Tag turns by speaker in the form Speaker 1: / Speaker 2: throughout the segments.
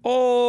Speaker 1: Oh.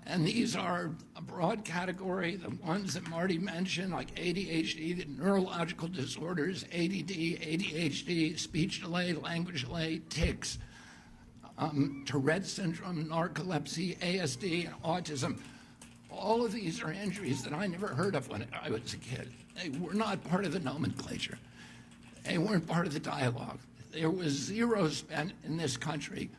Speaker 2: And these are a broad category, the ones that Marty mentioned, like ADHD, the neurological disorders, ADD, ADHD, speech delay, language delay, tics, Tourette syndrome, narcolepsy, ASD, and autism. All of these are injuries that I never heard of when I was a kid. They were not part of the nomenclature. They weren't part of the dialogue. There was zero spent in this country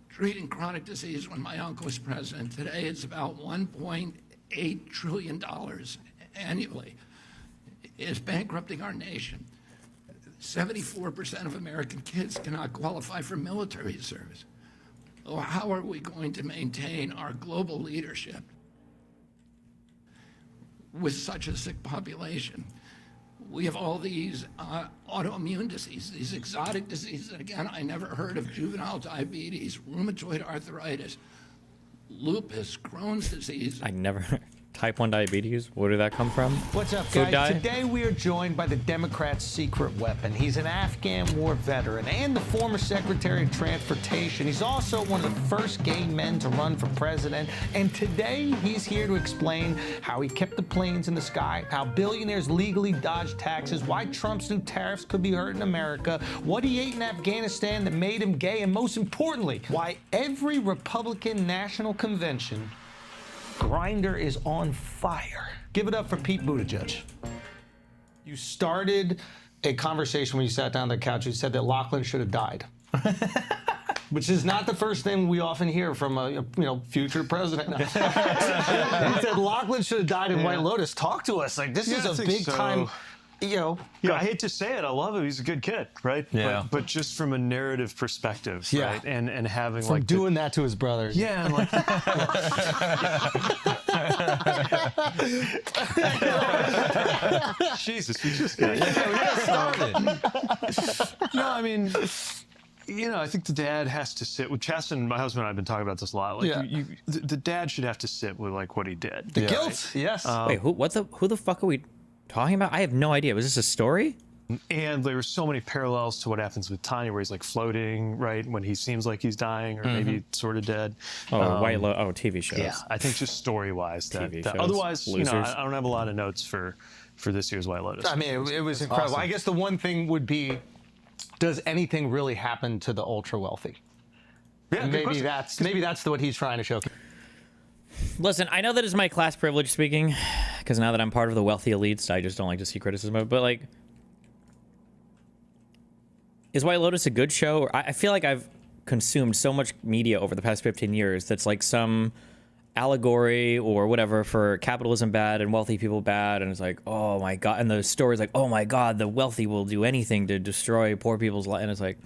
Speaker 2: treating chronic disease when my uncle was president. Today, it's about $1.8 trillion annually. It's bankrupting our nation. 74% of American kids cannot qualify for military service. So how are we going to maintain our global leadership with such a sick population? We have all these autoimmune diseases, these exotic diseases. And again, I never heard of juvenile diabetes, rheumatoid arthritis, lupus, Crohn's disease.
Speaker 1: I never. Type 1 diabetes? Where did that come from?
Speaker 3: What's up,
Speaker 1: Food
Speaker 3: guys?
Speaker 1: dye?
Speaker 3: Today we are joined by the Democrats' secret weapon. He's an Afghan war veteran and the former Secretary of Transportation. He's also one of the first gay men to run for president. And today he's here to explain how he kept the planes in the sky, how billionaires legally dodge taxes, why Trump's new tariffs could be hurting America, what he ate in Afghanistan that made him gay, and most importantly, why every Republican National Convention Grindr is on fire. Give it up for Pete Buttigieg. You started a conversation when you sat down on the couch. You said that Lachlan should have died, which is not the first thing we often hear from a future president. You said Lachlan should have died in White Lotus. Talk to us. Like, this is a big time.
Speaker 4: Yeah, I hate to say it. I love him. He's a good kid, right?
Speaker 1: Yeah.
Speaker 4: But just from a narrative perspective, right? And having
Speaker 3: From
Speaker 4: like
Speaker 3: doing that to his brother.
Speaker 4: Yeah, and like Jesus, we just got No, I mean, I think the dad has to sit with Chaston. My husband and I have been talking about this a lot. Like, the dad should have to sit with like what he did.
Speaker 3: The guilt, yes.
Speaker 1: Wait, who the fuck are we talking about? I have no idea. Was this a story?
Speaker 4: And there were so many parallels to what happens with Tanya, where he's like floating, right, when he seems like he's dying or maybe sort of dead.
Speaker 1: TV shows.
Speaker 4: Yeah, I think just story-wise.
Speaker 1: TV
Speaker 4: that
Speaker 1: shows.
Speaker 4: Otherwise,
Speaker 1: Losers.
Speaker 4: I don't have a lot of notes for this year's White Lotus.
Speaker 3: I mean, it was incredible.
Speaker 4: Awesome.
Speaker 3: I guess the one thing would be, does anything really happen to the ultra wealthy?
Speaker 4: Yeah, good
Speaker 3: Maybe
Speaker 4: question.
Speaker 3: that's what he's trying to show.
Speaker 1: Listen, I know that it's my class privilege speaking, because now that I'm part of the wealthy elites, I just don't like to see criticism of it. But like, is White Lotus a good show? Or I feel like I've consumed so much media over the past 15 years that's like some allegory or whatever for capitalism bad and wealthy people bad, and it's like, oh my god, and the story's like, oh my god, the wealthy will do anything to destroy poor people's life, and it's like,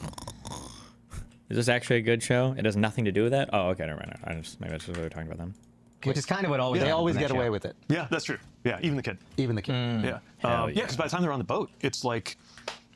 Speaker 1: is this actually a good show? It has nothing to do with that. Oh, okay, never mind. Maybe that's just what we're talking about them.
Speaker 5: Which is kind of what always
Speaker 3: They
Speaker 5: happens
Speaker 3: always
Speaker 5: in that
Speaker 3: get away
Speaker 5: show.
Speaker 3: with it.
Speaker 4: Yeah, that's true. Yeah, even the kid.
Speaker 3: Even the kid.
Speaker 4: Yeah.
Speaker 1: Hell yeah.
Speaker 4: Because by the time they're on the boat, it's like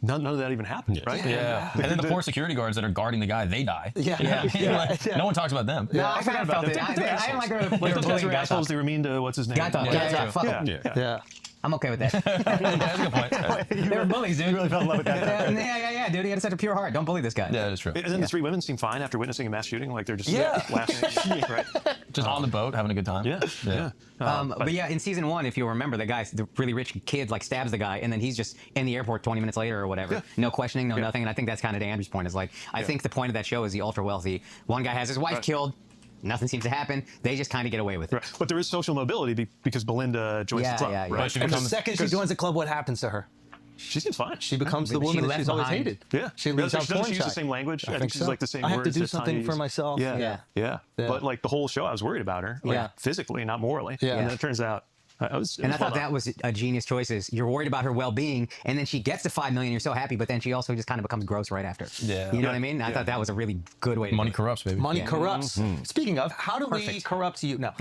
Speaker 4: none of that even happened, right?
Speaker 6: Yeah. And then the poor security guards that are guarding the guy, they die.
Speaker 3: Yeah.
Speaker 6: Like, no one talks about them.
Speaker 5: No, I kind of felt
Speaker 4: them.
Speaker 5: it. I didn't like when they were
Speaker 4: Like those guys
Speaker 5: bullying
Speaker 4: were
Speaker 5: Gato.
Speaker 4: assholes. They were mean to what's his name?
Speaker 5: Gato.
Speaker 6: Yeah.
Speaker 5: Fuck
Speaker 4: Yeah.
Speaker 5: him.
Speaker 3: Yeah.
Speaker 5: I'm okay with that.
Speaker 6: That's a good point.
Speaker 5: They were bullies, dude.
Speaker 4: You really fell in love with that.
Speaker 5: Yeah, dude. He had such a pure heart. Don't bully this guy.
Speaker 6: Yeah, that's true.
Speaker 4: And then the three women seem fine after witnessing a mass shooting. Like they're just laughing. Right?
Speaker 6: Just on the boat, having a good time.
Speaker 4: Yeah.
Speaker 5: But yeah, in season 1, if you remember, the really rich kid like stabs the guy, and then he's just in the airport 20 minutes later or whatever.
Speaker 4: Yeah.
Speaker 5: No questioning, no nothing. And I think that's kind of to Andrew's point. Is like, I think the point of that show is the ultra wealthy. One guy has his wife killed. Nothing seems to happen. They just kind of get away with it.
Speaker 4: Right. But there is social mobility because Belinda joins the club.
Speaker 5: Yeah.
Speaker 4: Right?
Speaker 6: She
Speaker 3: And the
Speaker 6: becomes,
Speaker 3: second she joins the club, what happens to her?
Speaker 4: She seems fine.
Speaker 3: She becomes the
Speaker 5: She
Speaker 3: woman that
Speaker 5: left
Speaker 3: she's always
Speaker 5: behind.
Speaker 3: hated.
Speaker 4: Yeah.
Speaker 3: She leaves out
Speaker 4: She
Speaker 3: porn
Speaker 4: use the
Speaker 3: site.
Speaker 4: same language. I think she's
Speaker 3: so.
Speaker 4: like the same
Speaker 3: I have to
Speaker 4: words
Speaker 3: do
Speaker 4: that
Speaker 3: something
Speaker 4: Tanya
Speaker 3: for
Speaker 4: uses.
Speaker 3: myself.
Speaker 4: Yeah.
Speaker 3: Yeah.
Speaker 4: But like the whole show, I was worried about her. Like,
Speaker 3: Yeah.
Speaker 4: physically, not morally.
Speaker 3: Yeah.
Speaker 4: And then it turns out
Speaker 5: I thought that was a genius choice. Is you're worried about her well-being, and then she gets to $5 million, you're so happy, but then she also just kind of becomes gross right after.
Speaker 6: Yeah.
Speaker 5: You know what I mean? I thought that was a really good way to
Speaker 6: Money
Speaker 5: do it.
Speaker 6: corrupts, baby.
Speaker 3: Money corrupts. Speaking of, how do we corrupt you? No.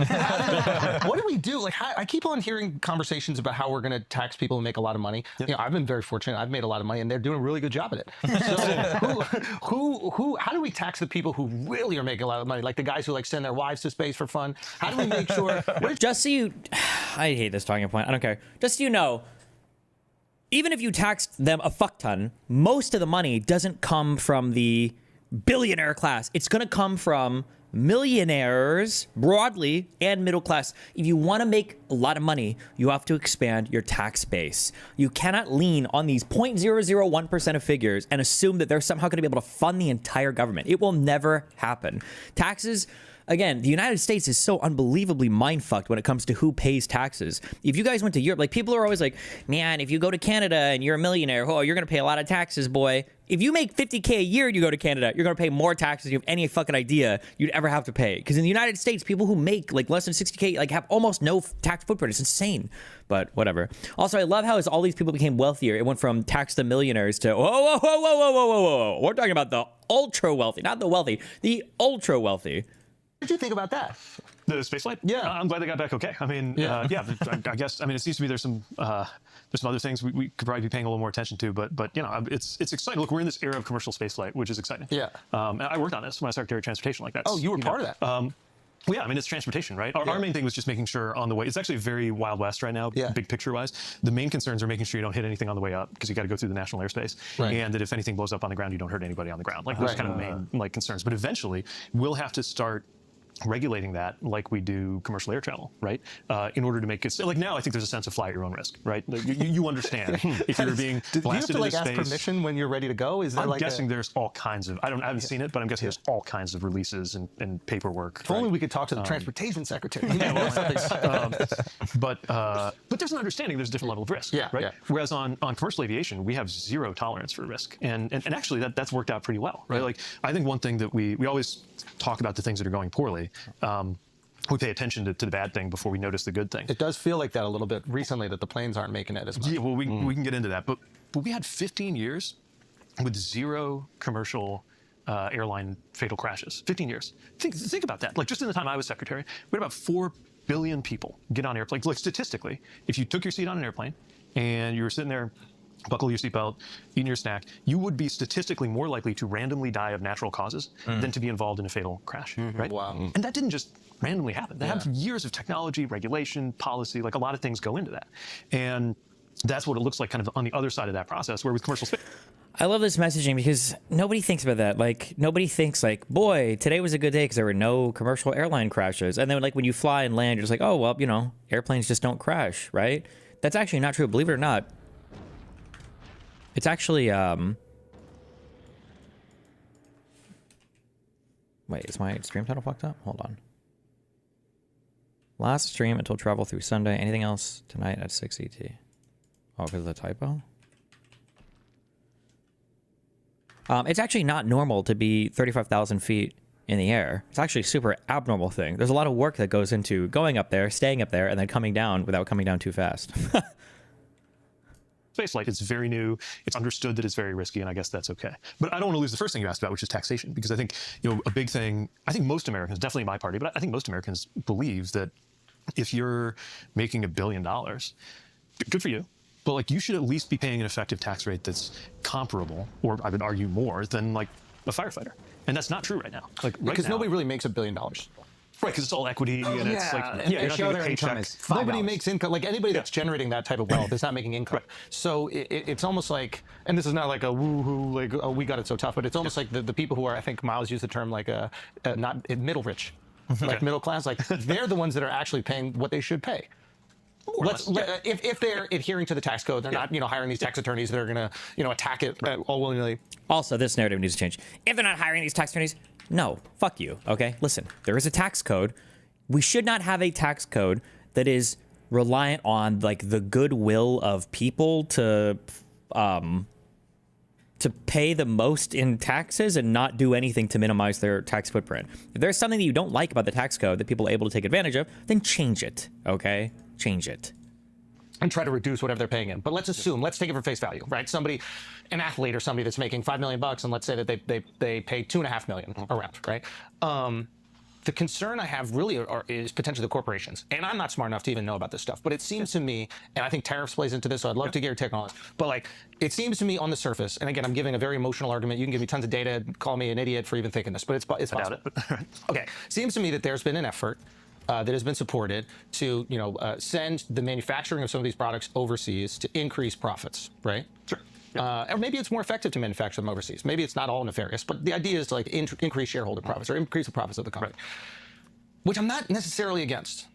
Speaker 3: What do we do? Like, I keep on hearing conversations about how we're going to tax people and make a lot of money. You know, I've been very fortunate. I've made a lot of money, and they're doing a really good job at it. So, how do we tax the people who really are making a lot of money, like the guys who like send their wives to space for fun? How do we make sure?
Speaker 1: Just so you, I hate this talking point. I don't care. Just so you know, even if you taxed them a fuck ton, most of the money doesn't come from the billionaire class. It's going to come from millionaires broadly and middle class. If you want to make a lot of money, you have to expand your tax base. You cannot lean on these 0.001% of figures and assume that they're somehow going to be able to fund the entire government. It will never happen. Taxes. Again, the United States is so unbelievably mind-fucked when it comes to who pays taxes. If you guys went to Europe, like, people are always like, man, if you go to Canada and you're a millionaire, oh, you're going to pay a lot of taxes, boy. If you make $50K a year and you go to Canada, you're going to pay more taxes than you have any fucking idea you'd ever have to pay. Because in the United States, people who make like less than 60K like have almost no tax footprint. It's insane, but whatever. Also, I love how as all these people became wealthier, it went from tax the millionaires to, whoa. We're talking about the ultra wealthy, not the wealthy, the ultra wealthy.
Speaker 3: What did you think about that?
Speaker 4: The spaceflight?
Speaker 3: Yeah.
Speaker 4: I'm glad they got back okay. I mean, I guess, I mean, it seems to me there's some other things we could probably be paying a little more attention to, but you know, it's exciting. Look, we're in this era of commercial spaceflight, which is exciting.
Speaker 3: Yeah.
Speaker 4: And I worked on this when I was Secretary of Transportation like that.
Speaker 3: Oh, you were part of that.
Speaker 4: Well, yeah, I mean, it's transportation, right? Our main thing was just making sure on the way, it's actually very Wild West right now, big picture wise. The main concerns are making sure you don't hit anything on the way up because you got to go through the national airspace. Right. And that if anything blows up on the ground, you don't hurt anybody on the ground. Like, those kind of main like concerns. But eventually, we'll have to start regulating that like we do commercial air travel, right? In order to make it, like, now I think there's a sense of fly at your own risk, right? Like, you understand if you're being blasted into space. Do you have to like ask permission
Speaker 3: when you're ready to go? Is there
Speaker 4: I'm guessing there's all kinds of, I haven't seen it, but I'm guessing there's all kinds of releases and paperwork.
Speaker 3: If only we could talk to the transportation secretary.
Speaker 4: But there's an understanding there's a different level of risk, right? Yeah. Whereas on commercial aviation, we have zero tolerance for risk. And actually that's worked out pretty well, right? Like, I think one thing that we always talk about the things that are going poorly. We pay attention to the bad thing before we notice the good thing.
Speaker 3: It does feel like that a little bit recently, that the planes aren't making it as much.
Speaker 4: Yeah, well, we can get into that. But we had 15 years with zero commercial airline fatal crashes. 15 years. Think about that. Like, just in the time I was secretary, we had about 4 billion people get on airplanes. Like, statistically, if you took your seat on an airplane and you were sitting there, buckle your seatbelt, eating your snack, you would be statistically more likely to randomly die of natural causes than to be involved in a fatal crash, right?
Speaker 3: Wow.
Speaker 4: And that didn't just randomly happen. They have years of technology, regulation, policy, like a lot of things go into that. And that's what it looks like kind of on the other side of that process, where with commercial space.
Speaker 1: I love this messaging because nobody thinks about that. Like, nobody thinks like, boy, today was a good day because there were no commercial airline crashes. And then like when you fly and land, you're just like, oh, well, you know, airplanes just don't crash, right? That's actually not true. Believe it or not. It's actually, wait, is my stream title fucked up? Hold on. Last stream until travel through Sunday. Anything else tonight at 6 ET? Oh, because of the typo? It's actually not normal to be 35,000 feet in the air. It's actually a super abnormal thing. There's a lot of work that goes into going up there, staying up there, and then coming down without coming down too fast.
Speaker 4: Spaceflight, it's very new. It's understood that it's very risky, and I guess that's okay. But I don't want to lose the first thing you asked about, which is taxation, because I think, you know, a big thing, I think most Americans, definitely my party, but I think most Americans believe that if you're making $1 billion, good for you, but like, you should at least be paying an effective tax rate that's comparable, or I would argue more, than like a firefighter. And that's not true right now. Like,
Speaker 3: because nobody really makes $1 billion.
Speaker 4: Right, because it's all equity, and it's like, you're not getting a paycheck.
Speaker 3: Nobody makes income. Like, anybody that's generating that type of wealth is not making income. Right. So it's almost like, and this is not like a woo-hoo, like, oh, we got it so tough, but it's almost like the people who are, I think Miles used the term like not middle rich, like middle class, like they're the ones that are actually paying what they should pay. If they're adhering to the tax code, they're not, you know, hiring these tax attorneys that are going to, you know, attack it all willy-nilly.
Speaker 1: Also, this narrative needs to change. If they're not hiring these tax attorneys, no, fuck you, okay? Listen, there is a tax code. We should not have a tax code that is reliant on, like, the goodwill of people to pay the most in taxes and not do anything to minimize their tax footprint. If there's something that you don't like about the tax code that people are able to take advantage of, then change it, okay? change it.
Speaker 3: And try to reduce whatever they're paying in. But let's assume, let's take it for face value, right? Somebody, an athlete or somebody that's making $5 million, and let's say that they pay $2.5 million around, right? The concern I have really is potentially the corporations. And I'm not smart enough to even know about this stuff, but it seems to me, and I think tariffs plays into this, so I'd love to get your take on it. But like, it seems to me on the surface, and again, I'm giving a very emotional argument. You can give me tons of data, call me an idiot for even thinking this, but it's possible. Okay, seems to me that there's been an effort that has been supported to, send the manufacturing of some of these products overseas to increase profits, right?
Speaker 4: Sure.
Speaker 3: Or maybe it's more effective to manufacture them overseas. Maybe it's not all nefarious, but the idea is to like increase shareholder profits or increase the profits of the company, which I'm not necessarily against.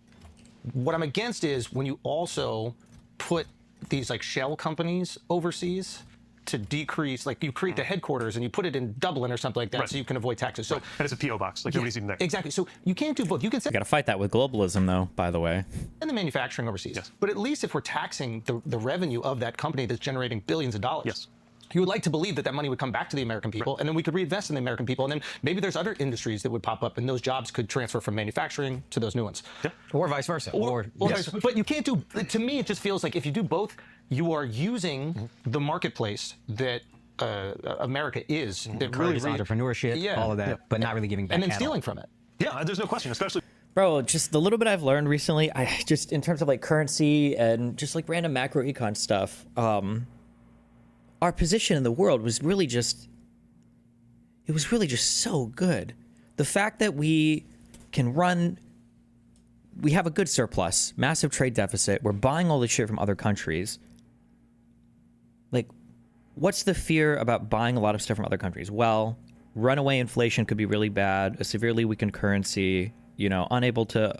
Speaker 3: What I'm against is when you also put these like shell companies overseas to decrease, like you create the headquarters and you put it in Dublin or something like that so you can avoid taxes. So
Speaker 4: and it's a PO box, like nobody's even there.
Speaker 3: Exactly. So you can't do both. You can
Speaker 1: You got to fight that with globalism, though, by the way.
Speaker 3: and the manufacturing overseas. But at least if we're taxing the revenue of that company that's generating billions of dollars, you would like to believe that that money would come back to the American people, and then we could reinvest in the American people, and then maybe there's other industries that would pop up, and those jobs could transfer from manufacturing to those new ones.
Speaker 5: Or vice versa.
Speaker 3: But you can't do. To me, it just feels like if you do both, you are using the marketplace that America is. That really
Speaker 5: entrepreneurship, all of that, but not really giving back.
Speaker 3: And then stealing from it.
Speaker 4: Yeah, there's no question, especially.
Speaker 1: Bro, just the little bit I've learned recently, I just in terms of like currency and just like random macro econ stuff, our position in the world was really just, it was really just so good. The fact that we can run, we have a good surplus, massive trade deficit, we're buying all this shit from other countries. Like, what's the fear about buying a lot of stuff from other countries? Well, runaway inflation could be really bad, a severely weakened currency, unable to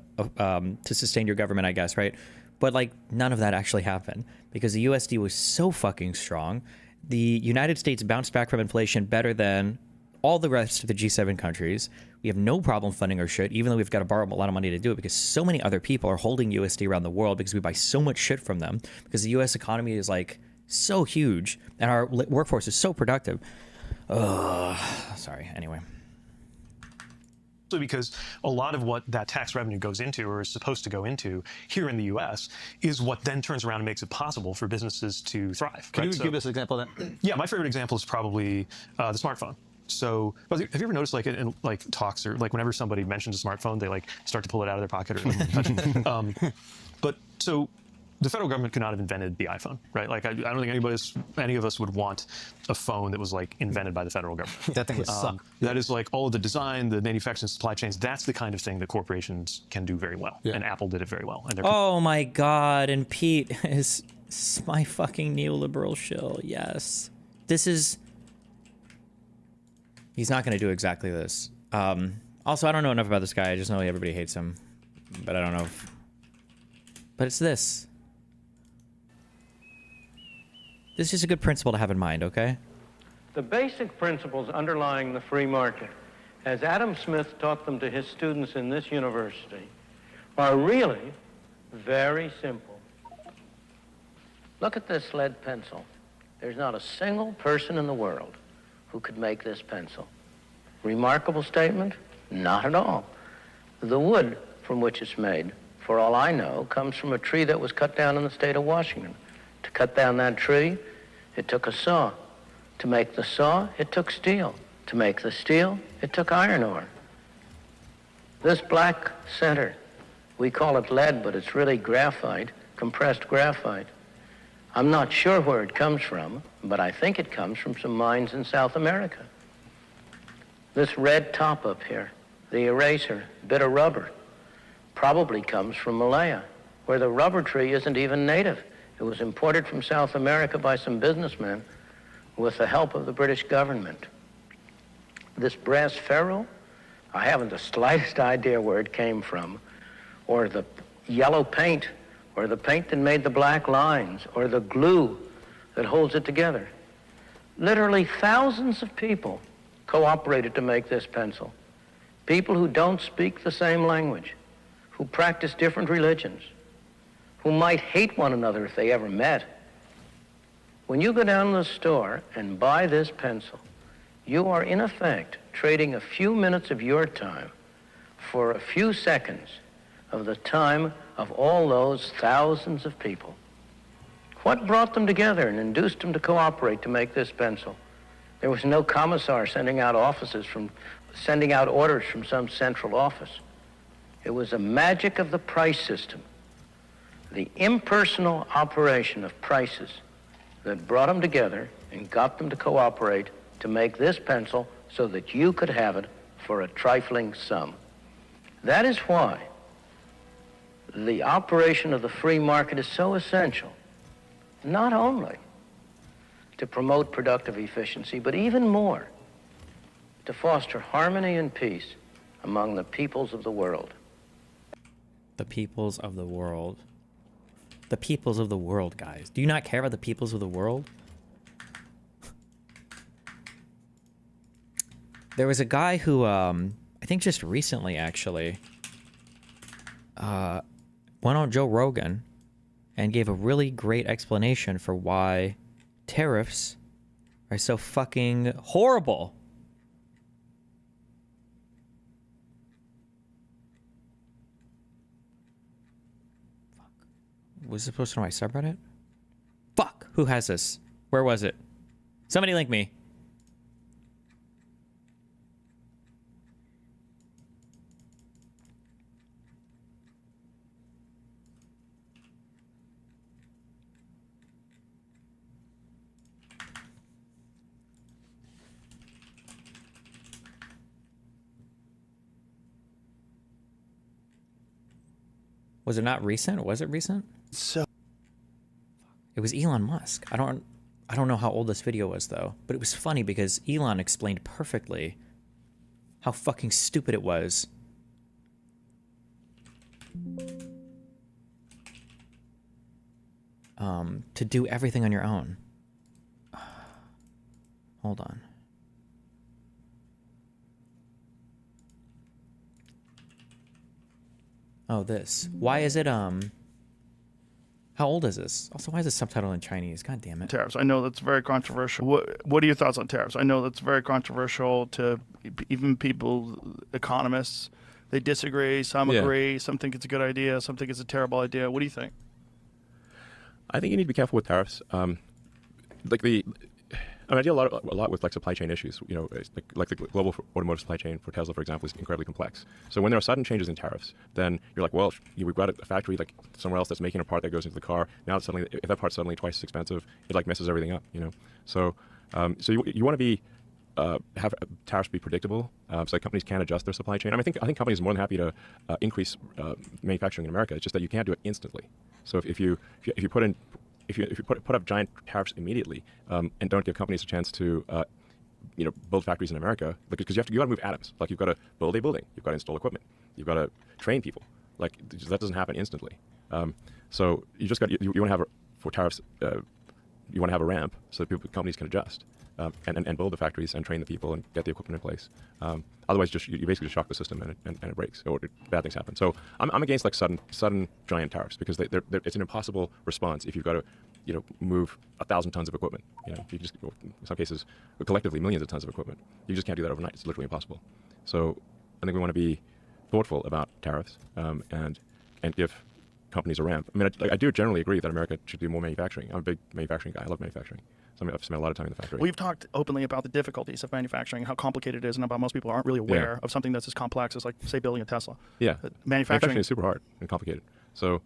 Speaker 1: sustain your government, I guess, right? But like none of that actually happened because the USD was so fucking strong. The United States bounced back from inflation better than all the rest of the G7 countries. We have no problem funding our shit, even though we've got to borrow a lot of money to do it because so many other people are holding USD around the world because we buy so much shit from them because the US economy is like so huge and our workforce is so productive. Sorry. Anyway.
Speaker 4: Because a lot of what that tax revenue goes into or is supposed to go into here in the U.S. is what then turns around and makes it possible for businesses to thrive.
Speaker 3: Can you give us an example of that?
Speaker 4: Yeah, my favorite example is probably the smartphone. So have you ever noticed like in like talks or like whenever somebody mentions a smartphone, they like start to pull it out of their pocket or touch it? But so the federal government could not have invented the iPhone, right? Like I don't think any of us would want a phone that was like invented by the federal government.
Speaker 5: That thing would suck.
Speaker 4: That is like all of the design, the manufacturing supply chains. That's the kind of thing that corporations can do very well, and Apple did it very well. And
Speaker 1: oh my God! And Pete is my fucking neoliberal shill. Yes, this is. He's not going to do exactly this. Also, I don't know enough about this guy. I just know everybody hates him, but I don't know. But it's this. This is a good principle to have in mind, okay?
Speaker 7: The basic principles underlying the free market, as Adam Smith taught them to his students in this university, are really very simple. Look at this lead pencil. There's not a single person in the world who could make this pencil. Remarkable statement? Not at all. The wood from which it's made, for all I know, comes from a tree that was cut down in the state of Washington. To cut down that tree, it took a saw. To make the saw, it took steel. To make the steel, it took iron ore. This black center, we call it lead, but it's really graphite, compressed graphite. I'm not sure where it comes from, but I think it comes from some mines in South America. This red top up here, the eraser, bit of rubber, probably comes from Malaya, where the rubber tree isn't even native. It was imported from South America by some businessmen with the help of the British government. This brass ferrule, I haven't the slightest idea where it came from, or the yellow paint, or the paint that made the black lines, or the glue that holds it together. Literally thousands of people cooperated to make this pencil. People who don't speak the same language, who practice different religions, who might hate one another if they ever met. When you go down to the store and buy this pencil, you are in effect trading a few minutes of your time for a few seconds of the time of all those thousands of people. What brought them together and induced them to cooperate to make this pencil? There was no commissar sending out orders from some central office. It was the magic of the price system, the impersonal operation of prices that brought them together and got them to cooperate to make this pencil so that you could have it for a trifling sum. That is why the operation of the free market is so essential, not only to promote productive efficiency, but even more, to foster harmony and peace among the peoples of the world.
Speaker 1: The peoples of the world. The peoples of the world, guys. Do you not care about the peoples of the world? There was a guy who, I think just recently, actually, went on Joe Rogan and gave a really great explanation for why tariffs are so fucking horrible. Fuck. Was it posted on my subreddit? Fuck. Who has this? Where was it? Somebody link me. Was it not recent? Was it recent?
Speaker 8: So
Speaker 1: it was Elon Musk. I don't know how old this video was though, but it was funny because Elon explained perfectly how fucking stupid it was to do everything on your own. Hold on. Oh, this. Why is it, how old is this? Also, why is it subtitled in Chinese? God damn it.
Speaker 8: tariffs. I know that's very controversial. What are your thoughts on tariffs? I know that's very controversial to even people, economists. They disagree. Some agree. Some think it's a good idea. Some think it's a terrible idea. What do you think?
Speaker 9: I think you need to be careful with tariffs. I deal a lot with like supply chain issues. You know, like the global automotive supply chain for Tesla, for example, is incredibly complex. So when there are sudden changes in tariffs, then you're like, well, we've got a factory like somewhere else that's making a part that goes into the car. Now suddenly, if that part's suddenly twice as expensive, it like messes everything up. You know, so you want to be have tariffs be predictable, so that companies can adjust their supply chain. I think companies are more than happy to increase manufacturing in America. It's just that you can't do it instantly. So if you put up giant tariffs immediately and don't give companies a chance to build factories in America, because you got to move atoms. Like you've got to build a building, you've got to install equipment, you've got to train people. Like that doesn't happen instantly. So you just you want to have for tariffs. You want to have a ramp so that companies can adjust and build the factories and train the people and get the equipment in place. Otherwise, you basically just shock the system and it breaks or bad things happen. So I'm against like sudden giant tariffs because it's an impossible response if you've got to move 1,000 tons of equipment. You know, if you just in some cases collectively millions of tons of equipment. You just can't do that overnight. It's literally impossible. So I think we want to be thoughtful about tariffs and give companies a ramp. I mean, I do generally agree that America should do more manufacturing. I'm a big manufacturing guy. I love manufacturing. So I've spent a lot of time in the factory.
Speaker 8: We've talked openly about the difficulties of manufacturing, how complicated it is, and about most people aren't really aware of something that's as complex as, like, say, building a Tesla.
Speaker 9: Yeah.
Speaker 8: Manufacturing
Speaker 9: is super hard and complicated. So,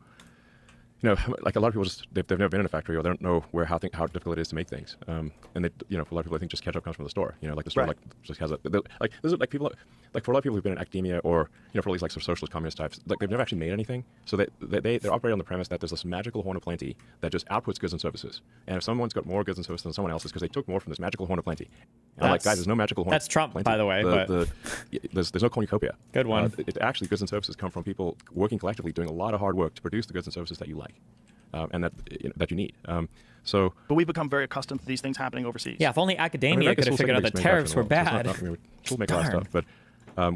Speaker 9: like a lot of people they've never been in a factory or they don't know how difficult it is to make things. And they, for a lot of people, I think just ketchup comes from the store. Like the store just has people for a lot of people who've been in academia or for these like sort of socialist communist types, like they've never actually made anything. So they operate on the premise that there's this magical horn of plenty that just outputs goods and services. And if someone's got more goods and services than someone else, it's because they took more from this magical horn of plenty. And I'm like, guys, there's no magical horn.
Speaker 1: That's Trump,
Speaker 9: plenty.
Speaker 1: by the way.
Speaker 9: There's no cornucopia.
Speaker 1: Good one.
Speaker 9: Actually, goods and services come from people working collectively, doing a lot of hard work to produce the goods and services that you like. And that you need. But
Speaker 8: we've become very accustomed to these things happening overseas.
Speaker 1: Yeah, if only academia could have figured out that tariffs were bad.
Speaker 9: We'll make a lot of stuff, but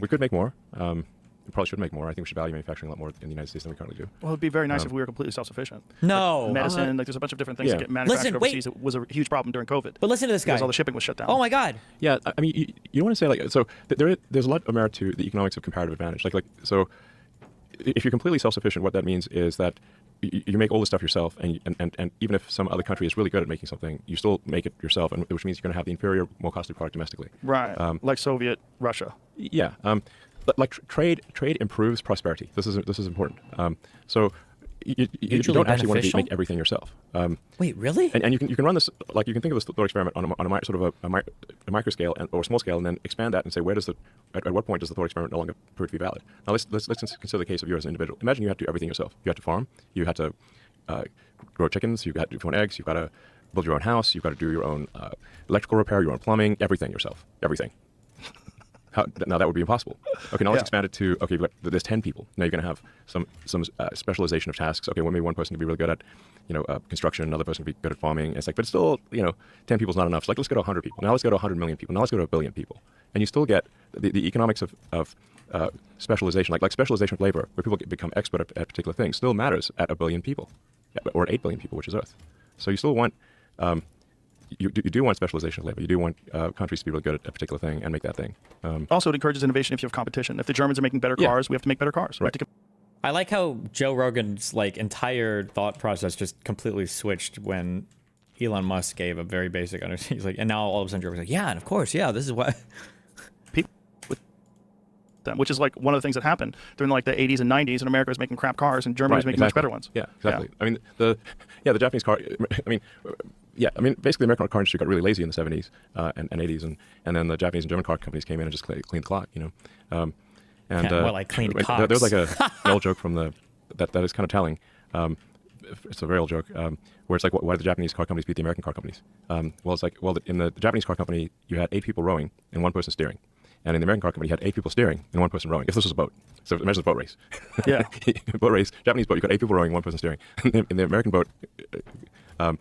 Speaker 9: we could make more. We probably should make more. I think we should value manufacturing a lot more in the United States than we currently do.
Speaker 8: Well, it'd be very nice if we were completely self-sufficient.
Speaker 1: No.
Speaker 8: Like medicine, there's a bunch of different things that get manufactured overseas. It was a huge problem during COVID.
Speaker 1: But listen to this guy.
Speaker 8: Because all the shipping was shut down.
Speaker 1: Oh my God.
Speaker 9: Yeah, I mean, you want to say there's a lot of merit to the economics of comparative advantage. So if you're completely self-sufficient, what that means is that you make all the stuff yourself, and even if some other country is really good at making something, you still make it yourself, and which means you're going to have the inferior, more costly product domestically.
Speaker 8: Right. Like Soviet Russia.
Speaker 9: Yeah. Like trade improves prosperity. This is important. So you don't actually want to make everything yourself.
Speaker 1: Wait, really?
Speaker 9: And you can run this, like, you can think of this thought experiment on a sort of a micro scale or small scale, and then expand that and say, at what point does the thought experiment no longer prove to be valid? Now let's consider the case of you as an individual. Imagine you had to do everything yourself. You had to farm. You had to grow chickens. You had to do your own eggs. You've got to build your own house. You've got to do your own electrical repair, your own plumbing, everything yourself. Everything. Now that would be impossible. Okay, now let's expand it to, okay, there's 10 people. Now you're going to have some specialization of tasks. Okay, well, maybe one person can be really good at, construction, another person can be good at farming. And it's like, but it's still, 10 people is not enough. So like, let's go to 100 people. Now let's go to 100 million people. Now let's go to 1 billion people. And you still get the economics of specialization, like specialization of labor, where people become expert at particular things, still matters at 1 billion people, or at 8 billion people, which is Earth. So you still want, you do want specialization of labor. You do want countries to be really good at a particular thing and make that thing.
Speaker 8: Also, it encourages innovation if you have competition. If the Germans are making better cars, we have to make better cars.
Speaker 9: Right.
Speaker 1: I like how Joe Rogan's entire thought process just completely switched when Elon Musk gave a very basic understanding. He's like, and now all of a sudden Joe was like, yeah, and of course, yeah, this is what
Speaker 8: people with them, which is like one of the things that happened during like the 80s and 90s, and America was making crap cars, and Germany was making much better ones.
Speaker 9: Yeah, exactly. Yeah. I mean, the Japanese car. Basically, the American car industry got really lazy in the 70s and 80s, and then the Japanese and German car companies came in and just cleaned the clock, And
Speaker 1: more like cleaned cocks.
Speaker 9: There's like an old joke from that is kind of telling. It's a very old joke where it's like, why did the Japanese car companies beat the American car companies? It's like, in the Japanese car company, you had 8 people rowing and 1 person steering. And in the American car company, you had 8 people steering and 1 person rowing. If this was a boat. So imagine a boat race.
Speaker 8: Yeah.
Speaker 9: Boat race, Japanese boat, you got 8 people rowing, 1 person steering. In the American boat,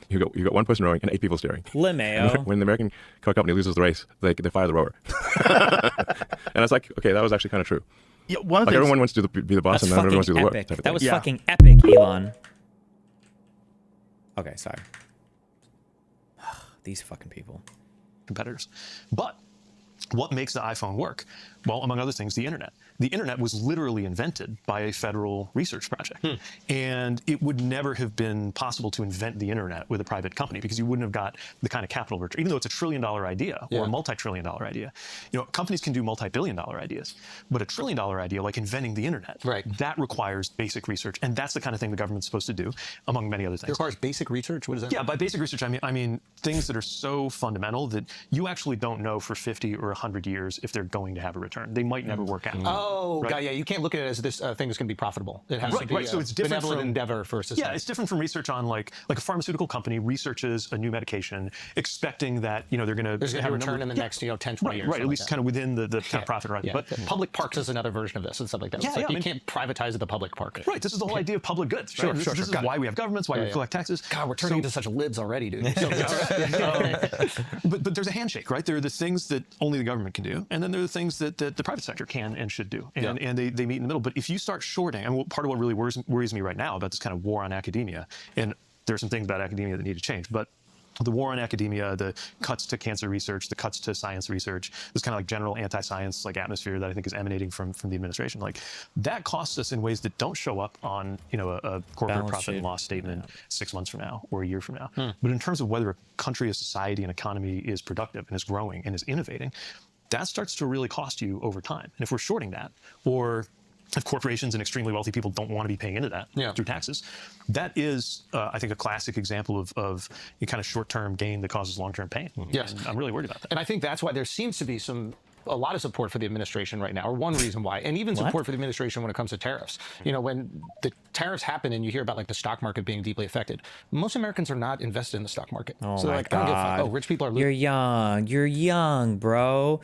Speaker 9: you got 1 person rowing and 8 people steering.
Speaker 1: Limeo.
Speaker 9: When the American car company loses the race, they fire the rower. And it's like, okay, that was actually kind of true.
Speaker 8: Yeah,
Speaker 9: everyone wants to be the boss, and then everyone wants to do the work.
Speaker 1: That was fucking epic, Elon. Okay, sorry. These fucking people.
Speaker 4: Competitors. But what makes the iPhone work? Well, among other things, the internet. The internet was literally invented by a federal research project. And it would never have been possible to invent the internet with a private company because you wouldn't have got the kind of capital return, even though it's a $1 trillion idea or a multi-trillion dollar idea. Companies can do multi-billion dollar ideas, but a $1 trillion idea, like inventing the internet, that requires basic research. And that's the kind of thing the government's supposed to do, among many other things.
Speaker 10: It requires basic research? What does that mean?
Speaker 4: Yeah, by basic research, I mean things that are so fundamental that you actually don't know for 50 or 100 years if they're going to have a return. They might never work out.
Speaker 10: Oh, right? Yeah, you can't look at it as this thing that's going to be profitable. It has to be
Speaker 4: so it's different
Speaker 10: benevolent endeavor for society.
Speaker 4: Yeah, it's different from research on like a pharmaceutical company researches a new medication, expecting that they're going to
Speaker 10: there's going to be a return in the next 10, 20 years.
Speaker 4: Right, at least kind of within the kind of profit horizon.
Speaker 10: But public parks is another version of this and stuff like that. You can't privatize the public park.
Speaker 4: Right, this is the whole idea of public goods. Right? This is why we have governments, why we collect taxes.
Speaker 10: God, we're turning into such libs already, dude.
Speaker 4: But there's a handshake, right? There are the things that only the government can do, and then there are the things that the private sector can and should do, and they meet in the middle. But if you start shorting, and part of what really worries me right now about this kind of war on academia, and there are some things about academia that need to change, but the war on academia, the cuts to cancer research, the cuts to science research, this kind of like general anti-science atmosphere that I think is emanating from the administration, that costs us in ways that don't show up on a corporate profit and loss statement 6 months from now or a year from now. But in terms of whether a country, a society, an economy is productive and is growing and is innovating, that starts to really cost you over time. And if we're shorting that, or if corporations and extremely wealthy people don't want to be paying into that through taxes, that is, I think, a classic example of a kind of short-term gain that causes long-term pain.
Speaker 10: Yes.
Speaker 4: And I'm really worried about that.
Speaker 10: And I think that's why there seems to be a lot of support for the administration right now, or one reason why, and even support for the administration when it comes to tariffs. When the tariffs happen and you hear about the stock market being deeply affected, most Americans are not invested in the stock market. So they're like, I don't give a fuck. Oh, rich people are losing.
Speaker 1: You're young, bro.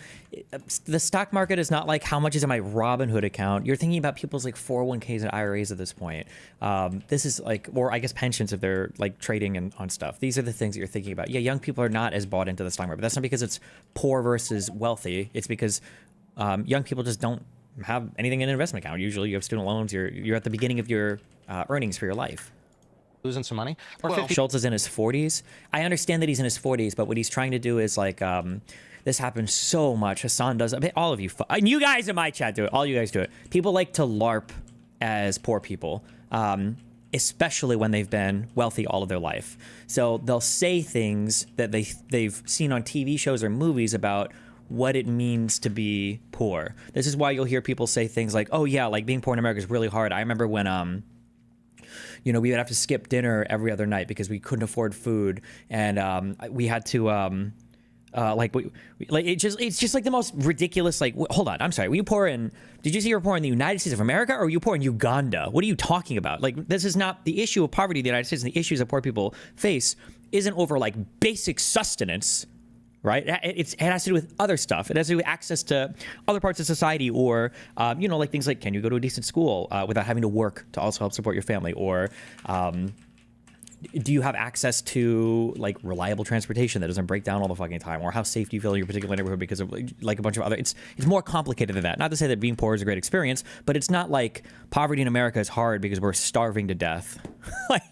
Speaker 1: The stock market is not like how much is in my Robinhood account. You're thinking about people's 401ks and IRAs at this point. This is or I guess pensions if they're trading on stuff. These are the things that you're thinking about. Yeah, young people are not as bought into the stock market. But that's not because it's poor versus wealthy. It's because young people just don't have anything in an investment account. Usually you have student loans. You're at the beginning of your earnings for your life.
Speaker 10: Losing some money.
Speaker 1: Schultz is in his 40s. I understand that he's in his 40s, but what he's trying to do is this happens so much. Hassan does it. I mean, all of you, you guys in my chat do it. All you guys do it. People like to LARP as poor people, especially when they've been wealthy all of their life. So they'll say things that they've seen on TV shows or movies about what it means to be poor. This is why you'll hear people say things like, oh yeah, like being poor in America is really hard. I remember when we would have to skip dinner every other night because we couldn't afford food, and we had to it's just like the most ridiculous. Like, hold on, I'm sorry. Were you poor in? Did you say you were poor in the United States of America, or were you poor in Uganda? What are you talking about? Like, this is not the issue of poverty in the United States, and the issues that poor people face isn't over like basic sustenance, right? It has to do with other stuff. It has to do with access to other parts of society, or like things like, can you go to a decent school without having to work to also help support your family, or do you have access to like reliable transportation that doesn't break down all the fucking time, or how safe do you feel in your particular neighborhood because of like a bunch of other, it's more complicated than that. Not to say that being poor is a great experience, but it's not like poverty in America is hard because we're starving to death. Like,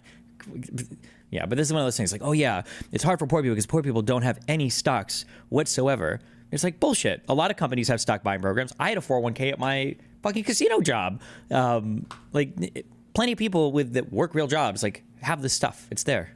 Speaker 1: yeah, but this is one of those things like, oh yeah, it's hard for poor people because poor people don't have any stocks whatsoever. It's like bullshit. A lot of companies have stock buying programs. I had a 401k at my fucking casino job. Plenty of people that work real jobs like have this stuff. It's there.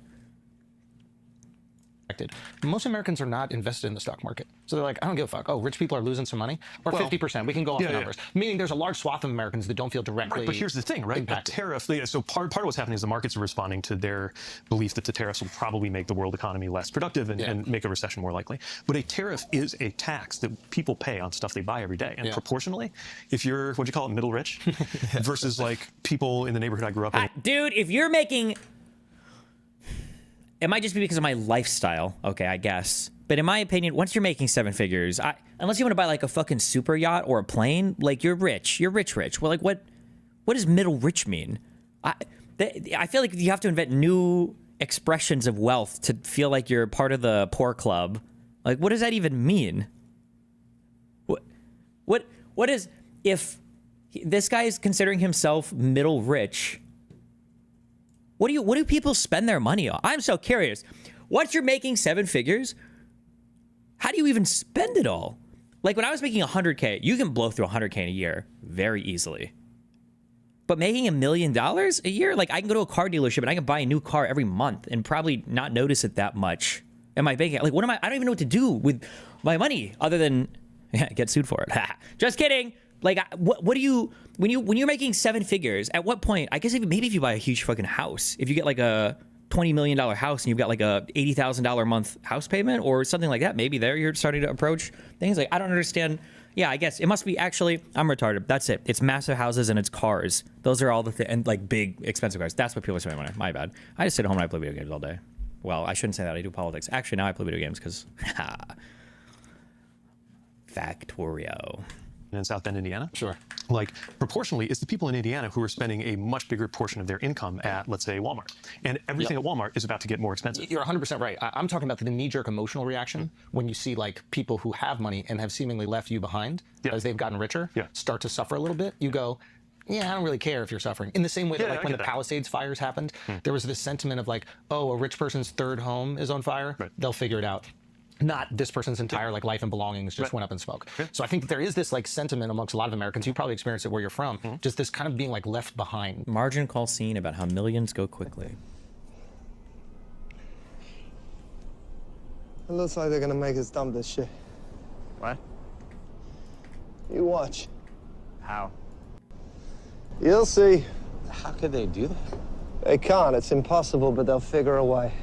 Speaker 10: Most Americans are not invested in the stock market. So they're like, I don't give a fuck. Oh, rich people are losing some money? Or 50%. We can go off the numbers. Meaning there's a large swath of Americans that don't feel directly
Speaker 4: But here's the thing, right?
Speaker 10: impacted.
Speaker 4: The tariff, so part of what's happening is the markets are responding to their belief that the tariffs will probably make the world economy less productive and make a recession more likely. But a tariff is a tax that people pay on stuff they buy every day. And proportionally, if you're, what'd you call it, middle rich, versus like people in the neighborhood I grew up in.
Speaker 1: Dude, if you're making... It might just be because of my lifestyle, okay, I guess. But in my opinion, once you're making seven figures, unless you want to buy like a fucking super yacht or a plane, like you're rich. You're rich. Well, like what does middle rich mean? I feel like you have to invent new expressions of wealth to feel like you're part of the poor club. Like, what does that even mean? What is, if this guy is considering himself middle rich, what do people spend their money on? I'm so curious. Once you're making seven figures, how do you even spend it all? Like when I was making 100K, you can blow through 100K in a year very easily. But making $1 million a year, like I can go to a car dealership and I can buy a new car every month and probably not notice it that much in my bank account. Like I don't even know what to do with my money other than get sued for it. Just kidding. Like, what do you, when you're making seven figures, at what point, I guess maybe if you buy a huge fucking house, if you get like a $20 million house and you've got like a $80,000 a month house payment or something like that, maybe there you're starting to approach things. Like, I don't understand. Yeah, I guess it must be actually, I'm retarded. That's it. It's massive houses and it's cars. Those are all the and like big expensive cars. That's what people are spending money on. My bad. I just sit at home and I play video games all day. Well, I shouldn't say that. I do politics. Actually, now I play video games because, Factorio.
Speaker 4: In South Bend, Indiana.
Speaker 10: Sure.
Speaker 4: Like proportionally, it's the people in Indiana who are spending a much bigger portion of their income at, let's say, Walmart. And everything at Walmart is about to get more expensive.
Speaker 10: You're 100% right. I'm talking about the knee-jerk emotional reaction when you see like people who have money and have seemingly left you behind as they've gotten richer start to suffer a little bit. You go, yeah, I don't really care if you're suffering. In the same way that like when the Palisades fires happened, there was this sentiment of like, oh, a rich person's third home is on fire. They'll figure it out. Not this person's entire like life and belongings just went up in smoke. So I think that there is this like sentiment amongst a lot of Americans. You probably experienced it where you're from. Just this kind of being like left behind.
Speaker 1: Margin call scene about how millions go quickly.
Speaker 11: It looks like they're gonna make us dump this shit.
Speaker 12: What?
Speaker 11: You watch.
Speaker 12: How?
Speaker 11: You'll see.
Speaker 12: How could they do that?
Speaker 11: They can't. It's impossible, but they'll figure a way.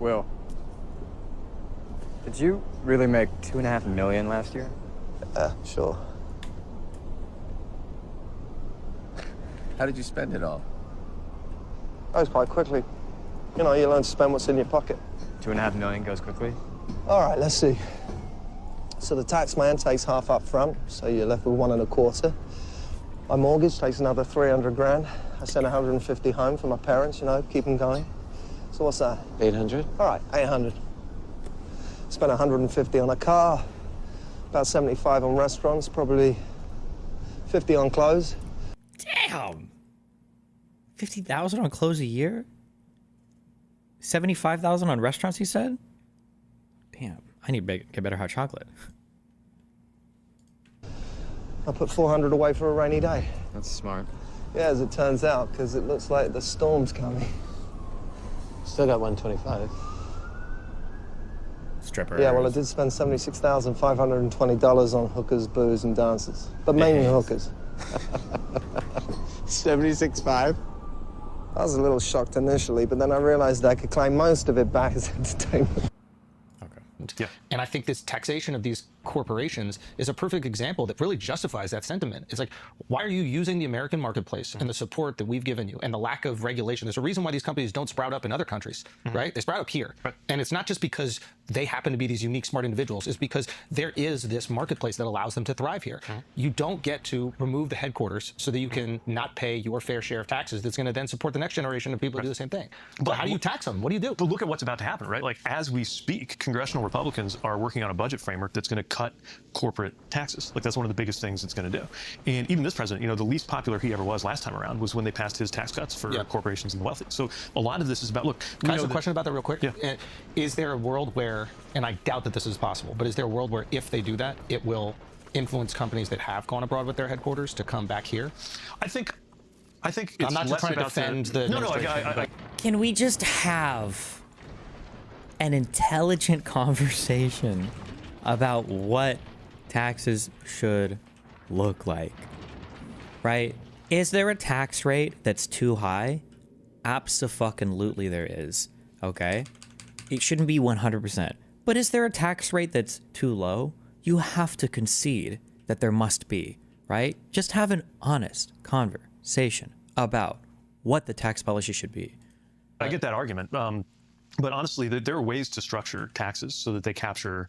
Speaker 12: Will, did you really make $2.5 million last year?
Speaker 11: Sure.
Speaker 12: How did you spend it all?
Speaker 11: Goes quite quickly. You know, you learn to spend what's in your pocket.
Speaker 12: $2.5 million goes quickly?
Speaker 11: All right, let's see. So the tax man takes half up front, so you're left with 1 1/4. My mortgage takes another 300 grand. I send 150 home for my parents, you know, keep them going. So what's that?
Speaker 12: 800?
Speaker 11: All right, 800. Spent 150 on a car, about 75 on restaurants, probably 50 on clothes.
Speaker 1: Damn! 50,000 on clothes a year? $75,000 on restaurants, he said? Damn, I need to get better hot chocolate.
Speaker 11: I put 400 away for a rainy day.
Speaker 12: That's smart.
Speaker 11: Yeah, as it turns out, because it looks like the storm's coming.
Speaker 12: Still got 125.
Speaker 1: Strippers.
Speaker 11: Yeah, well, I did spend $76,520 on hookers, booze, and dancers. But mainly hookers.
Speaker 12: 76.5?
Speaker 11: I was a little shocked initially, but then I realized I could claim most of it back as entertainment.
Speaker 10: Yeah. And I think this taxation of these corporations is a perfect example that really justifies that sentiment. It's like, why are you using the American marketplace and the support that we've given you and the lack of regulation? There's a reason why these companies don't sprout up in other countries, right? They sprout up here. Right. And it's not just because they happen to be these unique, smart individuals. It's because there is this marketplace that allows them to thrive here. You don't get to remove the headquarters so that you can not pay your fair share of taxes that's going to then support the next generation of people who do the same thing. But how do you tax them? What do you do?
Speaker 4: But look at what's about to happen, right? Like, as we speak, congressional Republicans are working on a budget framework that's going to cut corporate taxes. Like, that's one of the biggest things it's going to do. And even this president, you know, the least popular he ever was last time around was when they passed his tax cuts for corporations and the wealthy. So a lot of this is about, look,
Speaker 10: can I ask a question about that real quick? Yeah. Is there a world where, and I doubt that this is possible, but is there a world where if they do that, it will influence companies that have gone abroad with their headquarters to come back here?
Speaker 4: I think it's
Speaker 10: I'm not just trying to defend the
Speaker 4: No,
Speaker 1: Can we just have an intelligent conversation about what taxes should look like, right? Is there a tax rate that's too high? Abso-fucking-lutely there is, okay? It shouldn't be 100%. But is there a tax rate that's too low? You have to concede that there must be, right? Just have an honest conversation about what the tax policy should be.
Speaker 4: I get that argument. But honestly, there are ways to structure taxes so that they capture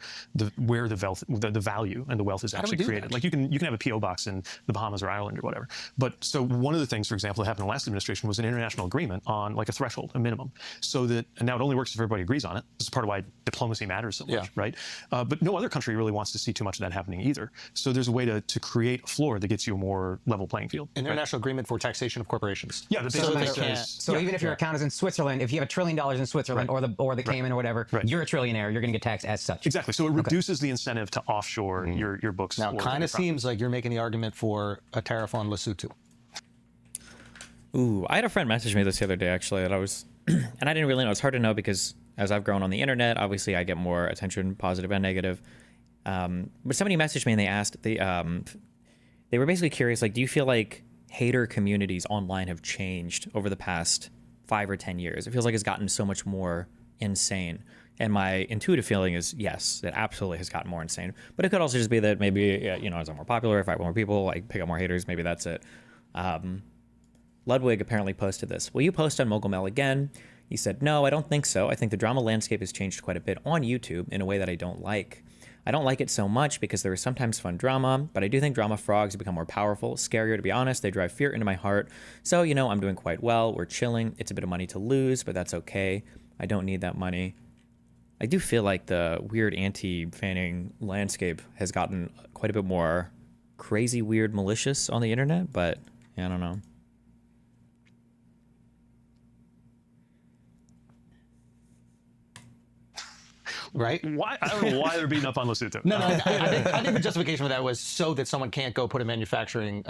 Speaker 4: where the value and the wealth is actually created. Like, you can have a PO box in the Bahamas or Ireland or whatever. But so one of the things, for example, that happened in the last administration was an international agreement on like a threshold, a minimum, so that, and now it only works if everybody agrees on it. This is part of why diplomacy matters so much, right? But no other country really wants to see too much of that happening either. So there's a way to create a floor that gets you a more level playing field.
Speaker 10: An international agreement for taxation of corporations.
Speaker 4: Yeah,
Speaker 5: so even if your account is in Switzerland, if you have $1 trillion in Switzerland or the Cayman or whatever, you're a trillionaire. You're going to get taxed as such.
Speaker 4: Exactly. So it reduces the incentive to offshore your books.
Speaker 10: Now, it kind of seems like you're making the argument for a tariff on Lesotho.
Speaker 1: Ooh, I had a friend message me this the other day, actually, that I was, and I didn't really know. It's hard to know because as I've grown on the internet, obviously I get more attention, positive and negative. But somebody messaged me and they asked, they were basically curious, like, do you feel like hater communities online have changed over the past 5 or 10 years? It feels like it's gotten so much more insane. And my intuitive feeling is yes, it absolutely has gotten more insane. But it could also just be that maybe, you know, as I'm more popular, if I have more people, I pick up more haters, maybe that's it. Ludwig apparently posted this. Will you post on Mogul Mel again? He said, no, I don't think so. I think the drama landscape has changed quite a bit on YouTube in a way that I don't like. I don't like it so much because there is sometimes fun drama, but I do think drama frogs become more powerful, scarier to be honest. They drive fear into my heart. So, you know, I'm doing quite well. We're chilling. It's a bit of money to lose, but that's okay. I don't need that money. I do feel like the weird anti-fanning landscape has gotten quite a bit more crazy, weird, malicious on the internet, but yeah, I don't know.
Speaker 10: Right?
Speaker 4: Why? I don't know why they're beating up on Lesotho.
Speaker 10: No, I think the justification for that was so that someone can't go put a manufacturing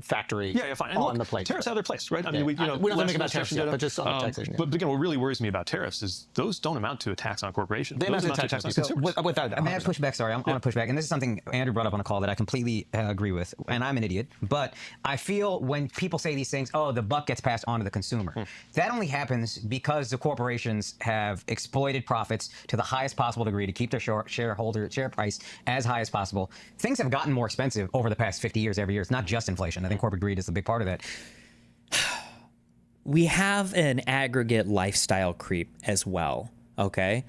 Speaker 10: factory on the plate.
Speaker 4: Tariffs have their place, right? I mean, we don't
Speaker 10: think about tariffs yet, but just on taxation.
Speaker 4: But again, what really worries me about tariffs is those don't amount to a tax on corporations.
Speaker 10: They amount to a tax on consumers. Without that,
Speaker 5: I mean, I push back. Sorry, I want to push back, and this is something Andrew brought up on a call that I completely agree with, and I'm an idiot. But I feel when people say these things, oh, the buck gets passed on to the consumer. That only happens because the corporations have exploited profits to the highest possible degree to keep their share price as high as possible. Things have gotten more expensive over the past 50 years every year. It's not just inflation. I think corporate greed is a big part of that.
Speaker 1: We have an aggregate lifestyle creep as well, okay?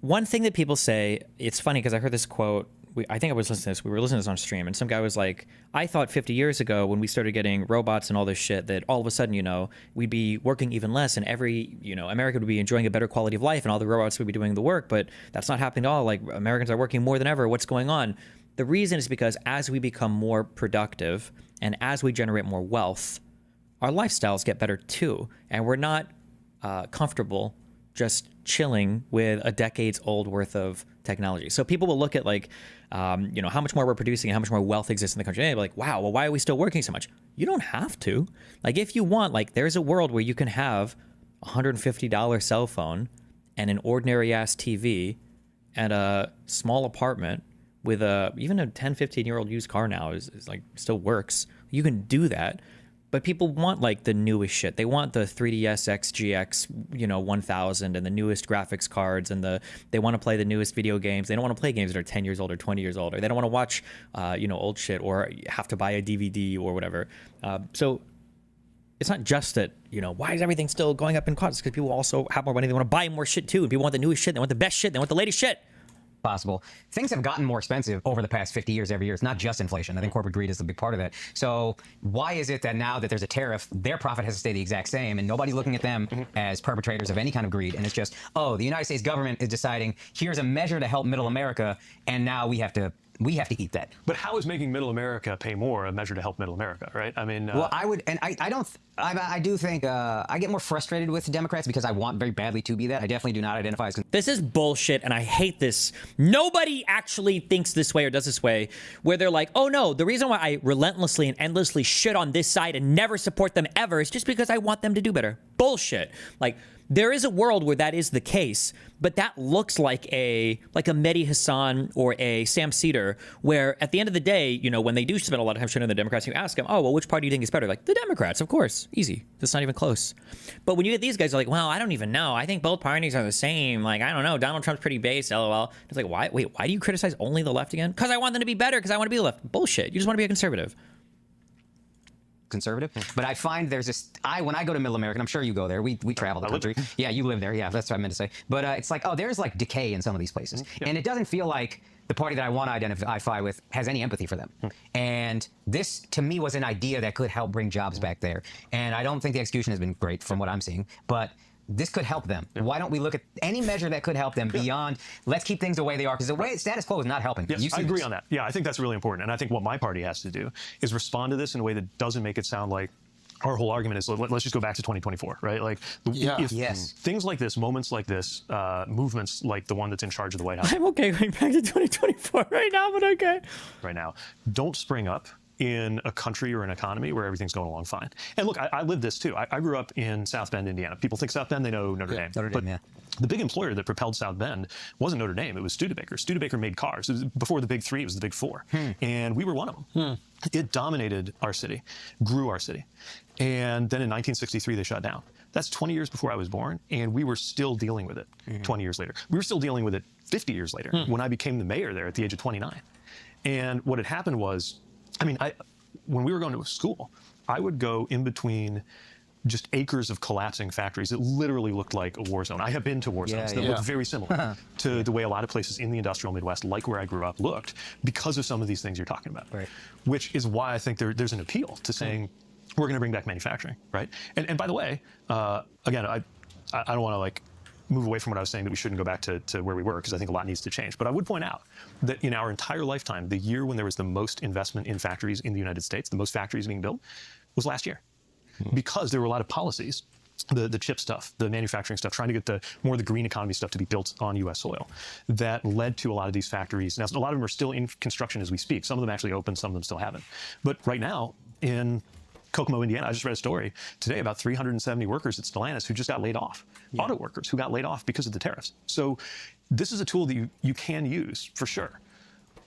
Speaker 1: One thing that people say, it's funny because I heard this quote, I think I was listening to this, we were listening to this on stream, and some guy was like, I thought 50 years ago when we started getting robots and all this shit that all of a sudden, you know, we'd be working even less and every, you know, America would be enjoying a better quality of life and all the robots would be doing the work, but that's not happening at all. Like, Americans are working more than ever. What's going on? The reason is because as we become more productive and as we generate more wealth, our lifestyles get better too. And we're not comfortable just chilling with a decade's old worth of technology. So people will look at like, you know, how much more we're producing and how much more wealth exists in the country. And they'll be like, wow, well, why are we still working so much? You don't have to. Like, if you want, like, there's a world where you can have a $150 cell phone and an ordinary ass TV and a small apartment with even a 10, 15-year-old used car now is like still works. You can do that. But people want like the newest shit. They want the 3DS XGX, you know, 1000 and the newest graphics cards, and they want to play the newest video games. They don't want to play games that are 10 years old or 20 years old, or they don't want to watch, you know, old shit or have to buy a DVD or whatever. So it's not just that, you know, why is everything still going up in cost? Because people also have more money. They want to buy more shit too. And people want the newest shit. They want the best shit. They want the latest shit.
Speaker 5: Possible. Things have gotten more expensive over the past 50 years, every year. It's not just inflation. I think corporate greed is a big part of that. So why is it that now that there's a tariff, their profit has to stay the exact same, and nobody's looking at them as perpetrators of any kind of greed? And it's just, oh, the United States government is deciding, here's a measure to help middle America, and now we have to eat that.
Speaker 4: But how is making middle America pay more a measure to help middle America, right? I mean,
Speaker 5: well, I would, and I do think I get more frustrated with Democrats because I want very badly to be that. I definitely do not identify as.
Speaker 1: This is bullshit, and I hate this. Nobody actually thinks this way or does this way, where they're like, oh no, the reason why I relentlessly and endlessly shit on this side and never support them ever is just because I want them to do better. Bullshit. Like, there is a world where that is the case, but that looks like a Mehdi Hassan or a Sam Cedar, where at the end of the day, you know, when they do spend a lot of time shitting on the Democrats, you ask them, oh, well, which party do you think is better? Like, the Democrats, of course. Easy. That's not even close. But when you get these guys, they're like, well, I don't even know. I think both parties are the same. Like, I don't know. Donald Trump's pretty base, LOL. It's like, why do you criticize only the left again? Because I want them to be better, because I want to be the left. Bullshit. You just want to be a conservative.
Speaker 5: Conservative, but I find there's this. When I go to Middle America, and I'm sure you go there. We travel the country. Yeah, you live there. Yeah, that's what I meant to say. But it's like, oh, there's like decay in some of these places, and it doesn't feel like the party that I want to identify with has any empathy for them. And this, to me, was an idea that could help bring jobs back there. And I don't think the execution has been great from what I'm seeing, but this could help them. Why don't we look at any measure that could help them beyond, let's keep things the way they are, because the way status quo is not helping.
Speaker 4: Yes, I agree on that. Yeah, I think that's really important. And I think what my party has to do is respond to this in a way that doesn't make it sound like our whole argument is, let's just go back to 2024, right? Like, if things like this, moments like this, movements like the one that's in charge of the White House.
Speaker 1: I'm okay going back to 2024 right now, but okay.
Speaker 4: Right now, don't spring up in a country or an economy where everything's going along fine. And look, I lived this too. I grew up in South Bend, Indiana. People think South Bend, they know Notre Dame.
Speaker 5: Notre Dame, yeah.
Speaker 4: The big employer that propelled South Bend wasn't Notre Dame, it was Studebaker. Studebaker made cars. It was before the big three, it was the big four. And we were one of them. It dominated our city, grew our city. And then in 1963, they shut down. That's 20 years before I was born, and we were still dealing with it 20 years later. We were still dealing with it 50 years later when I became the mayor there at the age of 29. And what had happened was, I mean, when we were going to school, I would go in between just acres of collapsing factories. It literally looked like a war zone. I have been to war zones that looked very similar to the way a lot of places in the industrial Midwest, like where I grew up, looked because of some of these things you're talking about. Right. Which is why I think there's an appeal to saying, we're going to bring back manufacturing, right? And by the way, again, I don't want to like move away from what I was saying that we shouldn't go back to where we were, because I think a lot needs to change. But I would point out that in our entire lifetime, the year when there was the most investment in factories in the United States, the most factories being built, was last year. Because there were a lot of policies, the chip stuff, the manufacturing stuff, trying to get more of the green economy stuff to be built on U.S. soil, that led to a lot of these factories. Now, a lot of them are still in construction as we speak. Some of them actually open, some of them still haven't. But right now, in Kokomo, Indiana, I just read a story today about 370 workers at Stellantis who just got laid off. Auto workers who got laid off because of the tariffs. So this is a tool that you can use for sure.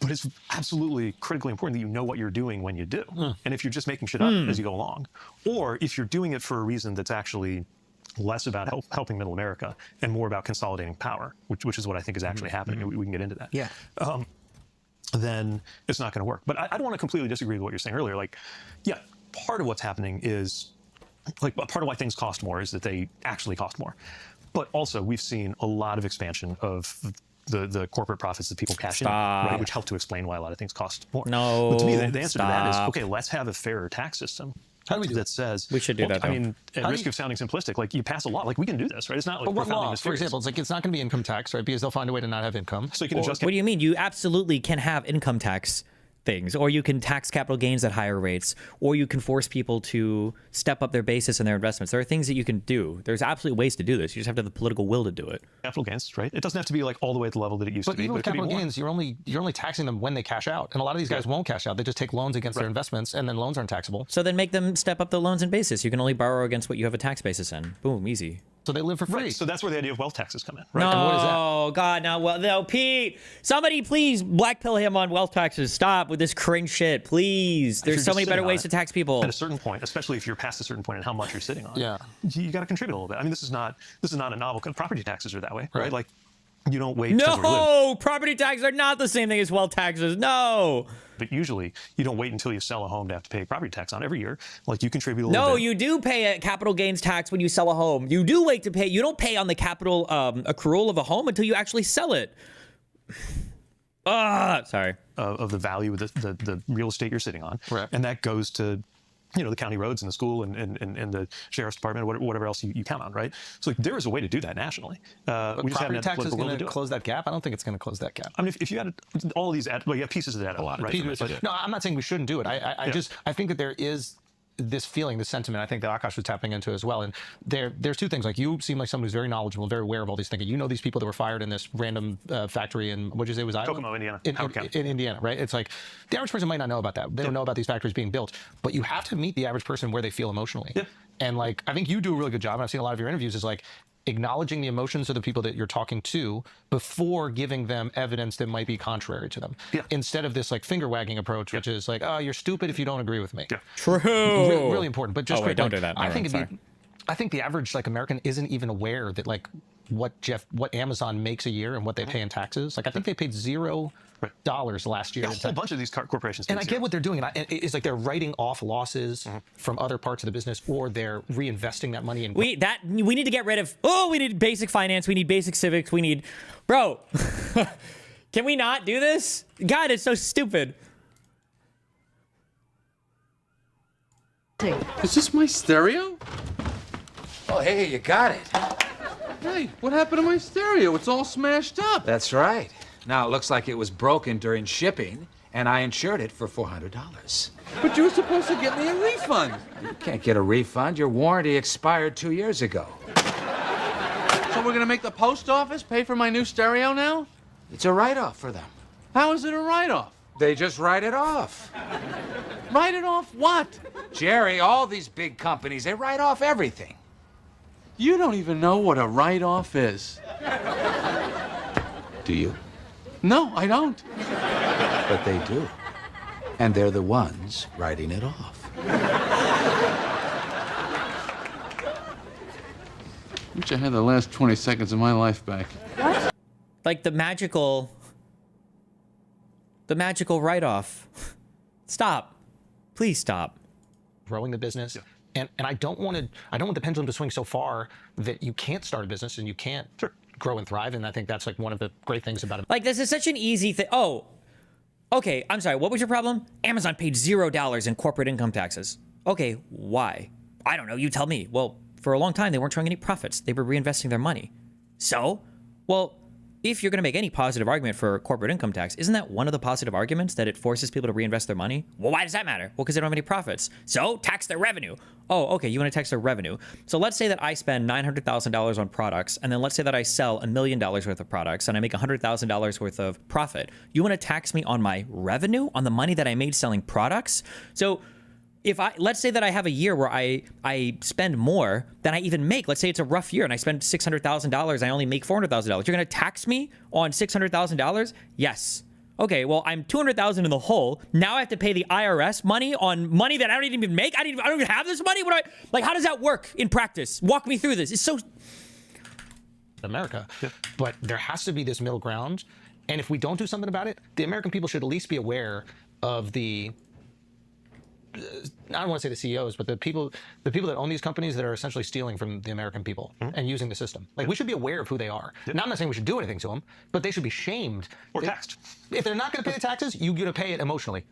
Speaker 4: But it's absolutely critically important that you know what you're doing when you do. And if you're just making shit up as you go along, or if you're doing it for a reason that's actually less about helping middle America and more about consolidating power, which is what I think is actually happening. We can get into that.
Speaker 5: Yeah.
Speaker 4: Then it's not going to work. But I don't want to completely disagree with what you're saying earlier. Like, yeah, part of what's happening is, like, part of why things cost more is that they actually cost more. But also, we've seen a lot of expansion of the corporate profits that people cash in, right, which help to explain why a lot of things cost more.
Speaker 1: No,
Speaker 4: but to me, the answer to that is, okay, let's have a fairer tax system. How do we do that? Says
Speaker 1: we should do that.
Speaker 4: I mean, at risk of sounding simplistic, like you pass a law, like we can do this, right? It's not like
Speaker 10: what
Speaker 4: profoundly
Speaker 10: law?
Speaker 4: mysterious.
Speaker 10: For example, it's like it's not going to be income tax, right? Because they'll find a way to not have income.
Speaker 4: So you can adjust.
Speaker 1: What do you mean? You absolutely can have income tax things, or you can tax capital gains at higher rates, or you can force people to step up their basis in their investments. There are things that you can do. There's absolutely ways to do this. You just have to have the political will to do it.
Speaker 4: Capital gains, right? It doesn't have to be like all the way at the level that it used to be.
Speaker 10: But even with capital gains, you're only taxing them when they cash out, and a lot of these guys won't cash out. They just take loans against their investments, and then loans aren't taxable.
Speaker 1: So then make them step up the loans and basis. You can only borrow against what you have a tax basis in. Boom, easy.
Speaker 10: So they live for free.
Speaker 4: Right. So that's where the idea of wealth taxes come in, right?
Speaker 1: No,
Speaker 10: and what is that?
Speaker 1: God, no, well, no, Pete, somebody please black pill him on wealth taxes. Stop with this cringe shit, please. There's so many better ways to tax people.
Speaker 4: At a certain point, especially if you're past a certain point and how much you're sitting on, you got to contribute a little bit. I mean, this is not a novel. Property taxes are that way, right? Like, you don't wait.
Speaker 1: No, property taxes are not the same thing as wealth taxes. No.
Speaker 4: But usually, you don't wait until you sell a home to have to pay property tax on every year. Like, you contribute a little bit.
Speaker 1: No, you do pay a capital gains tax when you sell a home. You do wait to pay. You don't pay on the capital accrual of a home until you actually sell it. Sorry.
Speaker 4: Of the value of the real estate you're sitting on.
Speaker 10: Right.
Speaker 4: And that goes to, the county roads and the school and the sheriff's department, whatever else you count on, right? So like, there is a way to do that nationally.
Speaker 10: But property tax is going to close that gap? I don't think it's going to close that gap.
Speaker 4: I mean, if you had all of these, you have pieces of that, a lot, right?
Speaker 10: No, I'm not saying we shouldn't do it. I think that there is this feeling, this sentiment, I think that Akash was tapping into as well. And there's two things. Like, you seem like someone who's very knowledgeable, very aware of all these things. You know these people that were fired in this random factory in, what'd you say was Iowa?
Speaker 4: Kokomo, Indiana.
Speaker 10: In Indiana, right? It's like, the average person might not know about that. They don't know about these factories being built. But you have to meet the average person where they feel emotionally. Yeah. And like, I think you do a really good job, and I've seen a lot of your interviews, is like, acknowledging the emotions of the people that you're talking to before giving them evidence that might be contrary to them. Yeah. Instead of this like finger wagging approach, which is like, oh, you're stupid if you don't agree with me.
Speaker 4: Yeah.
Speaker 1: True.
Speaker 10: Really important. But just
Speaker 1: don't do that.
Speaker 10: I think the average like American isn't even aware that like what Amazon makes a year and what they pay in taxes. Like, I think they paid $0 last year.
Speaker 4: Yeah, a whole bunch of these corporations.
Speaker 10: And I get what they're doing. And it's like they're writing off losses from other parts of the business, or they're reinvesting that money in.
Speaker 1: We need to get rid of. We need basic finance. We need basic civics. We need, bro. Can we not do this? God, it's so stupid.
Speaker 13: Is this my stereo?
Speaker 14: Oh, hey, you got it.
Speaker 13: Hey, what happened to my stereo? It's all smashed up.
Speaker 14: That's right. Now, it looks like it was broken during shipping, and I insured it for $400.
Speaker 13: But you were supposed to get me a refund.
Speaker 14: You can't get a refund. Your warranty expired 2 years ago.
Speaker 13: So we're gonna make the post office pay for my new stereo now?
Speaker 14: It's a write-off for them.
Speaker 13: How is it a write-off?
Speaker 14: They just write it off.
Speaker 13: Write it off what?
Speaker 14: Jerry, all these big companies, they write off everything.
Speaker 13: You don't even know what a write-off is.
Speaker 14: Do you?
Speaker 13: No, I don't.
Speaker 14: But they do. And they're the ones writing it off.
Speaker 13: Wish I had the last 20 seconds of my life back.
Speaker 1: What? Like the magical write-off. Stop. Please stop.
Speaker 10: Growing the business. Yeah. And I don't want the pendulum to swing so far that you can't start a business and you can't grow and thrive. And I think that's like one of the great things about it.
Speaker 1: Like, this is such an easy thing. Oh, okay. I'm sorry. What was your problem? Amazon paid $0 in corporate income taxes. Okay, why? I don't know. You tell me. Well, for a long time, they weren't showing any profits. They were reinvesting their money. So, well, if you're going to make any positive argument for corporate income tax, isn't that one of the positive arguments, that it forces people to reinvest their money? Well, why does that matter? Well, because they don't have any profits. So tax their revenue. Oh, okay, you want to tax their revenue. So let's say that I spend $900,000 on products, and then let's say that I sell $1 million worth of products, and I make $100,000 worth of profit. You want to tax me on my revenue, on the money that I made selling products? So let's say that I have a year where I spend more than I even make. Let's say it's a rough year and I spend $600,000. I only make $400,000. You're going to tax me on $600,000? Yes. Okay, well, I'm $200,000 in the hole. Now I have to pay the IRS money on money that I don't even make. I don't even have this money. How does that work in practice? Walk me through this. It's so
Speaker 10: America. Yeah. But there has to be this middle ground. And if we don't do something about it, the American people should at least be aware of the I don't want to say the CEOs, but the people that own these companies that are essentially stealing from the American people and using the system. Like, we should be aware of who they are. Now, I'm not saying we should do anything to them, but they should be shamed.
Speaker 4: Or taxed.
Speaker 10: If they're not going to pay the taxes, you're going to pay it emotionally.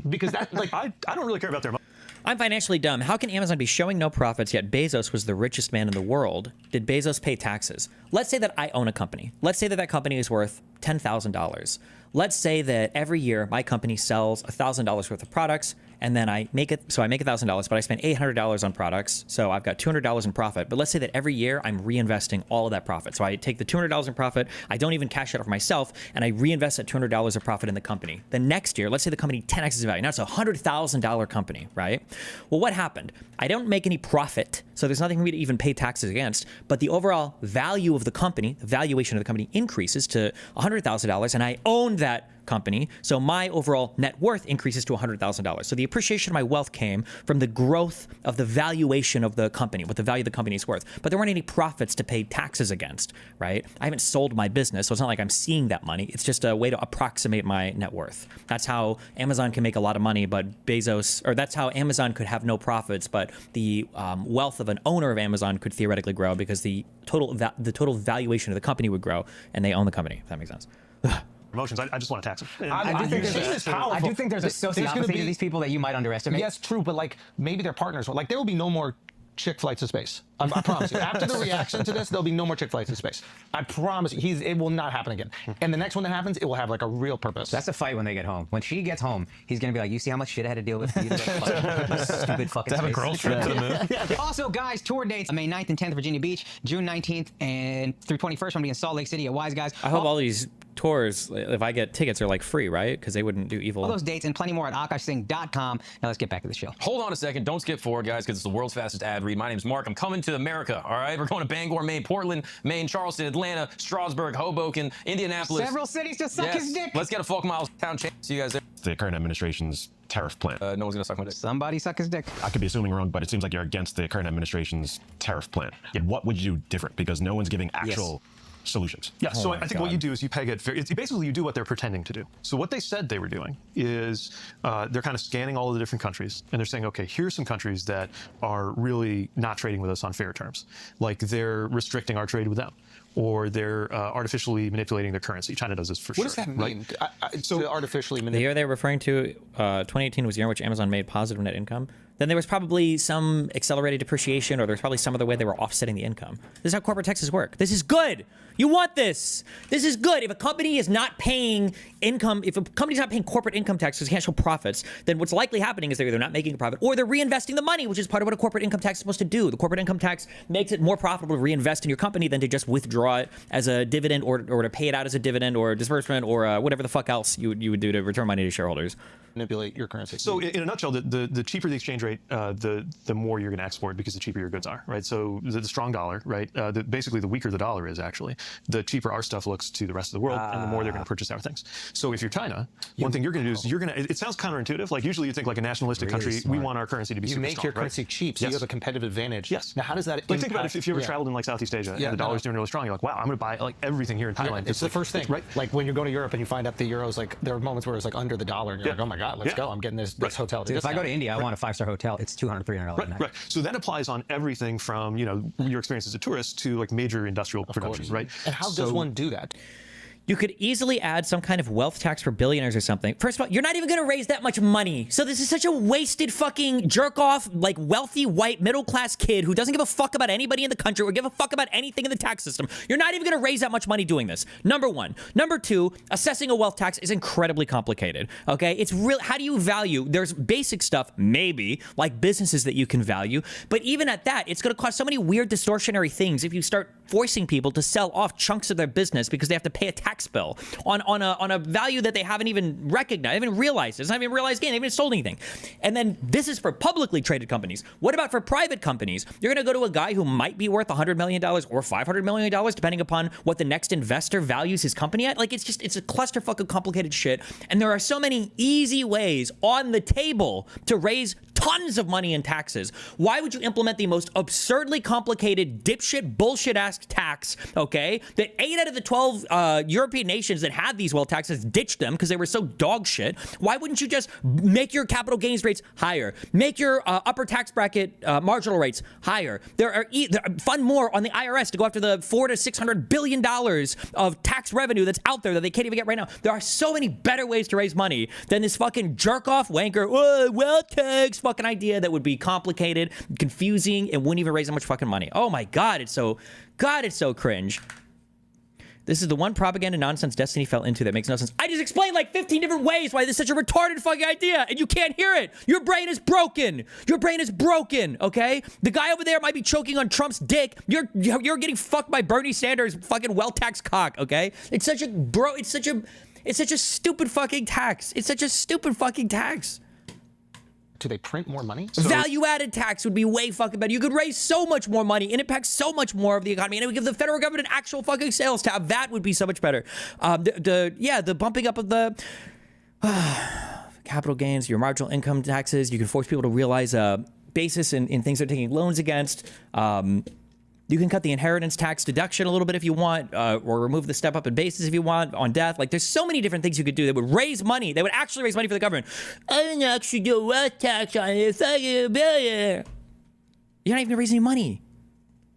Speaker 10: Because that, like,
Speaker 4: I don't really care about their money.
Speaker 1: I'm financially dumb. How can Amazon be showing no profits, yet Bezos was the richest man in the world? Did Bezos pay taxes? Let's say that I own a company. Let's say that company is worth $10,000. Let's say that every year my company sells $1,000 worth of products, and then I make $1,000, but I spend $800 on products, so I've got $200 in profit. But let's say that every year I'm reinvesting all of that profit. So I take the $200 in profit, I don't even cash it out for myself, and I reinvest that $200 of profit in the company. Then next year, let's say the company 10x's value. Now it's a $100,000 company, right? Well, what happened? I don't make any profit, so there's nothing for me to even pay taxes against, but the overall value of the company, the valuation of the company increases to $100,000, and I own that company. So my overall net worth increases to $100,000. So the appreciation of my wealth came from the growth of the valuation of the company, what the value of the company is worth. But there weren't any profits to pay taxes against, right? I haven't sold my business, so it's not like I'm seeing that money. It's just a way to approximate my net worth. That's how Amazon can make a lot of money, but that's how Amazon could have no profits, but the wealth of an owner of Amazon could theoretically grow because the total valuation of the company would grow, and they own the company, if that makes sense.
Speaker 4: Promotions. I just want to tax them.
Speaker 5: I do think there's a sociopathy to these people that you might underestimate.
Speaker 10: Yes, true, but like maybe their partners. Like there will be no more chick flights of space. I promise you. After the reaction to this, there'll be no more chick flights of space. I promise you. It will not happen again. And the next one that happens, it will have like a real purpose.
Speaker 5: That's a fight when they get home. When she gets home, he's gonna be like, "You see how much shit I had to deal with for you to stupid fucking
Speaker 6: to have a girls trip to the moon."
Speaker 5: Also, guys, tour dates: May 9th and 10th, Virginia Beach; June 19th and through 21st, I'm gonna be in Salt Lake City at Wise Guys.
Speaker 1: I hope all these tours, if I get tickets, are like free, right? Because they wouldn't do evil.
Speaker 5: All those dates and plenty more at akashsingh.com. Now let's get back to the show.
Speaker 6: Hold on a second. Don't skip forward, guys, because it's the world's fastest ad read. My name's Mark. I'm coming to America, all right? We're going to Bangor, Maine, Portland, Maine, Charleston, Atlanta, Strasburg, Hoboken, Indianapolis.
Speaker 5: Several cities to suck his dick.
Speaker 6: Let's get a Falk Miles town change. See you guys there.
Speaker 15: The current administration's tariff plan.
Speaker 6: No one's going to suck my dick.
Speaker 5: Somebody suck his dick.
Speaker 15: I could be assuming wrong, but it seems like you're against the current administration's tariff plan. Yeah. What would you do different? Because no one's giving actual solutions.
Speaker 4: Yeah, so I think what you do is you peg it, basically you do what they're pretending to do. So what they said they were doing is they're kind of scanning all of the different countries, and they're saying, okay, here's some countries that are really not trading with us on fair terms. Like they're restricting our trade with them, or they're artificially manipulating their currency. China does this for sure.
Speaker 10: What does that mean?
Speaker 4: Right?
Speaker 10: So artificially
Speaker 1: manipulate. The year they're referring to, 2018, was the year in which Amazon made positive net income. Then there was probably some accelerated depreciation, or there's probably some other way they were offsetting the income. This is how corporate taxes work. This is good. You want this. This is good. If a company is not paying income, if a company's not paying corporate income tax because it can't show profits, then what's likely happening is they're either not making a profit or they're reinvesting the money, which is part of what a corporate income tax is supposed to do. The corporate income tax makes it more profitable to reinvest in your company than to just withdraw it as a dividend or to pay it out as a dividend or a disbursement or whatever the fuck else you would do to return money to shareholders.
Speaker 10: Manipulate your currency.
Speaker 4: So in a nutshell, the cheaper the exchange rate, the more you're going to export because the cheaper your goods are, right? So the strong dollar, right? Basically, the weaker the dollar is actually, the cheaper our stuff looks to the rest of the world, and the more they're going to purchase our things. So if you're China, one thing you're going to do is you're going to. It sounds counterintuitive. Like usually you think like a nationalistic country, we want our currency to be super strong.
Speaker 10: You make your currency cheap, so you have a competitive advantage.
Speaker 4: Yes.
Speaker 10: Now, how does that?
Speaker 4: Like think about if you ever traveled in like Southeast Asia and the dollar's doing really strong, you're like, wow, I'm going to buy like everything here in Thailand.
Speaker 10: It's the first thing,
Speaker 4: right?
Speaker 10: Like when you go to Europe and you find out the euro's like there are moments where it's like under the dollar, and you're like, oh my god, let's go. I'm getting this hotel.
Speaker 5: Dude, if I go to India, I want a 5-star hotel. It's $200, $300
Speaker 4: Right. So that applies on everything from your experience as a tourist to like major industrial production, right?
Speaker 10: And how does one do that?
Speaker 1: You could easily add some kind of wealth tax for billionaires or something. First of all, you're not even going to raise that much money. So this is such a wasted fucking jerk-off, like wealthy, white, middle-class kid who doesn't give a fuck about anybody in the country or give a fuck about anything in the tax system. You're not even going to raise that much money doing this. Number one. Number two, assessing a wealth tax is incredibly complicated, okay? It's real. How do you value? There's basic stuff, maybe, like businesses that you can value. But even at that, it's going to cause so many weird distortionary things if you start forcing people to sell off chunks of their business because they have to pay a tax bill on a value that they haven't even recognized, haven't even realized. It's not even a realized gain. They haven't sold anything. And then this is for publicly traded companies. What about for private companies? You're going to go to a guy who might be worth $100 million or $500 million, depending upon what the next investor values his company at. Like, it's a clusterfuck of complicated shit. And there are so many easy ways on the table to raise tons of money in taxes. Why would you implement the most absurdly complicated, dipshit, bullshit-ass tax, okay, that 8 out of the 12 European nations that had these wealth taxes ditched them because they were so dog shit? Why wouldn't you just make your capital gains rates higher? Make your upper tax bracket marginal rates higher? Fund more on the IRS to go after the $400 to $600 billion of tax revenue that's out there that they can't even get right now. There are so many better ways to raise money than this fucking jerk-off wanker, wealth tax fucking idea that would be complicated, confusing, and wouldn't even raise that much fucking money. Oh my God, it's so cringe. This is the one propaganda nonsense Destiny fell into that makes no sense. I just explained like 15 different ways why this is such a retarded fucking idea, and you can't hear it. Your brain is broken. Your brain is broken, okay? The guy over there might be choking on Trump's dick. You're getting fucked by Bernie Sanders' fucking well-taxed cock, okay? It's such a stupid fucking tax. It's such a stupid fucking tax.
Speaker 10: Do they print more money?
Speaker 1: Value-added tax would be way fucking better. You could raise so much more money and impact so much more of the economy, and it would give the federal government an actual fucking sales tax. That would be so much better. The bumping up of the capital gains, your marginal income taxes. You can force people to realize a basis in things they're taking loans against. You can cut the inheritance tax deduction a little bit if you want, or remove the step up in basis if you want on death. Like, there's so many different things you could do that would raise money. They would actually raise money for the government. I didn't actually do a wealth tax on it. You're not even gonna raise any money.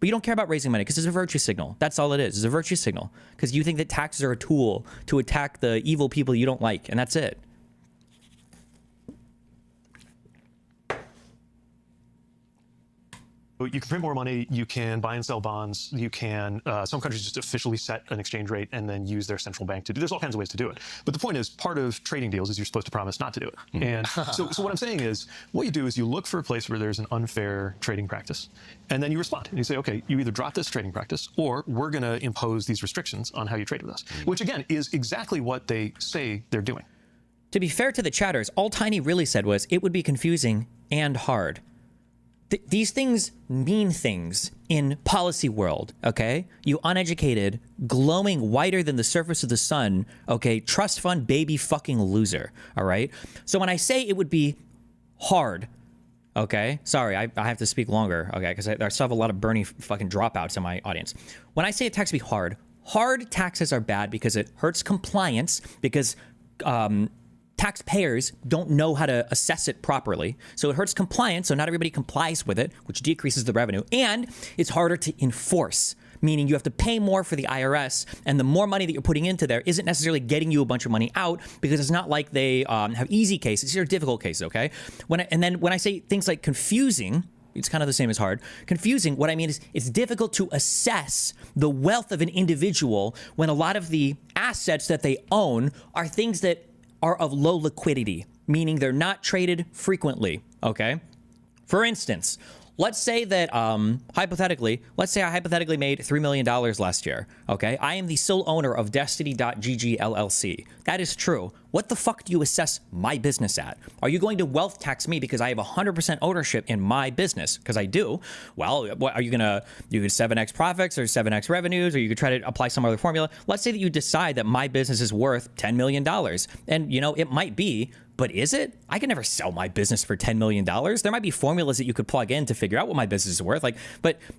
Speaker 1: But you don't care about raising money because it's a virtue signal. That's all it is. It's a virtue signal. Because you think that taxes are a tool to attack the evil people you don't like, and that's it.
Speaker 4: You can print more money, you can buy and sell bonds, you can, some countries just officially set an exchange rate and then use their central bank to do, there's all kinds of ways to do it. But the point is, part of trading deals is you're supposed to promise not to do it. And so what I'm saying is, what you do is you look for a place where there's an unfair trading practice, and then you respond. And you say, okay, you either drop this trading practice, or we're gonna impose these restrictions on how you trade with us, which again, is exactly what they say they're doing.
Speaker 1: To be fair to the chatters, all Tiny really said was, it would be confusing and hard. These things mean things in policy world, okay? You uneducated, glowing whiter than the surface of the sun, okay? Trust fund baby fucking loser, all right? So when I say it would be hard, okay? Sorry, I have to speak longer, okay? Because I still have a lot of Bernie fucking dropouts in my audience. When I say a tax would be hard taxes are bad because it hurts compliance, because taxpayers don't know how to assess it properly. So it hurts compliance, so not everybody complies with it, which decreases the revenue. And it's harder to enforce, meaning you have to pay more for the IRS, and the more money that you're putting into there isn't necessarily getting you a bunch of money out, because it's not like they have easy cases. These are difficult cases, okay? And then when I say things like confusing, it's kind of the same as hard. Confusing, what I mean is it's difficult to assess the wealth of an individual when a lot of the assets that they own are things that are of low liquidity, meaning they're not traded frequently, okay? For instance, let's say that, hypothetically made $3 million last year, okay? I am the sole owner of Destiny.gg LLC. That is true. What the fuck do you assess my business at? Are you going to wealth tax me because I have 100% ownership in my business? Because I do. Well, what are you gonna 7x profits or 7x revenues, or you could try to apply some other formula? Let's say that you decide that my business is worth $10 million. And, it might be, but is it? I can never sell my business for $10 million. There might be formulas that you could plug in to figure out what my business is worth.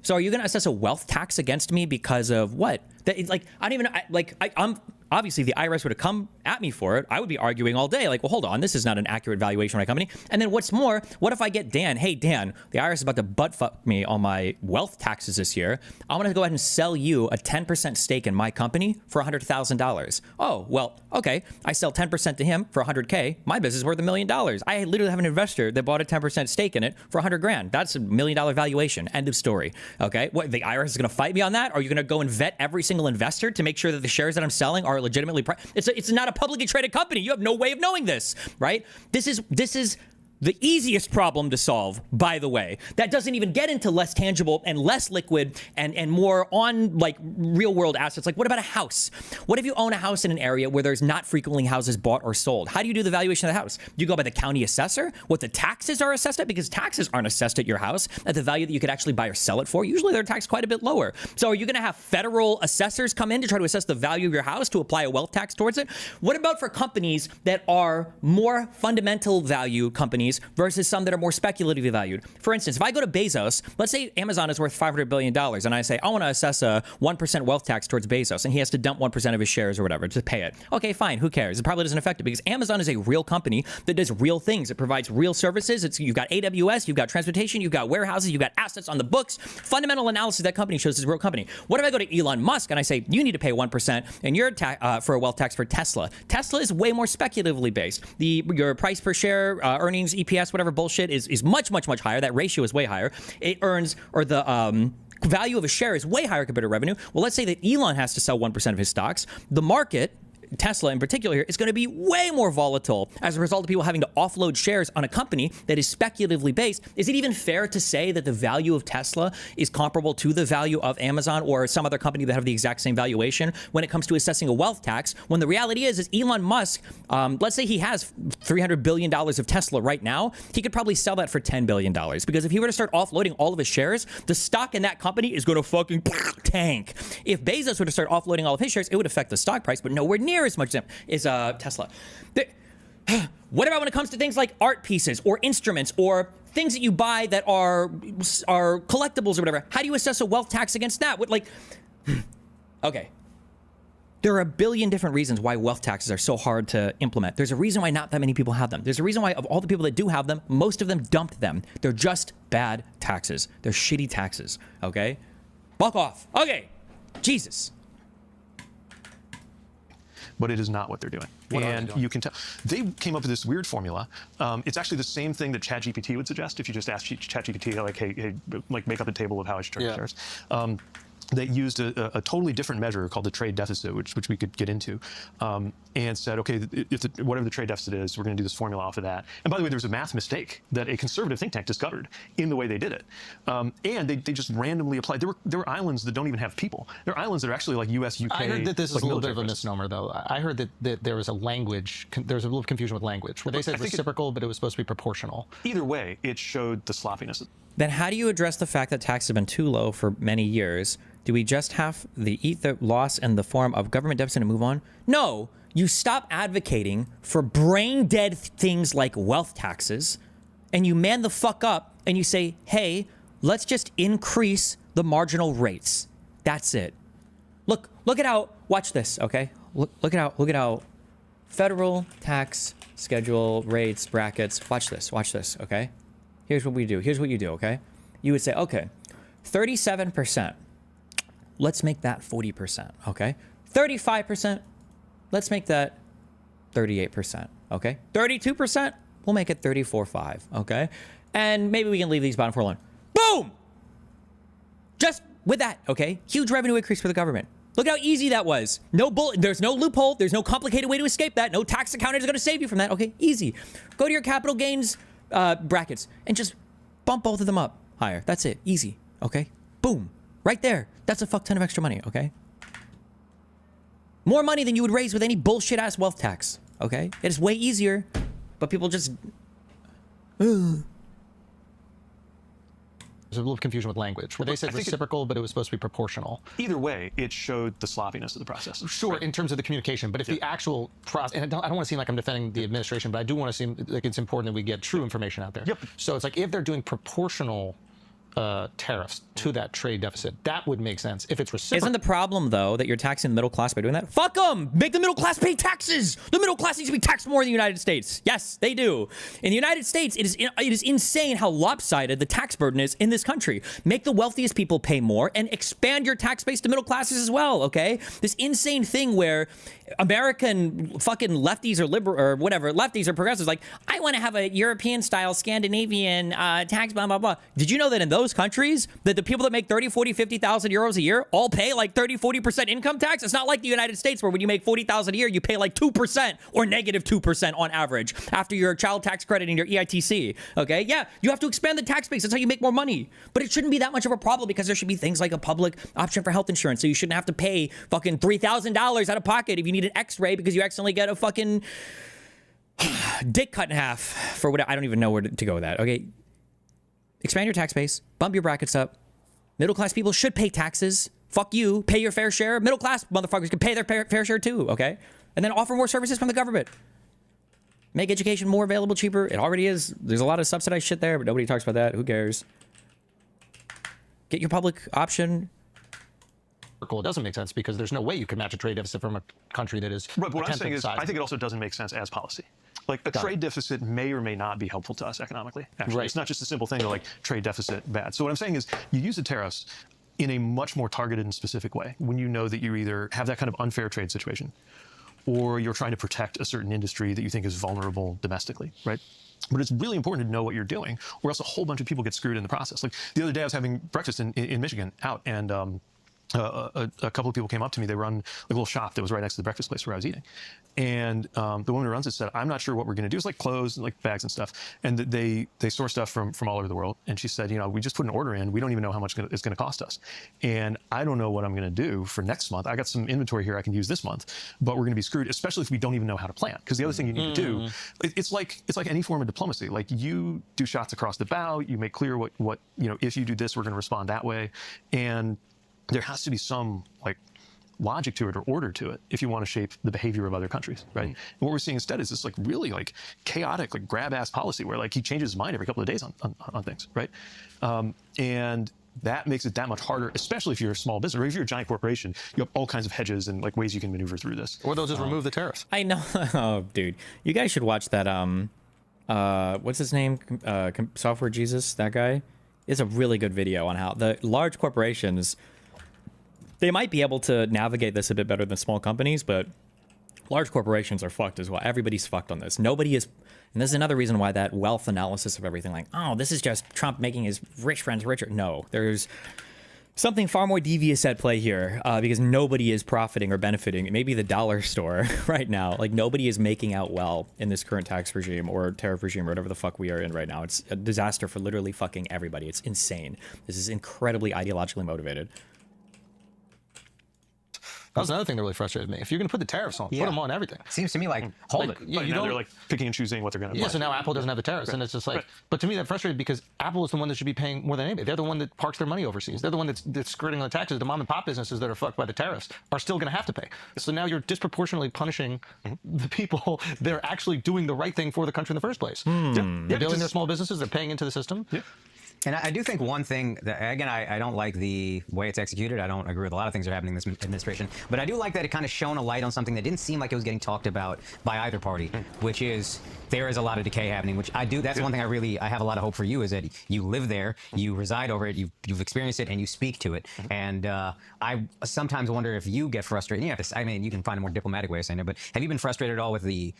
Speaker 1: So are you going to assess a wealth tax against me because of what? I'm obviously the IRS would have come at me for it. I would be arguing all day, like, well, hold on, this is not an accurate valuation of my company. And then what's more, what if I get Dan, hey, Dan, the IRS is about to butt fuck me on my wealth taxes this year. I'm going to go ahead and sell you a 10% stake in my company for $100,000. Oh, well, okay. I sell 10% to him for $100K. My business is worth $1 million. I literally have an investor that bought a 10% stake in it for $100,000. That's $1 million valuation. End of story. Okay. What, the IRS is going to fight me on that? Are you going to go and vet every single investor to make sure that the shares that I'm selling are legitimately it's not a publicly traded company. You have no way of knowing this, right? This is the easiest problem to solve, by the way. That doesn't even get into less tangible and less liquid and more on like real world assets. Like, what about a house? What if you own a house in an area where there's not frequently houses bought or sold? How do you do the valuation of the house? Do you go by the county assessor? What the taxes are assessed at? Because taxes aren't assessed at your house at the value that you could actually buy or sell it for. Usually they're taxed quite a bit lower. So are you going to have federal assessors come in to try to assess the value of your house to apply a wealth tax towards it? What about for companies that are more fundamental value companies versus some that are more speculatively valued? For instance, if I go to Bezos, let's say Amazon is worth $500 billion, and I say, I want to assess a 1% wealth tax towards Bezos, and he has to dump 1% of his shares or whatever to pay it. Okay, fine, who cares? It probably doesn't affect it because Amazon is a real company that does real things. It provides real services. You've got AWS, you've got transportation, you've got warehouses, you've got assets on the books. Fundamental analysis of that company shows it's a real company. What if I go to Elon Musk and I say, you need to pay 1% and you're for a wealth tax for Tesla? Tesla is way more speculatively based. Your price per share, earnings, EPS, whatever bullshit is much, much, much higher. That ratio is way higher. It earns, or the value of a share is way higher compared to revenue. Well, let's say that Elon has to sell 1% of his stocks. The market, Tesla in particular here, is going to be way more volatile as a result of people having to offload shares on a company that is speculatively based. Is it even fair to say that the value of Tesla is comparable to the value of Amazon or some other company that have the exact same valuation when it comes to assessing a wealth tax? When the reality is Elon Musk, let's say he has $300 billion of Tesla right now, he could probably sell that for $10 billion, because if he were to start offloading all of his shares, the stock in that company is going to fucking tank. If Bezos were to start offloading all of his shares, it would affect the stock price, but nowhere near as much as Tesla. What about when it comes to things like art pieces or instruments or things that you buy that are collectibles or whatever? How do you assess a wealth tax against that? Okay. There are a billion different reasons why wealth taxes are so hard to implement. There's a reason why not that many people have them. There's a reason why of all the people that do have them, most of them dumped them. They're just bad taxes. They're shitty taxes, okay? Fuck off. Okay. Jesus.
Speaker 4: But it is not what they're doing. And you can tell. They came up with this weird formula. It's actually the same thing that ChatGPT would suggest if you just ask ChatGPT, like, hey, like make up a table of how I should charge shares. They used a totally different measure called the trade deficit, which we could get into, and said, okay, if whatever the trade deficit is, we're going to do this formula off of that. And by the way, there was a math mistake that a conservative think tank discovered in the way they did it. And they just randomly applied. There were islands that don't even have people. There are islands that are actually like US, UK.
Speaker 10: I heard that this is a little bit of a misnomer, though. I heard that there was a language, there was a little confusion with language, where they said reciprocal, but it was supposed to be proportional.
Speaker 4: Either way, it showed the sloppiness.
Speaker 1: Then how do you address the fact that taxes have been too low for many years? Do we just have to eat the loss in the form of government deficit and move on? No, you stop advocating for brain dead things like wealth taxes, and you man the fuck up and you say, hey, let's just increase the marginal rates. That's it. Look at how, watch this, okay? Look at how federal tax schedule rates, brackets, watch this, okay? Here's what we do. Here's what you do, okay? You would say, okay, 37%. Let's make that 40%, okay? 35%. Let's make that 38%, okay? 32%. We'll make it 34.5, okay? And maybe we can leave these bottom four alone. Boom! Just with that, okay? Huge revenue increase for the government. Look how easy that was. There's no loophole. There's no complicated way to escape that. No tax accountant is going to save you from that. Okay, easy. Go to your capital gains brackets and just bump both of them up higher. That's it. Easy. Okay? Boom. Right there. That's a fuck ton of extra money, okay? More money than you would raise with any bullshit ass wealth tax, okay? It is way easier, but people just...
Speaker 10: There's a little confusion with language, where they said reciprocal, but it was supposed to be proportional.
Speaker 4: Either way, it showed the sloppiness of the process.
Speaker 10: Sure, in terms of the communication, but if the actual process, and I don't want to seem like I'm defending the administration, but I do want to seem like it's important that we get true information out there. Yep. So it's like if they're doing proportional tariffs to that trade deficit, that would make sense. If it's reciprocal.
Speaker 1: Isn't the problem, though, that you're taxing the middle class by doing that? Fuck them! Make the middle class pay taxes! The middle class needs to be taxed more in the United States. Yes, they do. In the United States, it is insane how lopsided the tax burden is in this country. Make the wealthiest people pay more and expand your tax base to middle classes as well, okay? This insane thing where American fucking lefties or liberal or whatever, lefties or progressives, like, I want to have a European-style Scandinavian tax, blah, blah, blah. Did you know that in those countries, that the people that make 30, 40, 50,000 euros a year all pay like 30, 40% income tax? It's not like the United States where when you make 40,000 a year, you pay like 2% or negative 2% on average after your child tax credit and your EITC, okay? Yeah, you have to expand the tax base. That's how you make more money. But it shouldn't be that much of a problem because there should be things like a public option for health insurance. So you shouldn't have to pay fucking $3,000 out of pocket if you need an x-ray because you accidentally get a fucking dick cut in half for what, I don't even know where to go with that, okay? Expand your tax base, bump your brackets up. Middle class people should pay taxes. Fuck you, pay your fair share. Middle class motherfuckers can pay their fair share too, okay? And then offer more services from the government. Make education more available, cheaper. It already is. There's a lot of subsidized shit there, but nobody talks about that. Who cares? Get your public option.
Speaker 10: It doesn't make sense because there's no way you could match a trade deficit from a country that is
Speaker 4: right. But what I'm saying is, I think it also doesn't make sense as policy. Like a trade deficit may or may not be helpful to us economically. Actually, right. It's not just a simple thing of like trade deficit bad. So what I'm saying is, you use the tariffs in a much more targeted and specific way when you know that you either have that kind of unfair trade situation, or you're trying to protect a certain industry that you think is vulnerable domestically, right? But it's really important to know what you're doing, or else a whole bunch of people get screwed in the process. Like the other day, I was having breakfast in Michigan out, and a couple of people came up to me. They run like a little shop that was right next to the breakfast place where I was eating. And the woman who runs it said, I'm not sure what we're going to do. It's like clothes and like bags and stuff. And they source stuff from all over the world. And she said, we just put an order in. We don't even know how much it's going to cost us. And I don't know what I'm going to do for next month. I got some inventory here I can use this month, but we're going to be screwed, especially if we don't even know how to plan. Because the other thing you need to do, it's like any form of diplomacy. Like you do shots across the bow. You make clear what if you do this, we're going to respond that way. And there has to be some like logic to it or order to it if you want to shape the behavior of other countries, right? And what we're seeing instead is this like really like chaotic, like grab-ass policy where like he changes his mind every couple of days on things, right? And that makes it that much harder, especially if you're a small business or if you're a giant corporation. You have all kinds of hedges and like ways you can maneuver through this.
Speaker 10: Or they'll just remove the tariffs.
Speaker 1: I know. Oh, dude, you guys should watch that. What's his name? Software Jesus. That guy. It's a really good video on how the large corporations. They might be able to navigate this a bit better than small companies, but large corporations are fucked as well. Everybody's fucked on this. Nobody is, and this is another reason why that wealth analysis of everything, like, oh, this is just Trump making his rich friends richer. No, there's something far more devious at play here, because nobody is profiting or benefiting. It may be the dollar store right now. Like, nobody is making out well in this current tax regime or tariff regime or whatever the fuck we are in right now. It's a disaster for literally fucking everybody. It's insane. This is incredibly ideologically motivated.
Speaker 10: That was another thing that really frustrated me. If you're going to put the tariffs on, put them on everything.
Speaker 5: Seems to me like, hold it.
Speaker 10: You
Speaker 4: now they're like picking and choosing what they're going to
Speaker 10: Yeah, so now Apple doesn't have the tariffs, and it's just like, but to me that frustrated because Apple is the one that should be paying more than anybody. They're the one that parks their money overseas. They're the one that's skirting on the taxes. The mom and pop businesses that are fucked by the tariffs are still going to have to pay. So now you're disproportionately punishing the people that are actually doing the right thing for the country in the first place. They're building their small businesses. They're paying into the system.
Speaker 5: And I do think one thing that, again, I don't like the way it's executed. I don't agree with a lot of things that are happening in this administration. But I do like that it kind of shone a light on something that didn't seem like it was getting talked about by either party, which is there is a lot of decay happening, which I do. That's one thing I have a lot of hope for you is that you live there, you reside over it, you've experienced it, and you speak to it. And I sometimes wonder if you get frustrated. I mean, you can find a more diplomatic way of saying it, but have you been frustrated at all with the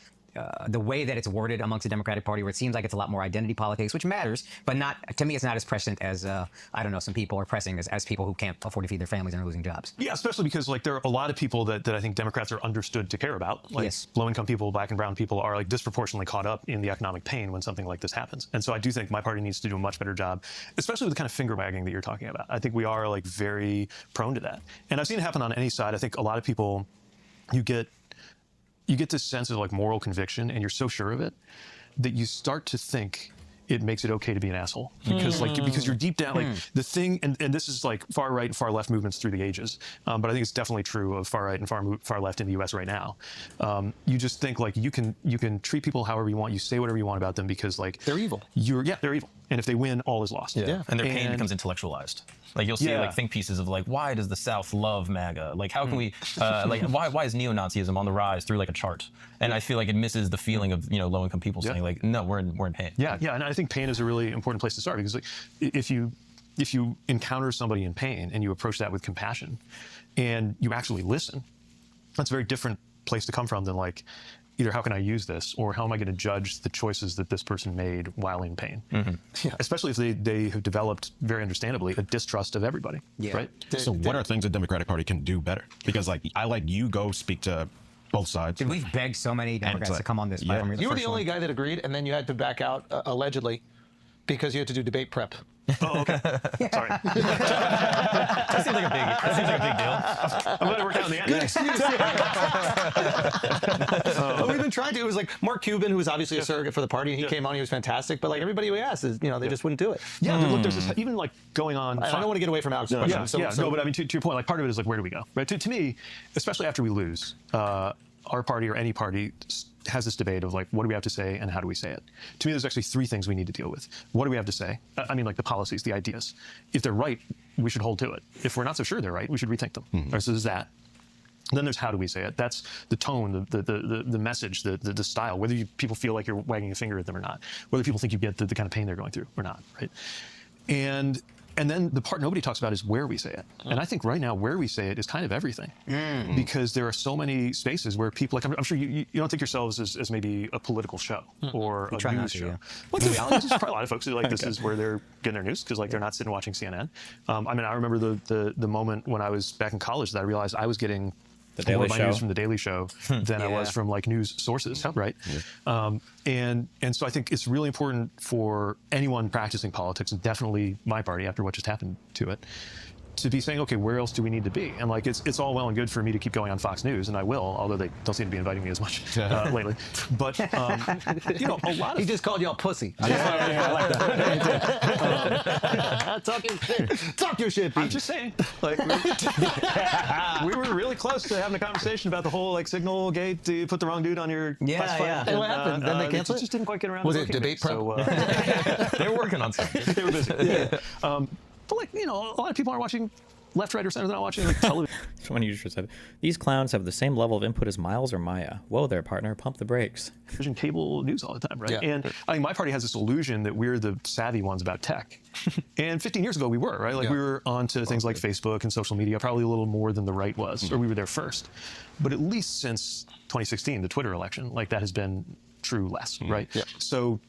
Speaker 5: way that it's worded amongst the Democratic Party, where it seems like it's a lot more identity politics, which matters, but not, to me, it's not as prescient as, I don't know, some people are pressing as people who can't afford to feed their families and are losing jobs.
Speaker 4: Yeah, especially because like there are a lot of people that I think Democrats are understood to care about. Like low-income people, black and brown people are like disproportionately caught up in the economic pain when something like this happens. And so I do think my party needs to do a much better job, especially with the kind of finger wagging that you're talking about. I think we are like very prone to that. And I've seen it happen on any side. I think a lot of people, you get this sense of like moral conviction, and you're so sure of it that you start to think it makes it okay to be an asshole because you're deep down like the thing, and this is like far right and far left movements through the ages, but I think it's definitely true of far right and far left in the U.S. right now. You just think like you can treat people however you want, you say whatever you want about them because like
Speaker 10: they're evil.
Speaker 4: They're evil, and if they win, all is lost.
Speaker 6: And their pain becomes intellectualized. Like you'll see like think pieces of like, why does the South love MAGA? Like how can we like why is neo-Nazism on the rise through like a chart? And I feel like it misses the feeling of low-income people saying like, no, we're in pain.
Speaker 4: Yeah, and I think pain is a really important place to start because like if you encounter somebody in pain and you approach that with compassion and you actually listen, that's a very different place to come from than like either how can I use this or how am I going to judge the choices that this person made while in pain. Especially if they have developed very understandably a distrust of everybody. Right.
Speaker 15: So what are things the Democratic Party can do better? Because like I like you go speak to both sides.
Speaker 5: Dude, we've begged so many Democrats to come on this platform.
Speaker 10: You were the only guy that agreed, and then you had to back out allegedly because you had to do debate prep.
Speaker 4: Oh, okay. Sorry.
Speaker 6: That seems like a big deal.
Speaker 4: I'm glad it worked out in the end.
Speaker 10: Good excuse. We've been trying to. It was like Mark Cuban, who was obviously a surrogate for the party, and he came on. He was fantastic. But like everybody we asked, is they just wouldn't do it.
Speaker 4: Yeah, look, there's this even like going on.
Speaker 10: I don't want to get away from Alex's question.
Speaker 4: No, but I mean to your point, like part of it is like where do we go, right? To me, especially after we lose, our party or any party has this debate of like, what do we have to say and how do we say it? To me, there's actually three things we need to deal with. What do we have to say? I mean, like the policies, the ideas. If they're right, we should hold to it. If we're not so sure they're right, we should rethink them. So there's that. Then there's how do we say it? That's the tone, the message, the style, whether people feel like you're wagging a finger at them or not, whether people think you get the kind of pain they're going through or not, right? And And then the part nobody talks about is where we say it. And I think right now where we say it is kind of everything. Because there are so many spaces where people, like I'm sure you don't think yourselves as maybe a political show or a news show. Well, the reality is there's probably a lot of folks who like this is where they're getting their news because like they're not sitting watching CNN. I mean, I remember the moment when I was back in college that I realized I was getting more of my news from the Daily Show than I was from like news sources, right? And so I think it's really important for anyone practicing politics, and definitely my party after what just happened to it, to be saying, okay, where else do we need to be? And like, it's all well and good for me to keep going on Fox News, and I will, although they don't seem to be inviting me as much lately. But you know, a lot of
Speaker 10: he just called y'all pussy.
Speaker 4: I like that.
Speaker 10: Talk your shit, Pete.
Speaker 4: I'm just saying, like, we were really close to having a conversation about the whole like signal gate. Do you put the wrong dude on your classified?
Speaker 10: And what happened? Then they canceled it?
Speaker 4: Just didn't quite get around.
Speaker 10: Was
Speaker 4: to
Speaker 10: it debate prep?
Speaker 6: They were working on something.
Speaker 4: They were busy. But like, you know, a lot of people aren't watching left, right, or center. They're not watching like television.
Speaker 1: When you just said, these clowns have the same level of input as Miles or Maya. Whoa there, partner, pump the brakes.
Speaker 4: Cable news all the time, right? And I think my party has this illusion that we're the savvy ones about tech. And 15 years ago we were, right? Like we were onto things like Facebook and social media probably a little more than the right was, or we were there first. But at least since 2016, the Twitter election, like that has been true less, right? So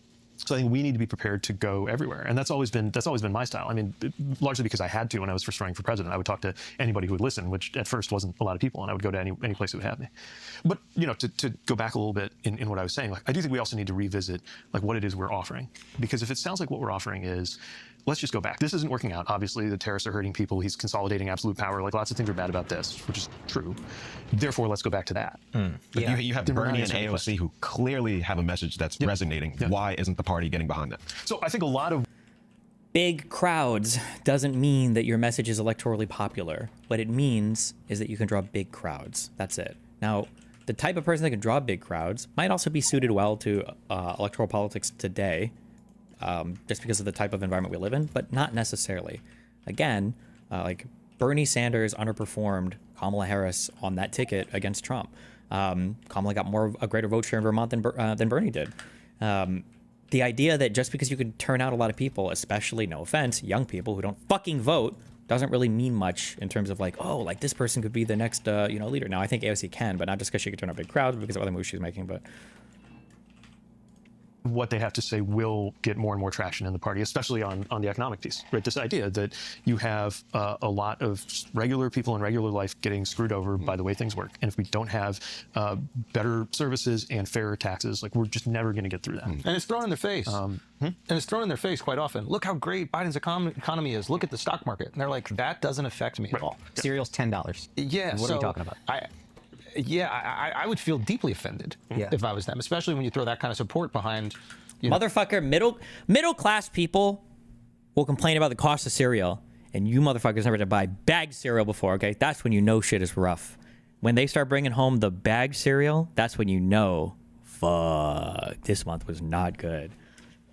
Speaker 4: I think we need to be prepared to go everywhere, and that's always been my style. I mean, largely because I had to when I was first running for president. I would talk to anybody who would listen, which at first wasn't a lot of people, and I would go to any place that would have me. But you know, to go back a little bit in what I was saying, like I do think we also need to revisit like what it is we're offering, because if it sounds like what we're offering is, let's just go back. This isn't working out. Obviously, the terrorists are hurting people. He's consolidating absolute power. Like lots of things are bad about this, which is true. Therefore, let's go back to that.
Speaker 15: But you have Bernie and AOC who clearly have a message that's resonating. Why isn't the party getting behind it?
Speaker 4: So I think a lot of
Speaker 1: big crowds doesn't mean that your message is electorally popular. What it means is that you can draw big crowds. That's it. Now, the type of person that can draw big crowds might also be suited well to electoral politics today, just because of the type of environment we live in, but not necessarily. Again, like Bernie Sanders underperformed Kamala Harris on that ticket against Trump. Kamala got a greater vote share in Vermont than Bernie did. The idea that just because you can turn out a lot of people, especially, no offense, young people who don't fucking vote, doesn't really mean much in terms of like, oh, like this person could be the next, leader. Now, I think AOC can, but not just because she could turn out big crowds, but because of other moves she's making, but
Speaker 4: what they have to say will get more and more traction in the party, especially on the economic piece, right? This idea that you have a lot of regular people in regular life getting screwed over by the way things work. And if we don't have better services and fairer taxes, like we're just never going to get through that.
Speaker 10: And it's thrown in their face. And it's thrown in their face quite often. Look how great Biden's economy is. Look at the stock market. And they're like, that doesn't affect me at all.
Speaker 5: Cereal's $10.
Speaker 10: Yeah.
Speaker 5: What are you talking about?
Speaker 10: I would feel deeply offended if I was them, especially when you throw that kind of support behind.
Speaker 1: Motherfucker, middle class people will complain about the cost of cereal, and you motherfuckers never had to buy bagged cereal before. Okay, that's when you know shit is rough. When they start bringing home the bagged cereal, that's when you know, fuck, this month was not good.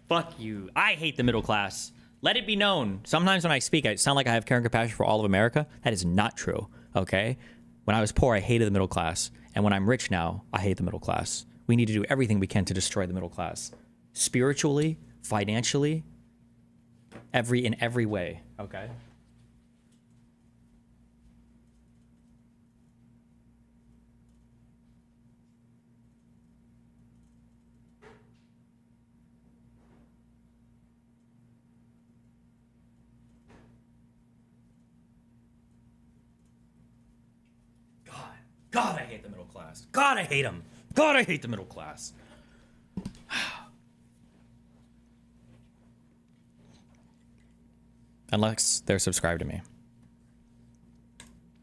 Speaker 1: Fuck you. I hate the middle class. Let it be known. Sometimes when I speak, I sound like I have care and compassion for all of America. That is not true. Okay. When I was poor, I hated the middle class. And when I'm rich now, I hate the middle class. We need to do everything we can to destroy the middle class. Spiritually, financially, in every way. Okay? God, I hate the middle class. God, I hate them. God, I hate the middle class. Unless they're subscribed to me.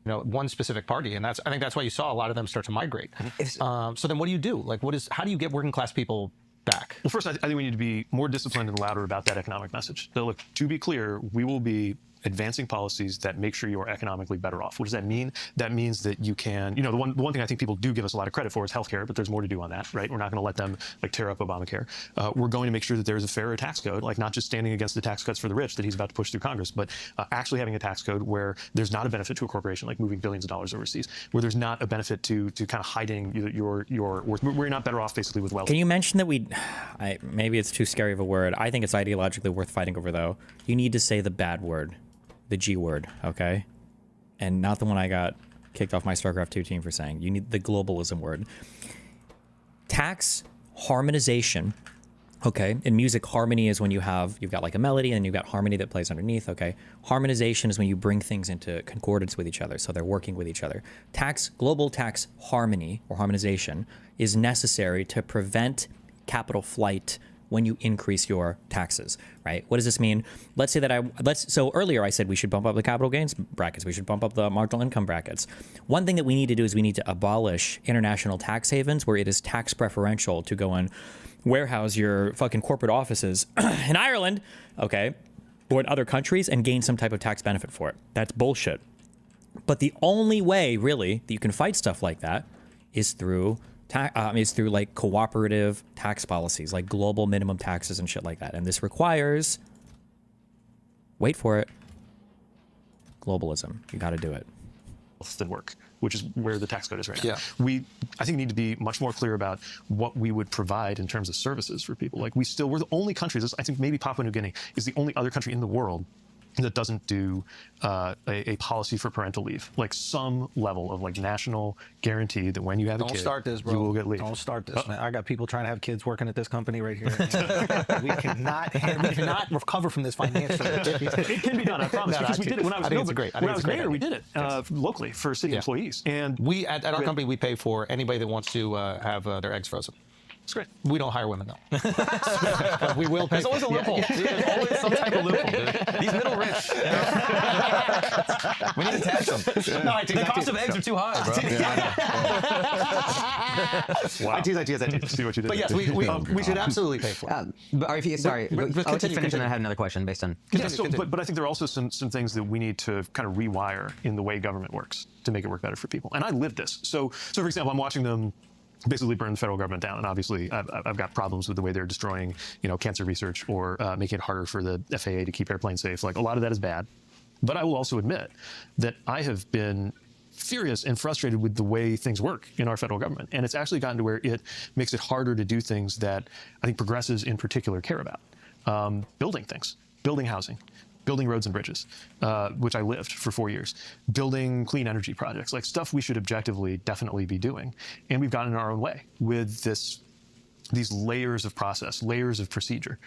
Speaker 10: One specific party, and I think that's why you saw a lot of them start to migrate. So then what do you do? Like, how do you get working class people back?
Speaker 4: Well, first, I think we need to be more disciplined and louder about that economic message. So look, to be clear, we will be advancing policies that make sure you are economically better off. What does that mean? That means that you can, the one thing I think people do give us a lot of credit for is healthcare, but there's more to do on that, right? We're not going to let them like tear up Obamacare. We're going to make sure that there's a fairer tax code, like not just standing against the tax cuts for the rich that he's about to push through Congress, but actually having a tax code where there's not a benefit to a corporation, like moving billions of dollars overseas, where there's not a benefit to kind of hiding your worth. We're not better off basically with wealth.
Speaker 1: Can you mention that maybe it's too scary of a word. I think it's ideologically worth fighting over, though. You need to say the bad word, the G word, okay? And not the one I got kicked off my StarCraft 2 team for saying. You need the globalism word. Tax harmonization, okay? In music, harmony is when you've got like a melody and you've got harmony that plays underneath, okay? Harmonization is when you bring things into concordance with each other, so they're working with each other. Global tax harmony or harmonization is necessary to prevent capital flight when you increase your taxes, right? What does this mean? Let's say that so earlier I said we should bump up the capital gains brackets. We should bump up the marginal income brackets. One thing that we need to do is we need to abolish international tax havens where it is tax preferential to go and warehouse your fucking corporate offices in Ireland, okay, or in other countries and gain some type of tax benefit for it. That's bullshit. But the only way really that you can fight stuff like that is through like cooperative tax policies, like global minimum taxes and shit like that. And this requires, wait for it, globalism. You got to do it.
Speaker 4: Than work, which is where the tax code is right now.
Speaker 10: Yeah.
Speaker 4: We, I think, need to be much more clear about what we would provide in terms of services for people. Like we're the only country, I think maybe Papua New Guinea is the only other country in the world that doesn't do a policy for parental leave, like some level of like national guarantee that when you have a kid,
Speaker 10: Don't start this, bro.
Speaker 4: you will get leave.
Speaker 10: Don't start this, man. I got people trying to have kids working at this company right here. we cannot recover from this financially.
Speaker 4: It can be done, I promise. Because we did it when I was mayor. We did it locally for city employees, and
Speaker 10: we at our company we pay for anybody that wants to have their eggs frozen.
Speaker 4: It's great.
Speaker 10: We don't hire women though. But we will pay.
Speaker 6: There's always a loophole. There's always some type of loophole, dude. These middle rich. We need to tax them.
Speaker 10: No,
Speaker 6: the cost of eggs are too high, bro.
Speaker 4: I tease. See what you did.
Speaker 10: But yes, we should absolutely pay for it.
Speaker 5: Sorry, I'll just finish and I had another question based on.
Speaker 4: But I think there are also some things that we need to kind of rewire in the way government works to make it work better for people. And I live this. So for example, I'm watching them basically burn the federal government down, and obviously I've got problems with the way they're destroying, cancer research or making it harder for the FAA to keep airplanes safe. Like a lot of that is bad, but I will also admit that I have been furious and frustrated with the way things work in our federal government, and it's actually gotten to where it makes it harder to do things that I think progressives in particular care about. Building things, building housing, building roads and bridges, which I lived for 4 years, building clean energy projects, like stuff we should objectively definitely be doing. And we've gotten in our own way with these layers of process, layers of procedure,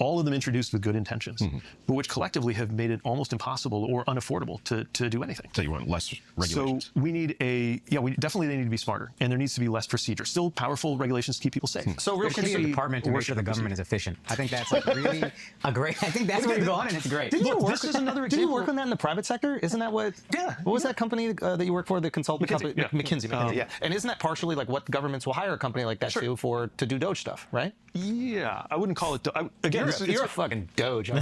Speaker 4: all of them introduced with good intentions, but which collectively have made it almost impossible or unaffordable to do anything.
Speaker 15: So you want less regulations?
Speaker 4: So we need they need to be smarter, and there needs to be less procedure. Still powerful regulations to keep people safe.
Speaker 5: So real quick, a department to make sure the government is efficient. I think that's like really a great. I think that's where you're going, and it's great.
Speaker 10: This is another example. Did you work on that in the private sector? Isn't that what? Yeah. What was that company that you work for? The consulting company, McKinsey. Yeah. And isn't that partially like what governments will hire a company like that to do Doge stuff, right?
Speaker 4: Yeah, I wouldn't call it. Again,
Speaker 10: you're a fucking Doge. You're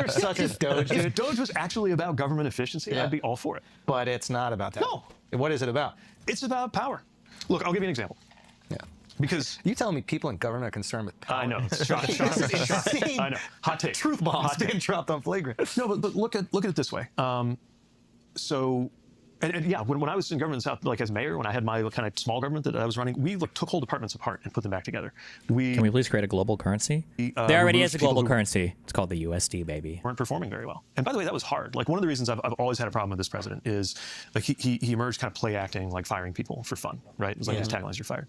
Speaker 10: such a Doge, dude.
Speaker 4: If Doge was actually about government efficiency, I'd be all for it.
Speaker 10: But it's not about that.
Speaker 4: No.
Speaker 10: What is it about?
Speaker 4: It's about power. Look, I'll give you an example.
Speaker 10: Yeah.
Speaker 4: Because
Speaker 10: you telling me people in government are concerned with power?
Speaker 4: I know. It's shocking. I know. Hot take.
Speaker 10: Truth bombs being dropped on flagrant.
Speaker 4: No, but look at it this way. When I was in government South, like as mayor, when I had my kind of small government that I was running, we took whole departments apart and put them back together. Can
Speaker 1: we please create a global currency? There already is a global currency. It's called the USD, baby.
Speaker 4: Weren't performing very well. And by the way, that was hard. Like one of the reasons I've always had a problem with this president is like he emerged kind of play acting, like firing people for fun, right? It was like his tagline, "You're fired."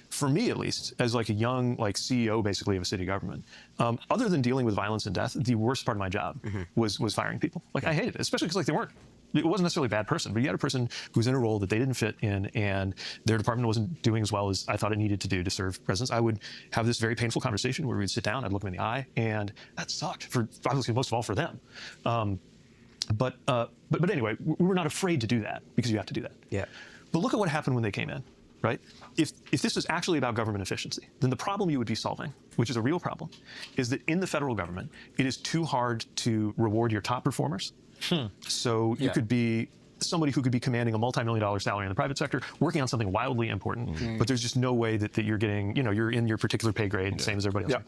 Speaker 4: For me, at least, as like a young CEO basically of a city government, other than dealing with violence and death, the worst part of my job was firing people. Like I hated it, especially because like they weren't. It wasn't necessarily a bad person, but you had a person who was in a role that they didn't fit in, and their department wasn't doing as well as I thought it needed to do to serve presidents. I would have this very painful conversation where we'd sit down, I'd look them in the eye, and that sucked for obviously most of all for them. But anyway, we were not afraid to do that because you have to do that.
Speaker 5: Yeah.
Speaker 4: But look at what happened when they came in. right? If this is actually about government efficiency, then the problem you would be solving, which is a real problem, is that in the federal government, it is too hard to reward your top performers. So you could be somebody who could be commanding a multi-million-dollar salary in the private sector, working on something wildly important, but there's just no way that you're getting, you're in your particular pay grade, same as everybody else.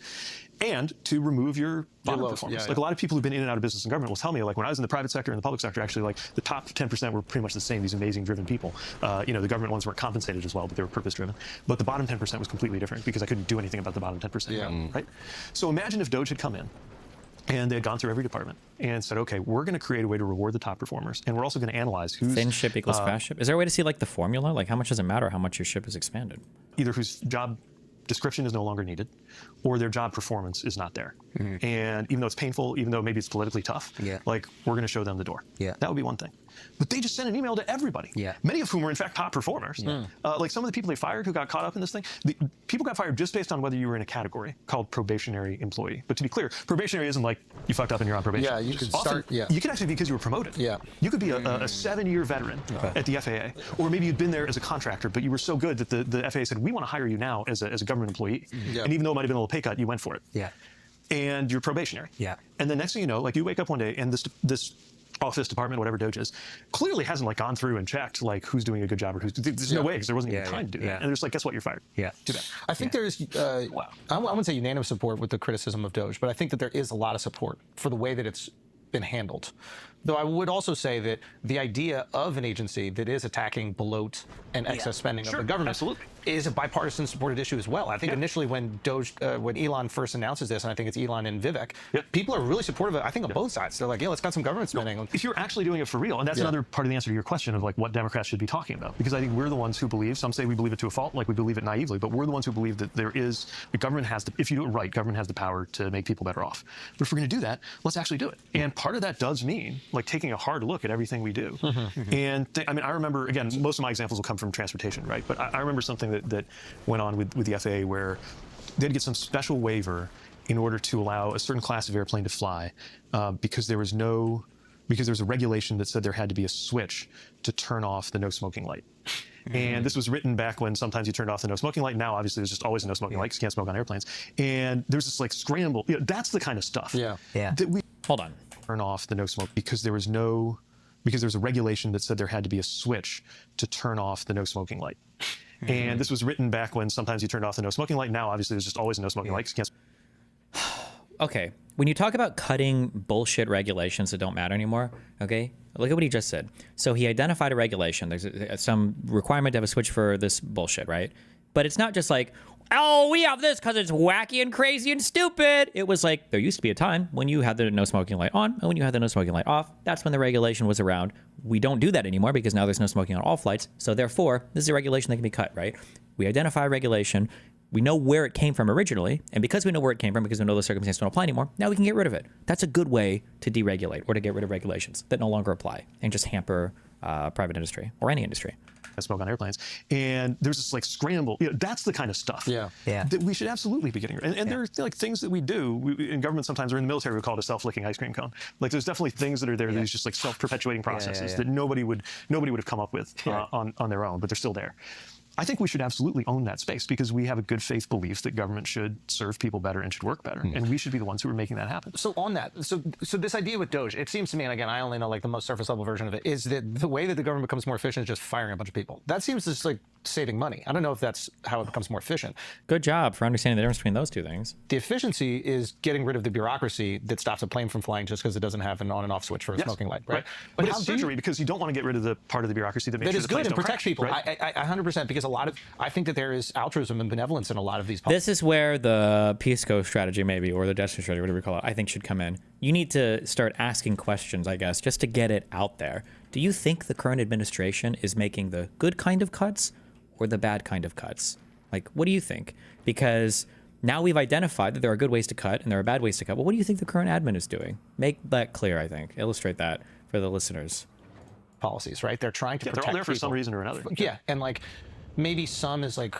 Speaker 4: And to remove your bottom performers. Like a lot of people who've been in and out of business and government will tell me, like when I was in the private sector and the public sector, actually, like the top 10% were pretty much the same, these amazing driven people. The government ones weren't compensated as well, but they were purpose driven. But the bottom 10% was completely different because I couldn't do anything about the bottom 10%. Right? So imagine if Doge had come in and they had gone through every department and said, okay, we're going to create a way to reward the top performers. And we're also going to analyze who's...
Speaker 1: Thin ship equals fast ship. Is there a way to see like the formula? Like how much does it matter how much your ship is expanded?
Speaker 4: Either whose job description is no longer needed or their job performance is not there. And even though it's painful, even though maybe it's politically tough, like we're going to show them the door. That would be one thing. But they just sent an email to everybody, many of whom were in fact top performers. Like some of the people they fired who got caught up in this thing, people got fired just based on whether you were in a category called probationary employee. But to be clear, probationary isn't like you fucked up and you're on probation.
Speaker 10: Yeah, you could
Speaker 4: Often,
Speaker 10: start,
Speaker 4: you could actually be because you were promoted. You could be a 7-year veteran at the FAA, or maybe you'd been there as a contractor, but you were so good that the FAA said, we want to hire you now as a government employee. And even though it might have been a little pay cut, you went for it. And you're probationary. And then next thing you know, like you wake up one day and this office, department, whatever Doge is, clearly hasn't like gone through and checked like who's doing a good job or who's. There's no way because there wasn't even time to do that. And there's like, guess what? You're fired. Too bad.
Speaker 10: I think there's, I wouldn't say unanimous support with the criticism of Doge, but I think that there is a lot of support for the way that it's been handled. Though I would also say that the idea of an agency that is attacking bloat and excess spending of the government is a bipartisan supported issue as well. I think initially when when Elon first announces this, and I think it's Elon and Vivek, people are really supportive of it, I think, on both sides. They're like, yeah, let's cut some government spending.
Speaker 4: If you're actually doing it for real, and that's another part of the answer to your question of like what Democrats should be talking about, because I think we're the ones who believe, some say we believe it to a fault, like we believe it naively, but we're the ones who believe that the government has to, if you do it right, government has the power to make people better off. But if we're going to do that, let's actually do it. And part of that does mean like taking a hard look at everything we do. And I mean, I remember, again, most of my examples will come from transportation, right? But I remember something that went on with the FAA where they had to get some special waiver in order to allow a certain class of airplane to fly because there was a regulation that said there had to be a switch to turn off the no smoking light. And this was written back when sometimes you turned off the no smoking light. Now, obviously, there's just always a no smoking light because you can't smoke on airplanes. And there's this like scramble. That's the kind of stuff that we turn off the no smoke because there was a regulation that said there had to be a switch to turn off the no smoking light. And this was written back when sometimes you turned off the no smoking light. Now, obviously, there's just always a no smoking light because you can't.
Speaker 1: Okay, when you talk about cutting bullshit regulations that don't matter anymore, okay, look at what he just said. So he identified a regulation. There's some requirement to have a switch for this bullshit, right? But it's not just like, oh, we have this because it's wacky and crazy and stupid. It was like, there used to be a time when you had the no smoking light on and when you had the no smoking light off. That's when the regulation was around. We don't do that anymore because now there's no smoking on all flights. So therefore, this is a regulation that can be cut, right? We identify a regulation. We know where it came from originally. And because we know where it came from, because we know the circumstances don't apply anymore, now we can get rid of it. That's a good way to deregulate or to get rid of regulations that no longer apply and just hamper private industry or any industry.
Speaker 4: Smoke on airplanes, and there's this like scramble. That's the kind of stuff that we should absolutely be getting rid of. And there are like things that we do in government sometimes, or in the military, we call it a self-licking ice cream cone. Like there's definitely things that are there that is just like self-perpetuating processes that nobody would have come up with on their own, but they're still there. I think we should absolutely own that space because we have a good faith belief that government should serve people better and should work better. And we should be the ones who are making that happen.
Speaker 10: So on that, so this idea with Doge, it seems to me, and again, I only know like the most surface level version of it, is that the way that the government becomes more efficient is just firing a bunch of people. That seems just like saving money. I don't know if that's how it becomes more efficient.
Speaker 1: Good job for understanding the difference between those two things.
Speaker 10: The efficiency is getting rid of the bureaucracy that stops a plane from flying just because it doesn't have an on and off switch for a smoking light, right?
Speaker 4: But it's surgery because you don't want to get rid of the part of the bureaucracy that makes sure
Speaker 10: is good and protects people.
Speaker 4: Right?
Speaker 10: I 100%, because I think that there is altruism and benevolence in a lot of these policies.
Speaker 1: This is where the PISCO strategy maybe, or the Destiny strategy, whatever you call it, I think should come in. You need to start asking questions, I guess, just to get it out there. Do you think the current administration is making the good kind of cuts or the bad kind of cuts? Like, what do you think? Because now we've identified that there are good ways to cut and there are bad ways to cut. Well, what do you think the current admin is doing? Make that clear, I think. Illustrate that for the listeners.
Speaker 10: Policies, right? They're trying to protect
Speaker 4: they're all there for
Speaker 10: people.
Speaker 4: some reason or another.
Speaker 10: Yeah, and like maybe some is like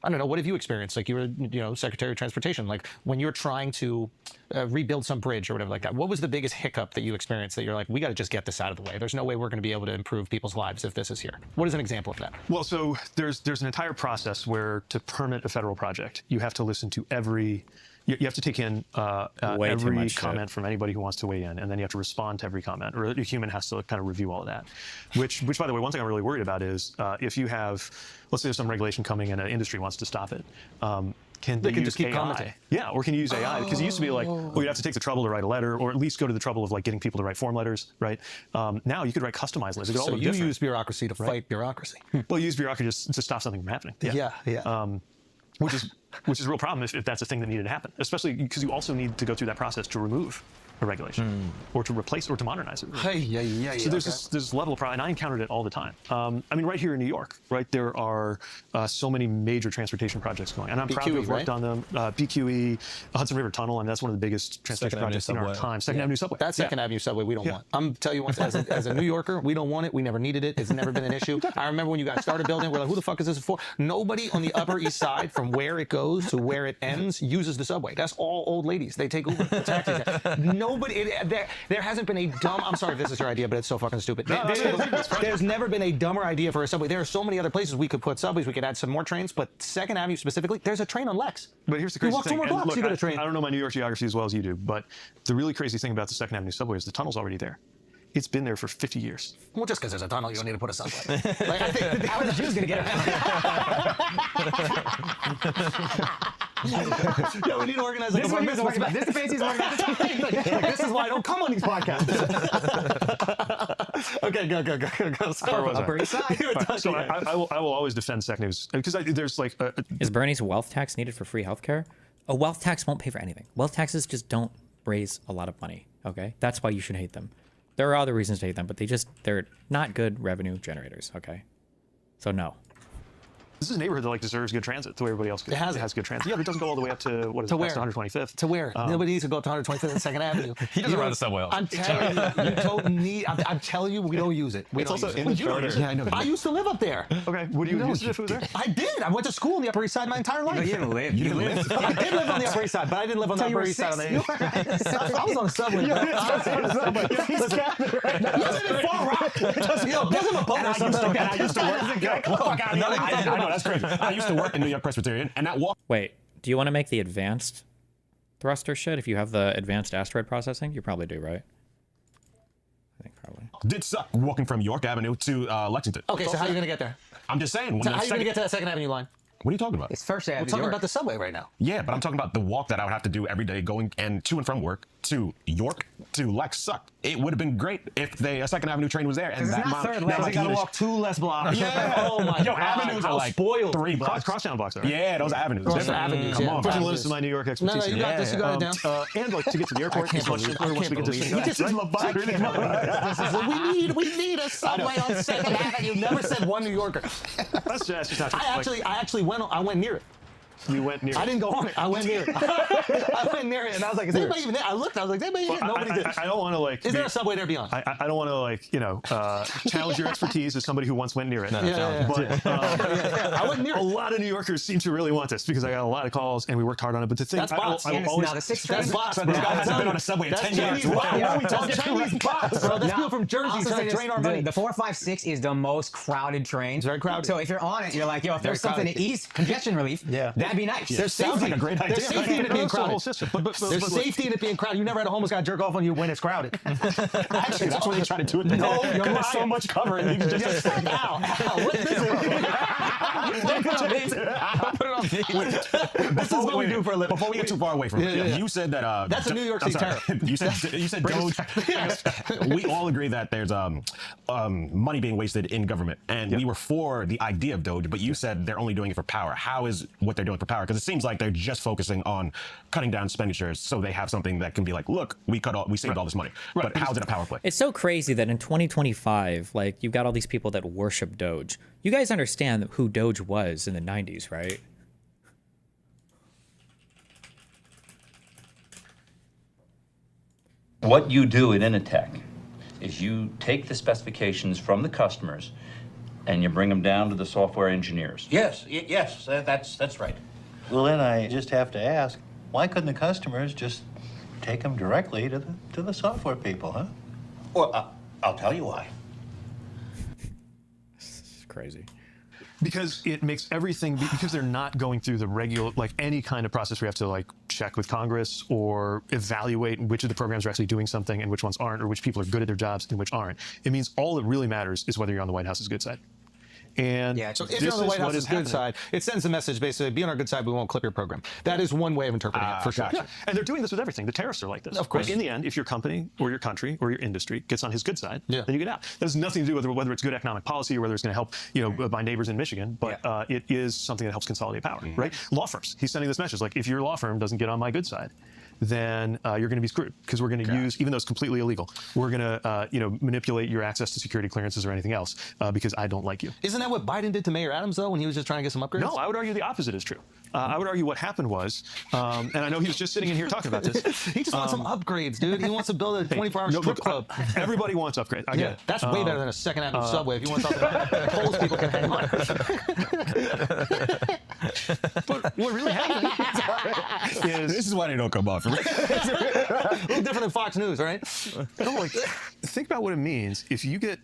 Speaker 10: I don't know, what have you experienced? Like you were, Secretary of Transportation, like when you're trying to rebuild some bridge or whatever like that, what was the biggest hiccup that you experienced that you're like, we got to just get this out of the way? There's no way we're going to be able to improve people's lives if this is here. What is an example of that?
Speaker 4: Well, so there's an entire process where to permit a federal project, you have to listen to you have to take in every comment from anybody who wants to weigh in, and then you have to respond to every comment, or a human has to kind of review all of that. Which, by the way, one thing I'm really worried about is if you have, let's say there's some regulation coming and an industry wants to stop it. Can they
Speaker 10: can just keep
Speaker 4: AI?
Speaker 10: commenting.
Speaker 4: Yeah, or can you use AI? Because it used to be like, well, you'd have to take the trouble to write a letter, or at least go to the trouble of like getting people to write form letters, right? Now you could write customized letters.
Speaker 10: So you use bureaucracy to fight bureaucracy.
Speaker 4: Well, you use bureaucracy just to stop something from happening.
Speaker 10: Yeah.
Speaker 4: Which is a real problem if that's a thing that needed to happen, especially because you also need to go through that process to remove a regulation or to replace or to modernize it. So there's this level of problem, and I encountered it all the time. I mean, right here in New York, right, there are so many major transportation projects going, and I'm proud to have worked on them. BQE, Hudson River Tunnel, and that's one of the biggest transportation projects in our time. Second Avenue Subway.
Speaker 10: That Second Avenue Subway we don't want. I'm tell you once, as a New Yorker, we don't want it. We never needed it. It's never been an issue. I remember when you guys started building, we're like, who the fuck is this for? Nobody on the Upper East Side, from where it goes to where it ends, uses the subway. That's all old ladies. They take Uber, taxis. Nobody. There hasn't been a dumb. I'm sorry if this is your idea, but it's so fucking stupid. There's never been a dumber idea for a subway. There are so many other places we could put subways. We could add some more trains, but Second Avenue specifically, there's a train on Lex.
Speaker 4: But here's the crazy
Speaker 10: thing. You walk 2 more blocks, you get a train.
Speaker 4: I don't know my New York geography as well as you do, but the really crazy thing about the Second Avenue Subway is the tunnel's already there. It's been there for 50 years.
Speaker 10: Well, just because there's a tunnel, you don't need to put a subway. Like, I think how are the Jews going to get it? Yeah, we need to organize like
Speaker 5: this is the fancy's organization.
Speaker 10: This is why I don't come on these podcasts. Okay, go.
Speaker 4: Upper East Side. So I will always defend Second Avenue because there's like.
Speaker 1: Is Bernie's wealth tax needed for free healthcare? A wealth tax won't pay for anything. Wealth taxes just don't raise a lot of money. Okay, that's why you should hate them. There are other reasons to hate them, but they're not good revenue generators. Okay, so no.
Speaker 4: This is a neighborhood that like deserves good transit the way everybody else has good transit. Yeah, but it doesn't go all the way up to what is it? Past 125th.
Speaker 10: To where? Nobody needs to go up to 125th and Second Avenue.
Speaker 6: He doesn't ride the subway.
Speaker 10: I'm telling you, you don't need. I'm telling you, we don't use it.
Speaker 4: It's also in the charter.
Speaker 10: Yeah, I know. I used to live up there.
Speaker 4: Okay, would you use it if it was there?
Speaker 10: I did. I went to school on the Upper East Side my entire life.
Speaker 5: You didn't live. You didn't live.
Speaker 10: I did live on the Upper East Side, but I didn't live on the Upper East Side. I was on the subway. Wasn't it Far Rock? Wasn't a boat or something?
Speaker 15: I used to work. I know that's crazy. I used to work in New York Presbyterian, and that walk.
Speaker 1: Wait, do you want to make the advanced thruster shit? If you have the advanced asteroid processing, you probably do, right? I think probably.
Speaker 15: Did suck walking from York Avenue to Lexington.
Speaker 10: Okay, so how are you gonna get there?
Speaker 15: I'm just saying.
Speaker 10: So how are you gonna get to that Second Avenue line?
Speaker 15: What are you talking about?
Speaker 5: It's First Avenue.
Speaker 10: We're talking about the subway right now.
Speaker 15: Yeah, but I'm talking about the walk that I would have to do every day going and to and from work to York to Lex sucked. It would have been great if a Second Avenue train was there. And
Speaker 5: that
Speaker 15: not
Speaker 5: third
Speaker 10: Now you gotta walk 2 less blocks.
Speaker 15: Yeah.
Speaker 10: Oh my God.
Speaker 15: Avenues are like
Speaker 10: spoiled.
Speaker 15: 3 blocks.
Speaker 4: Crosstown blocks are.
Speaker 15: Yeah, those are avenues.
Speaker 10: Avenues.
Speaker 15: Come on.
Speaker 4: Pushing the limits of my New York expertise.
Speaker 10: No, you got this. You got it down.
Speaker 4: And like to get to the airport, it's much simpler once we get to
Speaker 10: the We need a subway on Second Avenue. Never said one New Yorker.
Speaker 4: That's just not.
Speaker 10: I actually went near it.
Speaker 4: You went near it.
Speaker 10: I didn't go on it. I went near it. I went near it, and I was like, is anybody even there? I looked. I was like, is anybody here? Nobody did.
Speaker 4: I don't want to like.
Speaker 10: Is there a subway there beyond?
Speaker 4: I don't want to like challenge your expertise as somebody who once went near it. But
Speaker 10: I went near it.
Speaker 4: A lot of New Yorkers seem to really want this because I got a lot of calls and we worked hard on it. But the thing,
Speaker 10: that's bots.
Speaker 4: I will always.
Speaker 10: That's bots, bro.
Speaker 15: This guy hasn't been on a subway in 10 years.
Speaker 10: That's Chinese bots, bro. That's people from Jersey trying to drain our money.
Speaker 5: The 456 is the most crowded train.
Speaker 10: It's very crowded.
Speaker 5: So if you're on it, you're like, yo, if there's something to ease congestion relief, that'd be nice.
Speaker 15: Sounds like a great idea.
Speaker 10: There's safety in it being crowded.
Speaker 4: There's
Speaker 10: safety in it being crowded. You never had a homeless guy jerk off on you when it's crowded.
Speaker 15: Actually, that's what they try to do it.
Speaker 10: No, you're
Speaker 15: there's so much cover, and you can just
Speaker 10: Al, what's this? Put it on me. This is what we do for a living.
Speaker 15: Before we get too far away from it, you said that
Speaker 10: that's a New York City tariff.
Speaker 15: You said Doge. We all agree that there's money being wasted in government, and we were for the idea of Doge, but you said they're only doing it for power. How is what they're doing for power? Because it seems like they're just focusing on cutting down expenditures so they have something that can be like, look, we saved all this money. But how's it a power play?
Speaker 1: It's so crazy that in 2025, like, you've got all these people that worship Doge. You guys understand who Doge was in the 90s, right?
Speaker 16: What you do at Initech is you take the specifications from the customers, and you bring them down to the software engineers.
Speaker 17: Yes, yes, that's right. Well, then I just have to ask, why couldn't the customers just take them directly to the software people, huh? Well, I'll tell you why.
Speaker 1: This is crazy.
Speaker 4: Because it makes everything, because they're not going through the regular, like any kind of process where you have to like check with Congress or evaluate which of the programs are actually doing something and which ones aren't, or which people are good at their jobs and which aren't. It means all that really matters is whether you're on the White House's good side. And
Speaker 10: so if you're on the White House's good side, it sends a message basically, be on our good side, we won't clip your program. That is one way of interpreting it, for sure.
Speaker 4: Yeah. And they're doing this with everything. The tariffs are like this.
Speaker 10: Of course.
Speaker 4: Like in the end, if your company or your country or your industry gets on his good side, then you get out. That has nothing to do with whether it's good economic policy or whether it's going to help, my neighbors in Michigan, but it is something that helps consolidate power, right? Law firms. He's sending this message like, if your law firm doesn't get on my good side, then you're going to be screwed because we're going to use, even though it's completely illegal, we're going to manipulate your access to security clearances or anything else because I don't like you.
Speaker 10: Isn't that what Biden did to Mayor Adams though when he was just trying to get some upgrades?
Speaker 4: No, I would argue the opposite is true. I would argue what happened was, and I know he was just sitting in here talking about this.
Speaker 10: He just wants some upgrades, dude. He wants to build a 24-hour strip club.
Speaker 4: Everybody wants upgrades. I get it.
Speaker 10: That's way better than a Second Avenue subway. If you want something Polish people can hang on.
Speaker 4: But what really happened is
Speaker 15: this is why they don't come off.
Speaker 10: A little different than Fox News, right?
Speaker 4: No, like, think about what it means if you get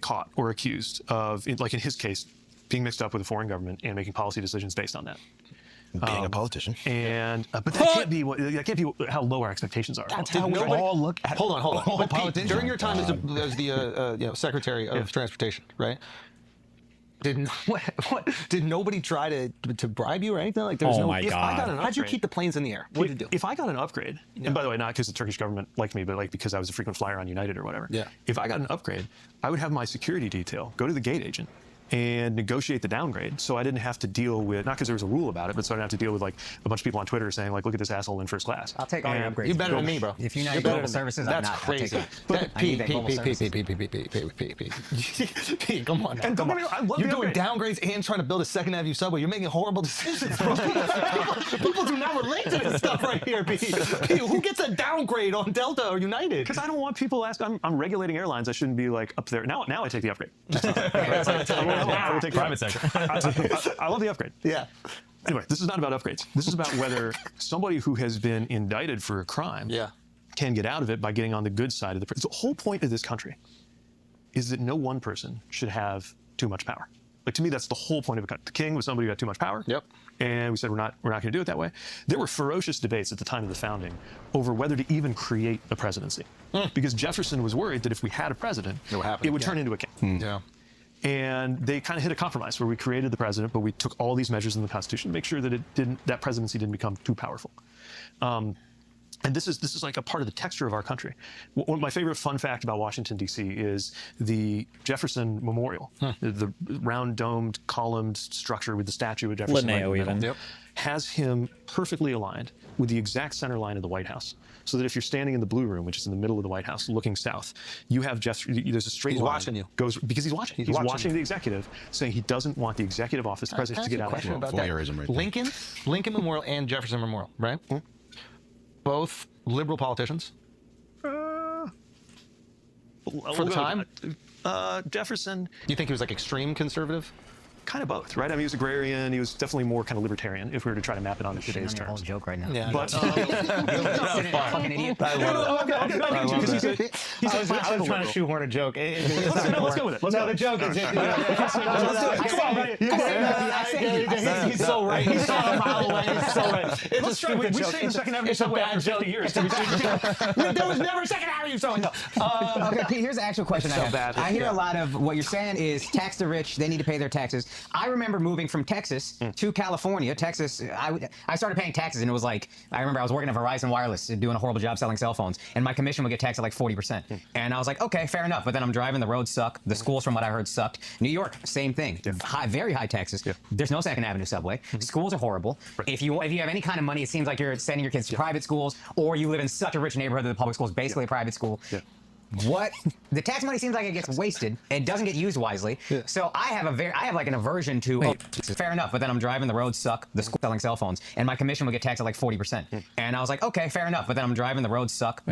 Speaker 4: caught or accused of, like in his case, being mixed up with a foreign government and making policy decisions based on that.
Speaker 15: Being a politician.
Speaker 4: And but that can't be how low our expectations are.
Speaker 10: That's how we all look at. Hold on. But Pete, during your time as the Secretary of Transportation, right? Did nobody try to bribe you or anything? Like, there's
Speaker 1: my God.
Speaker 10: How'd you keep the planes in the air? What did you do?
Speaker 4: If I got an upgrade, and by the way, not because the Turkish government liked me, but like because I was a frequent flyer on United or whatever.
Speaker 10: Yeah.
Speaker 4: If I got an upgrade, I would have my security detail go to the gate agent and negotiate the downgrade, so I didn't have to deal with, not because there was a rule about it, but so I didn't have to deal with like a bunch of people on Twitter saying like, look at this asshole in first class.
Speaker 5: I'll take all your upgrades.
Speaker 10: You better than me, bro.
Speaker 5: If you're not global services, I'm
Speaker 10: that's
Speaker 5: not.
Speaker 10: crazy. Pete, come on.
Speaker 4: And don't get me wrong, I love
Speaker 10: You're
Speaker 4: the
Speaker 10: doing
Speaker 4: upgrade.
Speaker 10: downgrades and trying to build a Second Avenue subway. You're making horrible decisions, bro. People do not relate to this stuff right here, Pete. Who gets a downgrade on Delta or United?
Speaker 4: Because I don't want people asking. I'm regulating airlines. I shouldn't be like up there. Now I take the upgrade. I will take private sector. I love the upgrade.
Speaker 10: Yeah.
Speaker 4: Anyway, this is not about upgrades. This is about whether somebody who has been indicted for a crime can get out of it by getting on the good side of the. The whole point of this country is that no one person should have too much power. Like, to me, that's the whole point of it. The king was somebody who had too much power.
Speaker 10: Yep.
Speaker 4: And we said we're not going to do it that way. There were ferocious debates at the time of the founding over whether to even create a presidency, because Jefferson was worried that if we had a president, it would turn into a king.
Speaker 10: Yeah.
Speaker 4: And they kind of hit a compromise where we created the president, but we took all these measures in the Constitution to make sure that that presidency didn't become too powerful. And this is like a part of the texture of our country. One of my favorite fun fact about Washington, D.C. is the Jefferson Memorial, the round domed columned structure with the statue of Jefferson.
Speaker 1: Linneo even.
Speaker 4: Has him perfectly aligned with the exact center line of the White House. So that if you're standing in the Blue Room, which is in the middle of the White House, looking south, you have there's a straight line.
Speaker 10: He's watching you.
Speaker 4: Because he's watching. He's watching the executive, saying he doesn't want the executive office, the president, to get out of
Speaker 10: question
Speaker 4: it.
Speaker 10: about that.
Speaker 15: Voyeurism right there.
Speaker 10: Lincoln Memorial and Jefferson Memorial, right? Both liberal politicians. For the time?
Speaker 4: Jefferson.
Speaker 10: You think he was like extreme conservative?
Speaker 4: Kind of both, right? I mean, he was agrarian. He was definitely more kind of libertarian, if we were to try to map it onto today's terms.
Speaker 5: Whole joke right now.
Speaker 10: Yeah.
Speaker 4: But
Speaker 5: Fucking idiot.
Speaker 10: I was trying to shoehorn a joke.
Speaker 4: Let's go with it.
Speaker 10: The joke is he's so right. He's so a mile away. He's so right. It's a stupid joke.
Speaker 4: We've Second Avenue
Speaker 10: It's a
Speaker 4: subway
Speaker 10: bad
Speaker 4: for
Speaker 10: joke.
Speaker 4: 50 years.
Speaker 10: There was never a Second Avenue subway.
Speaker 5: Okay, Pete, here's the actual question I have.
Speaker 10: bad.
Speaker 5: I hear a lot of what you're saying is tax the rich, they need to pay their taxes. I remember moving from Texas to California. Texas, I started paying taxes, and it was like, I remember I was working at Verizon Wireless doing a horrible job selling cell phones, and my commission would get taxed at like 40%. And I was like, okay, fair enough. But then I'm driving, the roads suck. The schools, from what I heard, sucked. New York, same thing. Very high taxes. There's no Second Avenue subway. Schools are horrible. If you have any kind of money, it seems like you're sending your kids to private schools, or you live in such a rich neighborhood that the public school is basically a private school. What? The tax money seems like it gets wasted and doesn't get used wisely. Yeah. So I have like an aversion to, fair enough, but then I'm driving, the roads suck, the school selling cell phones, and my commission will get taxed at like 40%. And I was like, okay, fair enough, but then I'm driving, the roads suck.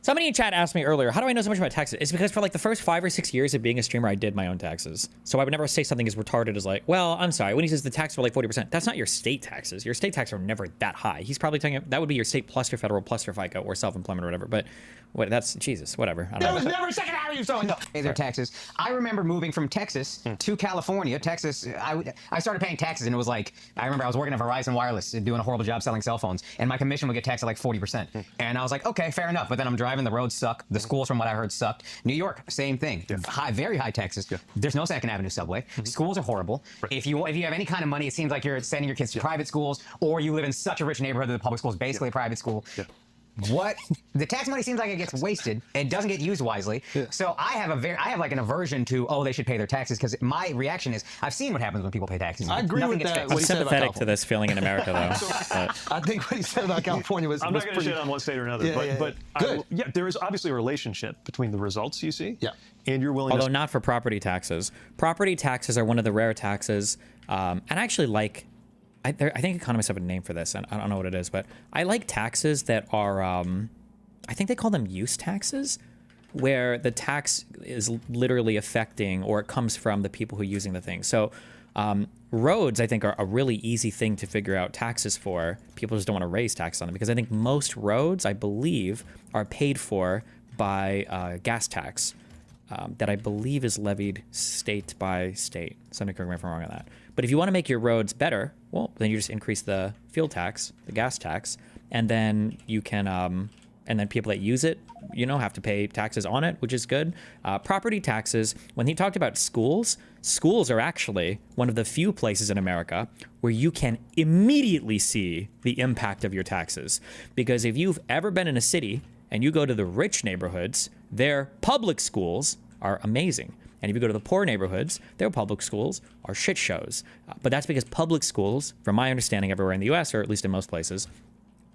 Speaker 1: Somebody in chat asked me earlier, how do I know so much about taxes? It's because for like the first 5 or 6 years of being a streamer, I did my own taxes. So I would never say something as retarded as like, well, I'm sorry, when he says the tax for like 40%, that's not your state taxes. Your state taxes are never that high. He's probably telling you that would be your state plus your federal plus your FICA or self-employment or whatever. But what, that's, Jesus, whatever. I don't
Speaker 5: There
Speaker 1: know.
Speaker 5: was never a second hour you saw pay their taxes. I remember moving from Texas to California. Texas, I started paying taxes, and it was like, I remember I was working at Verizon Wireless and doing a horrible job selling cell phones, and my commission would get taxed at like 40%. And I was like, okay, fair enough, but then I'm driving, the roads suck, the schools from what I heard sucked. New York, same thing. Very high taxes. There's no Second Avenue subway. Schools are horrible. If you have any kind of money, it seems like you're sending your kids to private schools, or you live in such a rich neighborhood that the public school is basically a private school. What? The tax money seems like it gets wasted and doesn't get used wisely. So I have like an aversion to, oh, they should pay their taxes, because my reaction is, I've seen what happens when people pay taxes.
Speaker 10: I agree with that.
Speaker 1: I'm sympathetic to this feeling in America, though.
Speaker 10: I think what he said about California was.
Speaker 4: I'm not going to shit on one state or another, but there is obviously a relationship between the results you see and your willingness.
Speaker 1: Although not for property taxes. Property taxes are one of the rare taxes, and I actually like. I think economists have a name for this, and I don't know what it is, but I like taxes that are, I think they call them use taxes, where the tax is literally affecting, or it comes from the people who are using the thing. So roads, I think, are a really easy thing to figure out taxes for. People just don't want to raise taxes on them, because I think most roads, I believe, are paid for by gas tax that I believe is levied state by state. Somebody correct me if I'm wrong on that. But if you want to make your roads better, well, then you just increase the fuel tax, the gas tax, and then you can, and then people that use it, have to pay taxes on it, which is good. Property taxes, when he talked about schools, schools are actually one of the few places in America where you can immediately see the impact of your taxes. Because if you've ever been in a city and you go to the rich neighborhoods, their public schools are amazing. And if you go to the poor neighborhoods, their public schools are shit shows. But that's because public schools, from my understanding everywhere in the US, or at least in most places,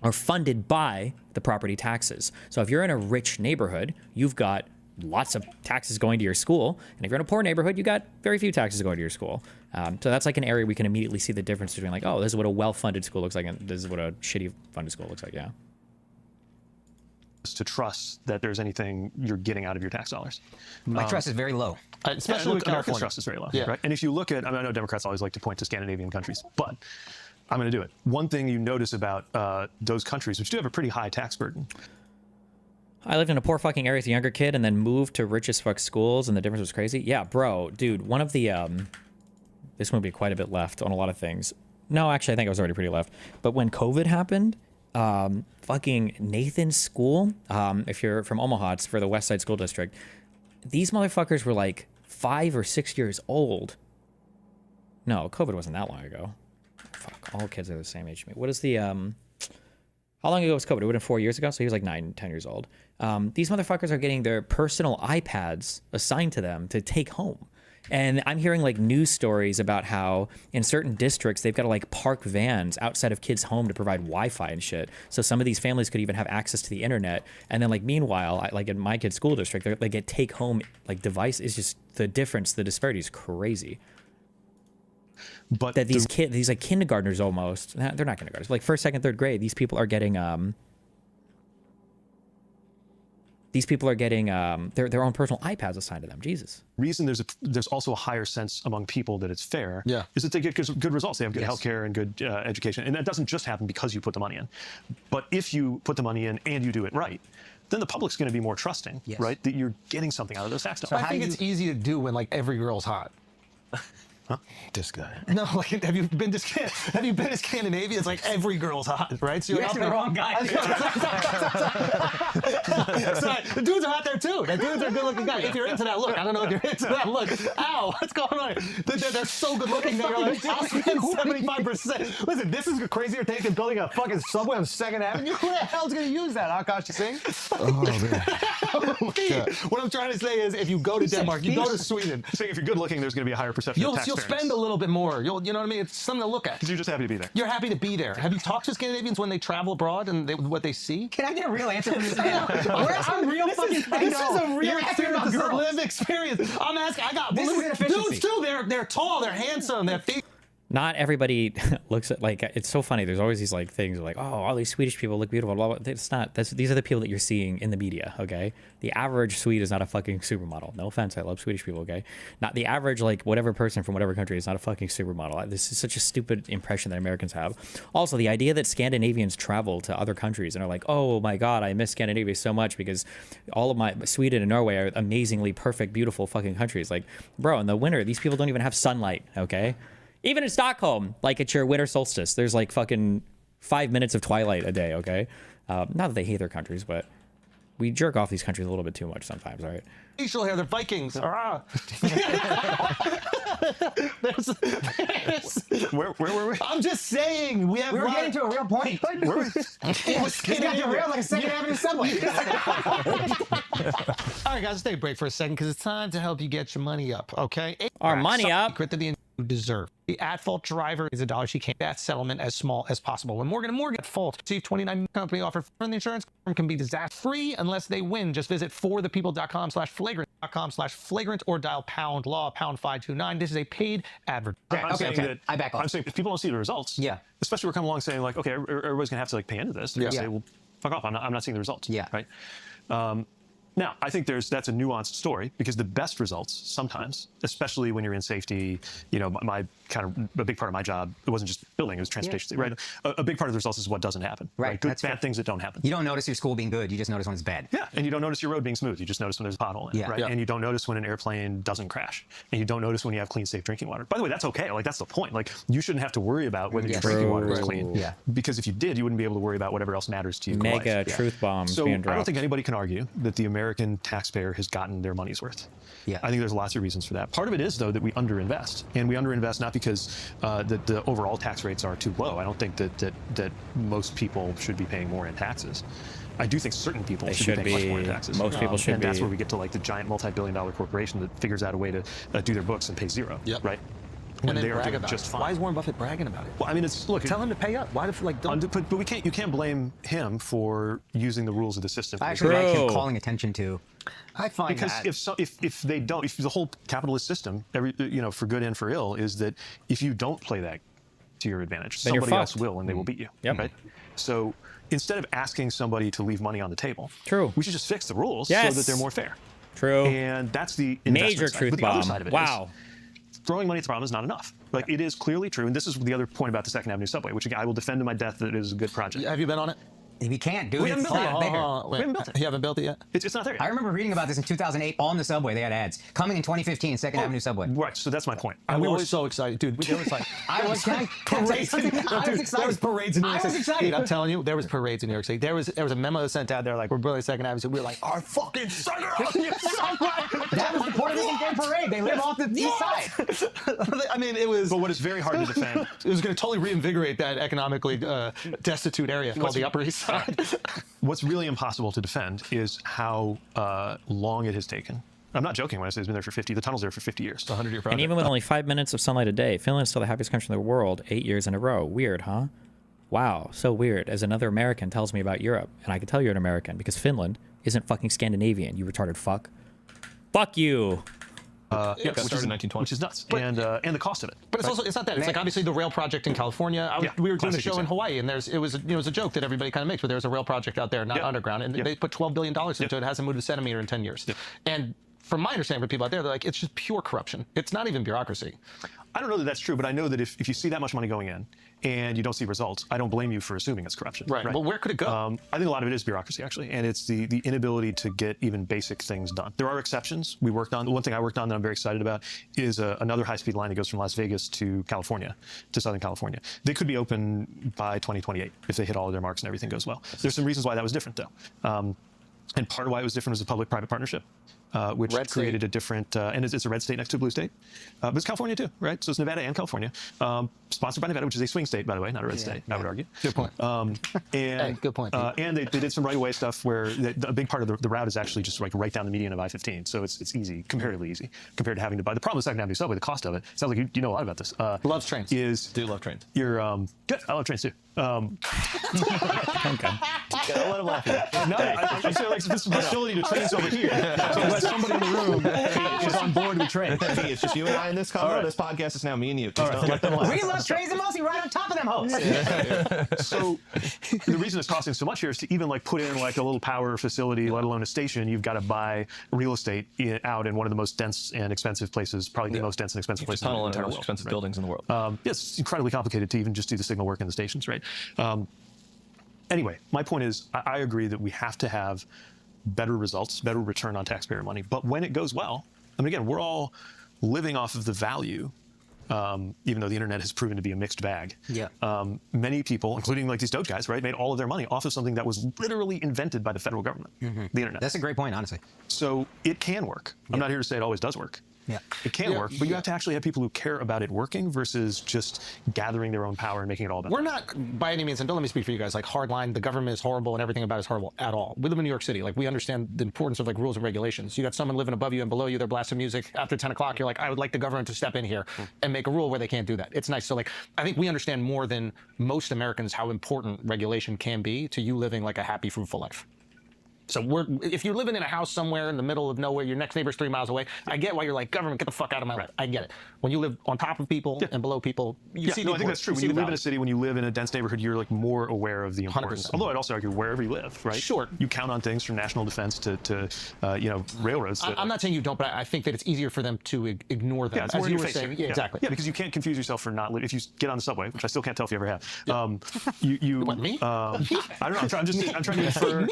Speaker 1: are funded by the property taxes. So if you're in a rich neighborhood, you've got lots of taxes going to your school. And if you're in a poor neighborhood, you got very few taxes going to your school. So that's like an area we can immediately see the difference between like, oh, this is what a well-funded school looks like, and this is what a shitty funded school looks like, yeah.
Speaker 4: To trust that there's anything you're getting out of your tax dollars.
Speaker 5: My trust is very low.
Speaker 4: Especially with Americans' trust is very low, right? And if you look at, I know Democrats always like to point to Scandinavian countries, but I'm going to do it. One thing you notice about those countries, which do have a pretty high tax burden.
Speaker 1: I lived in a poor fucking area as a younger kid and then moved to rich as fuck schools, and the difference was crazy. Yeah, bro, dude, one of the, this would be quite a bit left on a lot of things. No, actually, I think I was already pretty left. But when COVID happened, fucking Nathan's school, if you're from Omaha, it's for the West Side School District. These motherfuckers were like 5 or 6 years old. No, COVID wasn't that long ago. Fuck, all kids are the same age as me. What is the, how long ago was COVID? It would have been 4 years ago, so he was like 9, 10 years old. These motherfuckers are getting their personal iPads assigned to them to take home. And I'm hearing like news stories about how in certain districts, they've got to like park vans outside of kids' home to provide Wi-Fi and shit. So some of these families could even have access to the internet. And then like, meanwhile, like in my kid's school district, they get take home like device. It's just the difference, the disparity is crazy.
Speaker 4: But
Speaker 1: that these kids, these like kindergartners almost, they're not kindergartners, like first, second, third grade, these people are getting, their own personal iPads assigned to them. Jesus.
Speaker 4: Reason there's also a higher sense among people that it's fair is that they get good results. They have good healthcare and good education. And that doesn't just happen because you put the money in. But if you put the money in and you do it right, then the public's going to be more trusting, right? That you're getting something out of those tax dollars.
Speaker 10: I think it's easy to do when like every girl's hot.
Speaker 4: Huh?
Speaker 15: This guy.
Speaker 10: No, like have you been to Scandinavia? It's like every girl's hot, right? So
Speaker 5: you're asking the wrong guy.
Speaker 10: So, the dudes are out there too. The dudes are good-looking guys. If you're into that look, I don't know if you're into that look. Ow, what's going on? They're so good-looking. They're like, I'll spend 75%. Listen, this is crazier take than building a fucking subway on 2nd Avenue. Who the hell's gonna use that, Akash Singh?
Speaker 15: Oh man.
Speaker 10: What I'm trying to say is, if you go to Denmark, you go to Sweden.
Speaker 4: Saying if you're good-looking, there's going to be a higher perception of tax. experience.
Speaker 10: spend a little bit more. You know what I mean? It's something to look at.
Speaker 4: Because you're just happy to be there.
Speaker 10: You're happy to be there. Have you talked to Scandinavians when they travel abroad and what they see?
Speaker 5: Can I get a real answer from this man? Where's some real fucking
Speaker 10: This is a real experience. This is a
Speaker 5: girls.
Speaker 10: lived experience. I'm asking. I got
Speaker 5: This is inefficiency.
Speaker 10: dudes too. They're tall. They're handsome. They're
Speaker 1: Not everybody looks at, like, it's so funny. There's always these like things like, oh, all these Swedish people look beautiful. Blah, blah. It's not. These are the people that you're seeing in the media. Okay, the average Swede is not a fucking supermodel. No offense, I love Swedish people. Okay, not the average like whatever person from whatever country is not a fucking supermodel. This is such a stupid impression that Americans have. Also, the idea that Scandinavians travel to other countries and are like, oh my god, I miss Scandinavia so much because all of my Sweden and Norway are amazingly perfect, beautiful fucking countries. Like, bro, in the winter, these people don't even have sunlight. Okay. Even in Stockholm, like at your winter solstice, there's like fucking 5 minutes of twilight a day, okay? Not that they hate their countries, but we jerk off these countries a little bit too much sometimes, all right?
Speaker 10: facial hair. They're Vikings. Where
Speaker 4: were we?
Speaker 10: I'm just saying. We
Speaker 5: were getting to a real point.
Speaker 10: Where were we?
Speaker 5: It was getting derailed like a Second Avenue subway.
Speaker 10: All right, guys, let's take a break for a second because it's time to help you get your money up, okay?
Speaker 1: Our money up?
Speaker 10: Secret that the deserve. The at-fault driver is $1 she can't. That settlement as small as possible. When Morgan & Morgan at fault, see if 29 company offer from the insurance firm can be disaster-free unless they win. Just visit forthepeople.com/flagrant or dial #law #529. This is a paid advert.
Speaker 4: I back off. I'm saying if people don't see the results, especially we're coming along saying like, okay, everybody's gonna have to like pay into this. They're gonna say, well, fuck off. I'm not seeing the results. Right. Now, I think that's a nuanced story because the best results sometimes, especially when you're in safety, you know, my kind of a big part of my job, it wasn't just building, it was transportation, right? A big part of the results is what doesn't happen.
Speaker 5: Right.
Speaker 4: Good, bad things that don't happen.
Speaker 5: You don't notice your school being good, you just notice when it's bad.
Speaker 4: Yeah, and you don't notice your road being smooth, you just notice when there's a pothole in it, right? And you don't notice when an airplane doesn't crash, and you don't notice when you have clean, safe drinking water. By the way, that's okay, like that's the point. Like you shouldn't have to worry about whether your drinking water is clean.
Speaker 5: Yeah.
Speaker 4: Because if you did, you wouldn't be able to worry about whatever else matters to you.
Speaker 1: Mega truth bombs
Speaker 4: So
Speaker 1: being
Speaker 4: I
Speaker 1: dropped.
Speaker 4: don't think anybody can argue that the American taxpayer has gotten their money's worth.
Speaker 5: Yeah.
Speaker 4: I think there's lots of reasons for that. Part of it is, though, that we underinvest. And we underinvest not because the overall tax rates are too low. I don't think that most people should be paying more in taxes. I do think certain people should be paying much more in taxes.
Speaker 1: Most people should
Speaker 4: and
Speaker 1: be.
Speaker 4: that's where we get to like the giant multi-billion-dollar corporation that figures out a way to do their books and pay zero, right?
Speaker 10: And then
Speaker 4: they are
Speaker 10: brag
Speaker 4: doing
Speaker 10: about
Speaker 4: just
Speaker 10: it.
Speaker 4: fine.
Speaker 10: Why is Warren Buffett bragging about it?
Speaker 4: Well, I mean, it's look.
Speaker 10: Tell him to pay up. Why the like? Don't.
Speaker 4: But you can't blame him for using the rules of the system.
Speaker 5: I actually like him calling attention to.
Speaker 10: I find
Speaker 4: because
Speaker 10: that.
Speaker 4: if they don't, if the whole capitalist system, for good and for ill, is that if you don't play that to your advantage,
Speaker 1: Then you're
Speaker 4: somebody else
Speaker 1: fucked.
Speaker 4: will, and they will beat you.
Speaker 1: Yep.
Speaker 4: Right. So instead of asking somebody to leave money on the table,
Speaker 1: we
Speaker 4: should just fix the rules
Speaker 1: Yes.
Speaker 4: so that they're more fair.
Speaker 1: True.
Speaker 4: And that's the
Speaker 1: Major
Speaker 4: investment side.
Speaker 1: truth
Speaker 4: But the other
Speaker 1: bomb.
Speaker 4: side of it
Speaker 1: Wow.
Speaker 4: is throwing money at the problem is not enough. Like it is clearly true, and this is the other point about the Second Avenue subway, which again, I will defend to my death that it is a good project.
Speaker 10: Have you been on it?
Speaker 5: We can't do
Speaker 4: We
Speaker 5: it.
Speaker 4: haven't
Speaker 5: It's
Speaker 4: built
Speaker 5: not
Speaker 4: it.
Speaker 5: bigger.
Speaker 4: We haven't built it.
Speaker 10: You haven't built it yet?
Speaker 4: It's not there yet.
Speaker 5: I remember reading about this in 2008 on the subway. They had ads coming in 2015, Second Avenue subway.
Speaker 4: Right. So that's my point.
Speaker 10: And we were so excited, dude. There was like
Speaker 5: I was
Speaker 10: parades.
Speaker 5: I was excited.
Speaker 10: There was parades in New York
Speaker 5: I was
Speaker 10: City.
Speaker 5: excited.
Speaker 10: Dude, I'm telling you, there was parades in New York City. There was a memo sent out there like we're building Second Avenue. So we were like, our fucking Second Avenue subway.
Speaker 5: That was the Puerto Rican Day Parade. They live off the east side.
Speaker 10: I mean, it was.
Speaker 4: But what is very hard to defend.
Speaker 10: It was going to totally reinvigorate that economically destitute area called the Upper East Side.
Speaker 4: What's really impossible to defend is how long it has taken. I'm not joking when I say it's been there for 50. The tunnel's there for 50 years. It's a 100-year project.
Speaker 1: And even with only 5 minutes of sunlight a day, Finland is still the happiest country in the world 8 years in a row. Weird, huh? Wow, so weird. As another American tells me about Europe, and I can tell you're an American because Finland isn't fucking Scandinavian, you retarded fuck. Fuck you.
Speaker 4: Which
Speaker 6: started in 1920.
Speaker 4: Which is nuts. And the cost of it.
Speaker 10: But it's also it's not that. It's like obviously the rail project in California. We were doing a
Speaker 4: classic
Speaker 10: show in
Speaker 4: example.
Speaker 10: Hawaii, and it was a joke that everybody kind of makes, but there was a rail project out there, not underground, and they put $12 billion into it. It hasn't moved a centimeter in 10 years. And from my understanding, for people out there, they're like, it's just pure corruption. It's not even bureaucracy.
Speaker 4: I don't know that that's true, but I know that if you see that much money going in and you don't see results, I don't blame you for assuming it's corruption.
Speaker 10: Right. Well, where could it go?
Speaker 4: I think a lot of it is bureaucracy, actually, and it's the inability to get even basic things done. There are exceptions. We worked on one thing I worked on that I'm very excited about is another high-speed line that goes from Las Vegas to California, to Southern California. They could be open by 2028 if they hit all of their marks and everything goes well. There's some reasons why that was different, though. And part of why it was different was a public-private partnership. which
Speaker 10: Red
Speaker 4: created
Speaker 10: state.
Speaker 4: a different, and it's a red state next to a blue state. But it's California too, right? So it's Nevada and California. Sponsored by Nevada, which is a swing state, by the way, not a red state, I would argue.
Speaker 10: Good point.
Speaker 4: And,
Speaker 10: Hey, good point, Pete.
Speaker 4: and they did some right-of-way stuff where a big part of the route is actually just like right down the median of I-15. So it's easy, comparatively easy, compared to having to buy. The problem with Second Avenue subway, the cost of it, sounds like you know a lot about this.
Speaker 10: Loves trains.
Speaker 6: Do love trains.
Speaker 4: You're, good, I love trains too.
Speaker 1: Okay.
Speaker 6: Gotta let him laugh here.
Speaker 4: No, I feel like this facility to trains over here. So unless somebody in the room is on board with trains.
Speaker 15: It's just you and I in this convo.
Speaker 4: All right.
Speaker 15: This podcast is now me and you.
Speaker 4: All right, let them laugh.
Speaker 5: We love trains and mostly right on top of them hoes.
Speaker 4: So the reason it's costing so much here is to even like put in like a little power facility, let alone a station, you've got to buy real estate out in one of the most dense and expensive places, probably the most dense and expensive place in the
Speaker 6: Tunnel in
Speaker 4: entire
Speaker 6: the most
Speaker 4: world.
Speaker 6: expensive buildings in the world.
Speaker 4: It's incredibly complicated to even just do the signal work in the stations, right? Anyway, my point is, I agree that we have to have better results, better return on taxpayer money. But when it goes well, I mean, again, we're all living off of the value, even though the internet has proven to be a mixed bag.
Speaker 5: Yeah.
Speaker 4: Many people, including like these Doge guys, right, made all of their money off of something that was literally invented by the federal government, the internet.
Speaker 5: That's a great point, honestly.
Speaker 4: So it can work. I'm not here to say it always does work.
Speaker 5: Yeah.
Speaker 4: It can work, but you have to actually have people who care about it working versus just gathering their own power and making it all about
Speaker 10: We're not, by any means, and don't let me speak for you guys, like hardline, the government is horrible and everything about it is horrible at all. We live in New York City. Like, we understand the importance of like rules and regulations. You got someone living above you and below you, they're blasting music. After 10 o'clock, you're like, I would like the government to step in here and make a rule where they can't do that. It's nice. So like, I think we understand more than most Americans how important regulation can be to you living like a happy, fruitful life. So if you're living in a house somewhere in the middle of nowhere, your next neighbor's 3 miles away, I get why you're like, government, get the fuck out of my life. I get it. When you live on top of people and below people, you see the
Speaker 4: I think that's true. When you live in a city, when you live in a dense neighborhood, you're like more aware of the importance.
Speaker 10: 100%.
Speaker 4: Although I'd also argue wherever you live, right?
Speaker 10: Sure.
Speaker 4: You count on things from national defense to railroads.
Speaker 10: I'm not saying you don't, but I think that it's easier for them to ignore them.
Speaker 4: Yeah, it's
Speaker 10: as
Speaker 4: more in
Speaker 10: you
Speaker 4: your
Speaker 10: were
Speaker 4: face.
Speaker 10: saying. Yeah, exactly.
Speaker 4: Yeah, because you can't confuse yourself for not living. If you get on the subway, which I still can't tell if you ever have, you
Speaker 10: What, me?
Speaker 4: I don't know. I'm trying to infer.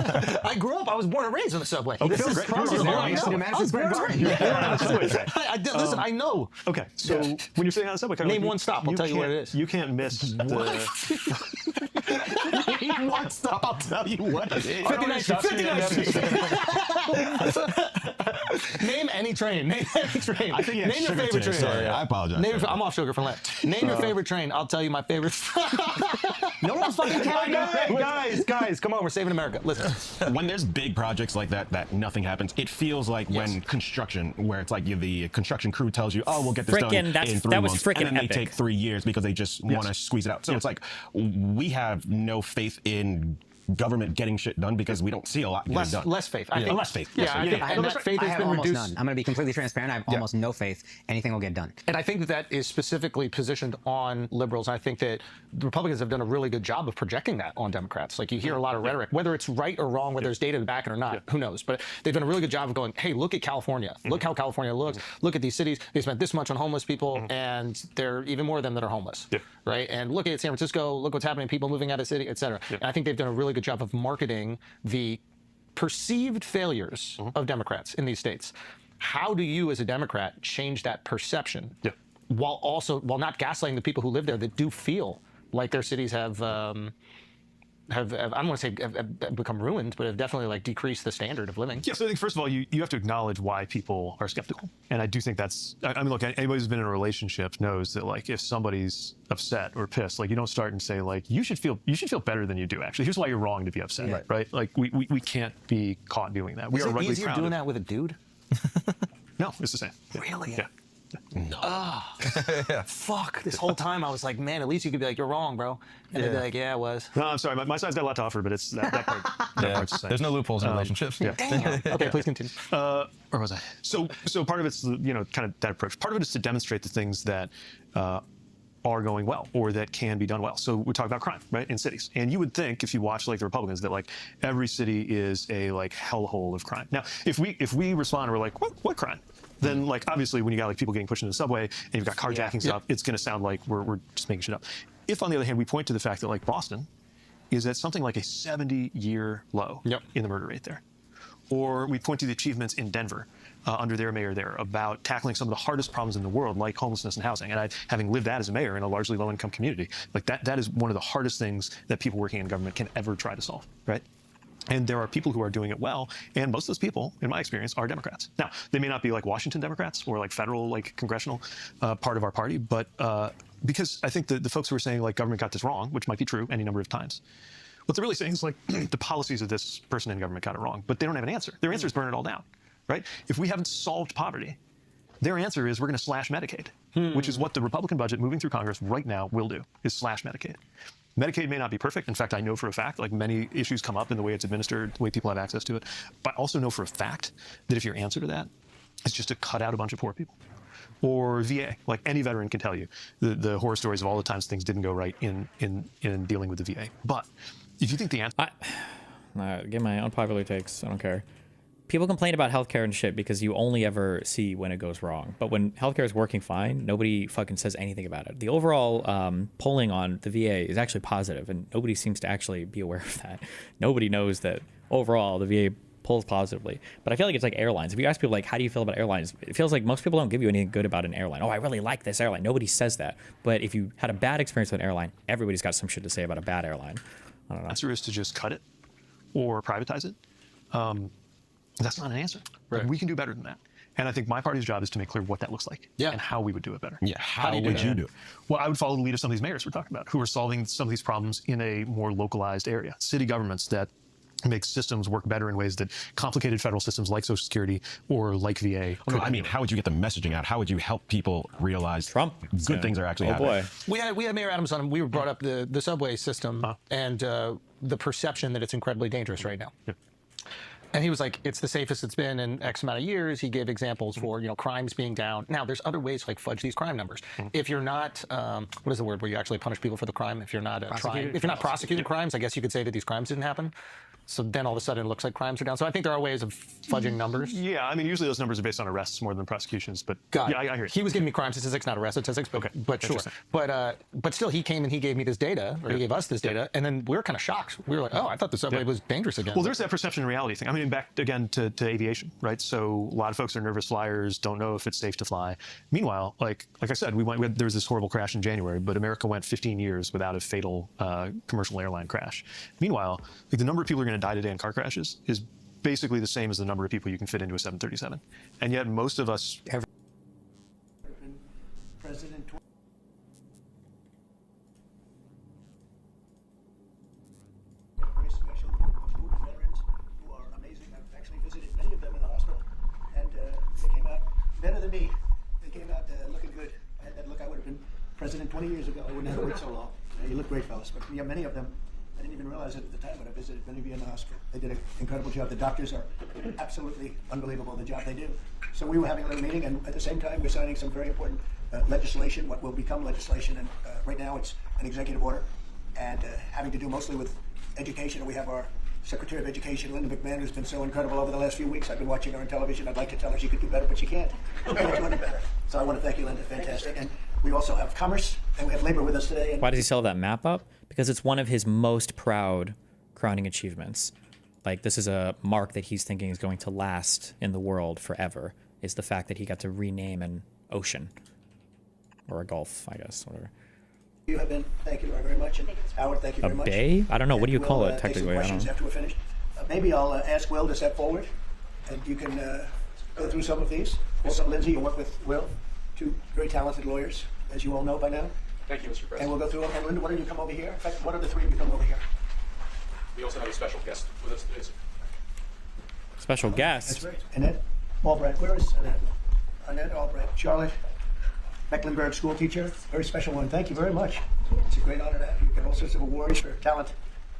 Speaker 10: I grew up. I was born and raised on the subway.
Speaker 4: Okay,
Speaker 10: This is
Speaker 4: great.
Speaker 10: crazy.
Speaker 4: You're
Speaker 10: I
Speaker 4: born
Speaker 10: know.
Speaker 4: in
Speaker 10: I was born and raised.
Speaker 4: You're born on the subway train.
Speaker 10: Listen, I know.
Speaker 4: Okay, so when you're sitting on the subway,
Speaker 10: Name one stop. I'll tell you what it is.
Speaker 4: You can't miss the.
Speaker 15: Name one stop. I'll tell you what it is.
Speaker 10: 59th Street. Name any train. Name any train.
Speaker 15: I think you
Speaker 10: Name your favorite train.
Speaker 15: Sorry, I apologize.
Speaker 10: I'm off sugar from that. Name your favorite train. I'll tell you my favorite. No one's fucking counting. Guys, come on. We're saving America. Listen.
Speaker 15: When there's big projects like that nothing happens, it feels like when construction, where it's like the construction crew tells you, oh, we'll get this done in 3
Speaker 1: that was
Speaker 15: months,
Speaker 1: frickin'
Speaker 15: and then
Speaker 1: epic.
Speaker 15: they take 3 years because they just want to squeeze it out. So it's like we have no faith in government getting shit done because we don't see a lot getting done.
Speaker 10: Less faith. I think.
Speaker 15: Less faith.
Speaker 10: Yeah, I think
Speaker 5: I
Speaker 10: and that faith has
Speaker 5: have
Speaker 10: been
Speaker 5: almost
Speaker 10: reduced.
Speaker 5: none. I'm going to be completely transparent. I have almost no faith anything will get done.
Speaker 10: And I think that is specifically positioned on liberals. I think that the Republicans have done a really good job of projecting that on Democrats. Like, you hear a lot of rhetoric, whether it's right or wrong, whether there's data to back it or not, who knows? But they've done a really good job of going, hey, look at California. Look how California looks. Look at these cities. They spent this much on homeless people, and there are even more of them that are homeless. Right? And look at San Francisco. Look what's happening. People moving out of the city, et cetera. And I think they've done a really good job of marketing the perceived failures of Democrats in these states. How do you, as a Democrat, change that perception while not gaslighting the people who live there that do feel like their cities have I don't want to say have become ruined, but have definitely like decreased the standard of living?
Speaker 4: Yeah, so I think first of all, you have to acknowledge why people are skeptical, and I do think that's. I mean, look, anybody who's been in a relationship knows that like if somebody's upset or pissed, like you don't start and say like you should feel better than you do. Actually, here's why you're wrong to be upset, right? Like we can't be caught doing that. We
Speaker 10: Is
Speaker 4: are
Speaker 10: it
Speaker 4: rightly
Speaker 10: easier
Speaker 4: proud
Speaker 10: doing
Speaker 4: of-
Speaker 10: that with a dude?
Speaker 4: No, it's the same.
Speaker 10: Really?
Speaker 4: Yeah.
Speaker 15: No.
Speaker 10: Fuck. This whole time I was like, man, at least you could be like, you're wrong, bro. And they'd be like, yeah, I was.
Speaker 4: No, I'm sorry. My side's got a lot to offer, but it's that part. That part's the same.
Speaker 6: There's no loopholes in relationships.
Speaker 4: Yeah.
Speaker 10: Damn. Okay, please continue.
Speaker 4: Where was I? So part of it's kind of that approach. Part of it is to demonstrate the things that are going well or that can be done well. So we talk about crime, right, in cities. And you would think if you watch like the Republicans that like every city is a like hellhole of crime. Now, if we respond and we're like, what crime? Then like obviously when you got like people getting pushed into the subway and you've got carjacking stuff, it's going to sound like we're just making shit up. If on the other hand we point to the fact that like Boston is at something like a 70-year low in the murder rate there. Or we point to the achievements in Denver under their mayor there about tackling some of the hardest problems in the world, like homelessness and housing. And having lived that as a mayor in a largely low-income community, like that is one of the hardest things that people working in government can ever try to solve, right? And there are people who are doing it well, and most of those people, in my experience, are Democrats. Now, they may not be like Washington Democrats or like federal, like congressional part of our party, but because I think the folks who are saying like government got this wrong, which might be true any number of times, what they're really saying is like the policies of this person in government got it wrong, but they don't have an answer. Their answer is burn it all down, right? If we haven't solved poverty, their answer is we're going to slash Medicaid, which is what the Republican budget moving through Congress right now will do, is slash Medicaid. Medicaid may not be perfect. In fact, I know for a fact, like many issues come up in the way it's administered, the way people have access to it. But I also know for a fact that if your answer to that is just to cut out a bunch of poor people, or VA, like any veteran can tell you, the horror stories of all the times things didn't go right in dealing with the VA. But if you think the answer...
Speaker 1: Get my unpopular takes. I don't care. People complain about healthcare and shit because you only ever see when it goes wrong. But when healthcare is working fine, nobody fucking says anything about it. The overall polling on the VA is actually positive, and nobody seems to actually be aware of that. Nobody knows that overall the VA polls positively. But I feel like it's like airlines. If you ask people like, how do you feel about airlines? It feels like most people don't give you anything good about an airline. Oh, I really like this airline. Nobody says that. But if you had a bad experience with an airline, everybody's got some shit to say about a bad airline. I don't know.
Speaker 4: The answer is to just cut it or privatize it. That's not an answer.
Speaker 10: Right.
Speaker 4: Like, we can do better than that. And I think my party's job is to make clear what that looks like and how we would do it better.
Speaker 15: Yeah, how would you do it?
Speaker 4: Well, I would follow the lead of some of these mayors we're talking about who are solving some of these problems in a more localized area. City governments that make systems work better in ways that complicated federal systems like Social Security or like VA.
Speaker 15: No, I mean, how would you get the messaging out? How would you help people realize good things are actually happening?
Speaker 10: We had Mayor Adams on, and we brought up the subway system and the perception that it's incredibly dangerous right now. And he was like, it's the safest it's been in X amount of years. He gave examples for, crimes being down. Now, there's other ways to like fudge these crime numbers. If you're not, what is the word where you actually punish people for the crime? If you're not prosecuting crimes, I guess you could say that these crimes didn't happen. So then all of a sudden it looks like crimes are down. So I think there are ways of fudging numbers.
Speaker 4: Yeah, I mean, usually those numbers are based on arrests more than prosecutions. But yeah, I hear you.
Speaker 10: He was giving me crime statistics, not arrest statistics. But sure. But still, he came and he gave me this data, or he gave us this data, and then we were kind of shocked. We were like, oh, I thought the subway was dangerous again.
Speaker 4: Well, there's that perception and reality thing. I mean, back again to aviation, right? So a lot of folks are nervous flyers, don't know if it's safe to fly. Meanwhile, like I said, there was this horrible crash in January, but America went 15 years without a fatal commercial airline crash. Meanwhile, like, the number of people who are going to die today in car crashes is basically the same as the number of people you can fit into a 737. And yet most of us...
Speaker 18: President very special group of veterans who are amazing. I've actually visited many of them in the hospital, and they came out better than me. They came out looking good. I had that look. I would have been president 20 years ago. I wouldn't have worked so long. You look great, fellas. But many of them, I didn't even realize it at the time when I visited many of you in the hospital. They did an incredible job. The doctors are absolutely unbelievable, the job they do. So we were having a little meeting, and at the same time, we're signing some very important legislation, what will become legislation. And right now, it's an executive order, and having to do mostly with education. And we have our Secretary of Education, Linda McMahon, who's been so incredible over the last few weeks. I've been watching her on television. I'd like to tell her she could do better, but she can't. She's doing it better. So I want to thank you, Linda. Fantastic. And we also have commerce, and we have labor with us today. And
Speaker 1: why does he still have that map up? Because it's one of his most proud crowning achievements. Like, this is a mark that he's thinking is going to last in the world forever, is the fact that he got to rename an ocean. Or a gulf, I guess, whatever.
Speaker 18: You have been, thank you very much. And Howard, thank you very much.
Speaker 1: A bay? I don't know. What do you call it
Speaker 18: Take some
Speaker 1: technically? I don't
Speaker 18: questions
Speaker 1: know.
Speaker 18: after we're finished. Maybe I'll ask Will to step forward, and you can go through some of these. Also, Lindsay, you work with Will, two very talented lawyers, as you all know by now.
Speaker 19: Thank you, Mr. President.
Speaker 18: And we'll go through them. And Linda, why don't you come over here? In fact, one of the three of you come over here.
Speaker 19: We also have a special guest with us today.
Speaker 1: Special guest?
Speaker 18: That's right. Annette Albrecht. Where is Annette? Annette Albrecht. Charlotte Mecklenburg, school teacher. Very special one. Thank you very much. It's a great honor to have you. You get all sorts of awards for talent.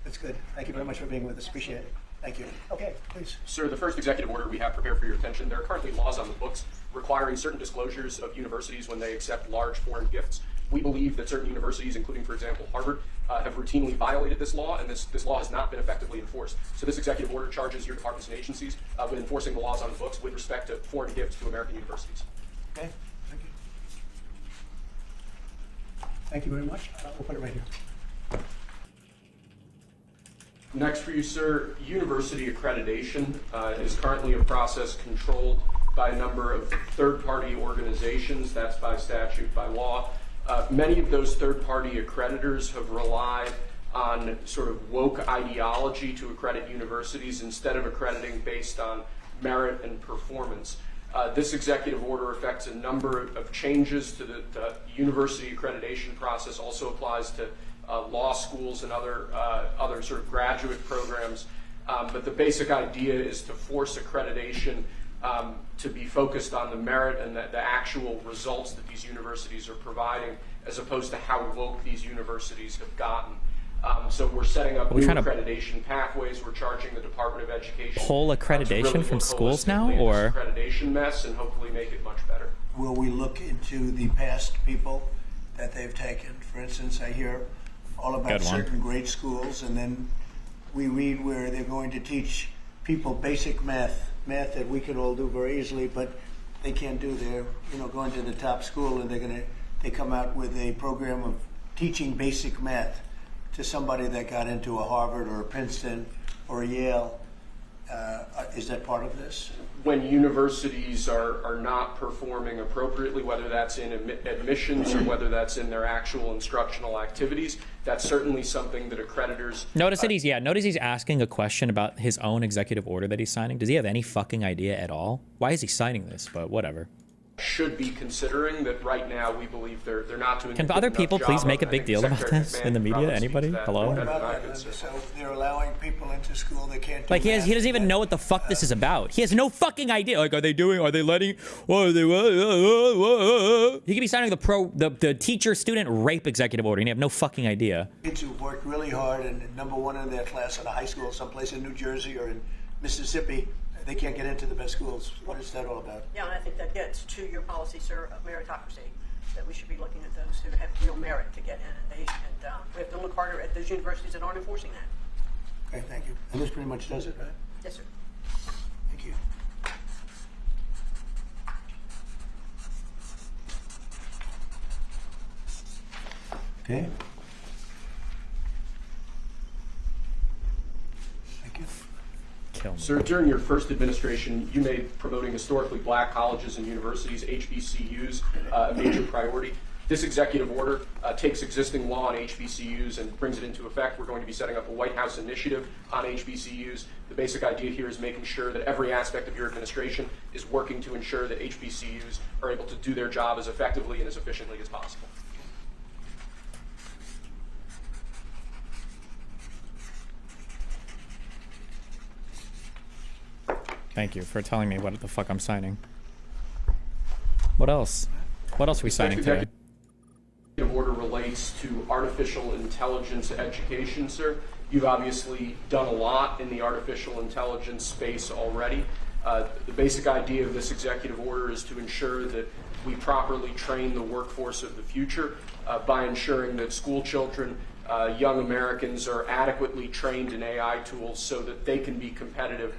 Speaker 18: That's good. Thank you very much for being with us. Appreciate it. Thank you. Okay, please.
Speaker 19: Sir, the first executive order we have prepared for your attention, there are currently laws on the books requiring certain disclosures of universities when they accept large foreign gifts. We believe that certain universities, including, for example, Harvard, have routinely violated this law, and this law has not been effectively enforced. So this executive order charges your departments and agencies with enforcing the laws on the books with respect to foreign gifts to American universities.
Speaker 18: Okay, thank you. Thank you very much. We'll put it right here.
Speaker 19: Next for you, sir, university accreditation is currently a process controlled by a number of third-party organizations. That's by statute, by law. Many of those third-party accreditors have relied on sort of woke ideology to accredit universities instead of accrediting based on merit and performance. This executive order affects a number of changes to the university accreditation process, also applies to law schools and other sort of graduate programs. But the basic idea is to force accreditation to be focused on the merit and the actual results that these universities are providing, as opposed to how woke these universities have gotten. So we're setting up new accreditation pathways. We're charging the Department of Education
Speaker 1: pull accreditation
Speaker 19: really
Speaker 1: from schools now, or
Speaker 19: accreditation mess, and hopefully make it much better.
Speaker 18: Will we look into the past people that they've taken? For instance, I hear all about certain great schools, and then we read where they're going to teach people basic math that we could all do very easily, but they can't do. They're going to the top school, and they come out with a program of teaching basic math to somebody that got into a Harvard or a Princeton or a Yale. Is that part of this?
Speaker 19: When universities are not performing appropriately, whether that's in admissions or whether that's in their actual instructional activities, that's certainly something that accreditors...
Speaker 1: Notice that he's asking a question about his own executive order that he's signing. Does he have any fucking idea at all? Why is he signing this? But whatever.
Speaker 19: Should be considering that right now we believe they're not doing.
Speaker 1: Can other people please make a big deal about this in the media? Anybody? Hello?
Speaker 18: So they're allowing people into school they can't do
Speaker 1: Like he doesn't even know what the fuck this is about. He has no fucking idea. Like, are they letting? What are they? He could be signing the teacher-student rape executive order, and he have no fucking idea.
Speaker 18: Kids who worked really hard and #1 in their class at a high school, someplace in New Jersey or in Mississippi. They can't get into the best schools. What is that all about?
Speaker 20: Yeah, and I think that gets to your policy, sir, of meritocracy, that we should be looking at those who have real merit to get in. And we have to look harder at those universities that aren't enforcing that.
Speaker 18: Okay, thank you. And this pretty much does it, right?
Speaker 20: Yes, sir.
Speaker 18: Thank you. Okay.
Speaker 19: Sir, during your first administration, you made promoting historically black colleges and universities, HBCUs, a major priority. This executive order takes existing law on HBCUs and brings it into effect. We're going to be setting up a White House initiative on HBCUs. The basic idea here is making sure that every aspect of your administration is working to ensure that HBCUs are able to do their job as effectively and as efficiently as possible.
Speaker 1: Thank you for telling me what the fuck I'm signing. What else? What else are we signing today?
Speaker 19: The order relates to artificial intelligence education, sir. You've obviously done a lot in the artificial intelligence space already. The basic idea of this executive order is to ensure that we properly train the workforce of the future by ensuring that school children, young Americans are adequately trained in AI tools so that they can be competitive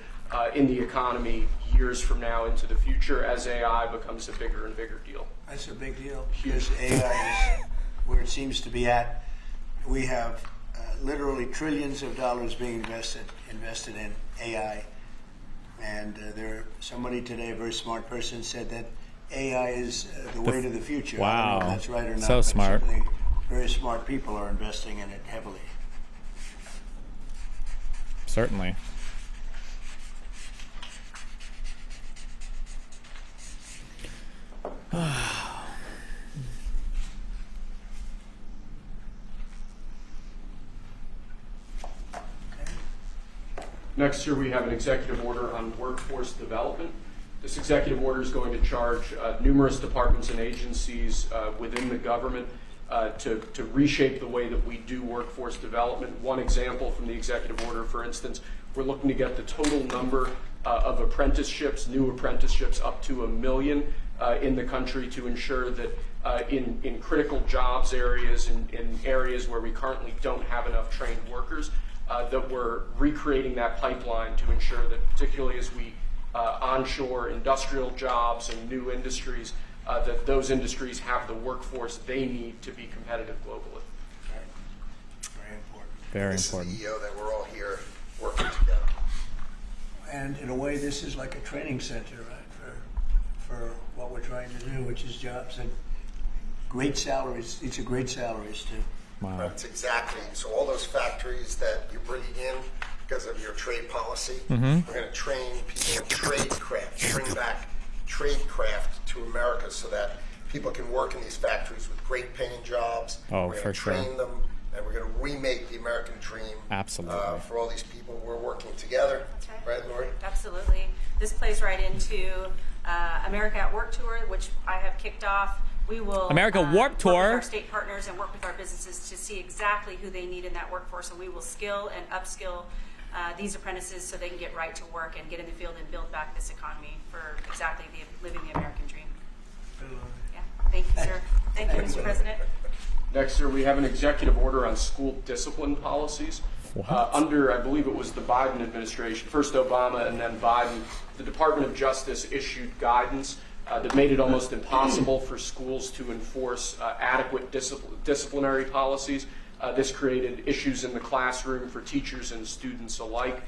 Speaker 19: in the economy years from now into the future as AI becomes a bigger and bigger deal.
Speaker 18: That's a big deal because AI is where it seems to be at. We have literally trillions of dollars being invested in AI, and somebody today, a very smart person, said that AI is the way to the future.
Speaker 1: Wow,
Speaker 18: I don't know if that's right or not.
Speaker 1: So smart.
Speaker 18: Very smart people are investing in it heavily.
Speaker 1: Certainly.
Speaker 19: Next year, we have an executive order on workforce development. This executive order is going to charge numerous departments and agencies within the government to reshape the way that we do workforce development. One example from the executive order, for instance, we're looking to get the total number of apprenticeships, new apprenticeships, up to 1 million in the country to ensure that in critical jobs areas, in areas where we currently don't have enough trained workers, that we're recreating that pipeline to ensure that, particularly as we onshore industrial jobs and new industries, that those industries have the workforce they need to be competitive globally.
Speaker 18: Very important.
Speaker 1: Very
Speaker 21: this
Speaker 1: important.
Speaker 21: Is the EO that we're all here working together.
Speaker 18: And in a way, this is like a training center, right, for what we're trying to do, which is jobs and great salaries. These are great salaries too.
Speaker 1: Wow.
Speaker 21: That's exactly. So all those factories that you're bringing in because of your trade policy, we're going to train people in trade craft, bring back trade craft to America so that people can work in these factories with great paying jobs.
Speaker 1: Oh,
Speaker 21: we're
Speaker 1: for
Speaker 21: going to train
Speaker 1: sure.
Speaker 21: them, and we're going to remake the American dream.
Speaker 1: Absolutely.
Speaker 21: For all these people, we're working together. Right, Lori?
Speaker 2: Absolutely. This plays right into America at Work Tour, which I have kicked off. We will
Speaker 1: America Warp
Speaker 2: work with
Speaker 1: Tour.
Speaker 2: our state partners and work with our businesses to see exactly who they need in that workforce, and we will skill and upskill these apprentices so they can get right to work and get in the field and build back this economy for exactly living the American dream. Yeah. Thank you, sir. Thank you, Mr. President.
Speaker 19: Next, sir, we have an executive order on school discipline policies. Under, I believe it was the Biden administration, first Obama and then Biden, the Department of Justice issued guidance that made it almost impossible for schools to enforce adequate disciplinary policies. This created issues in the classroom for teachers and students alike.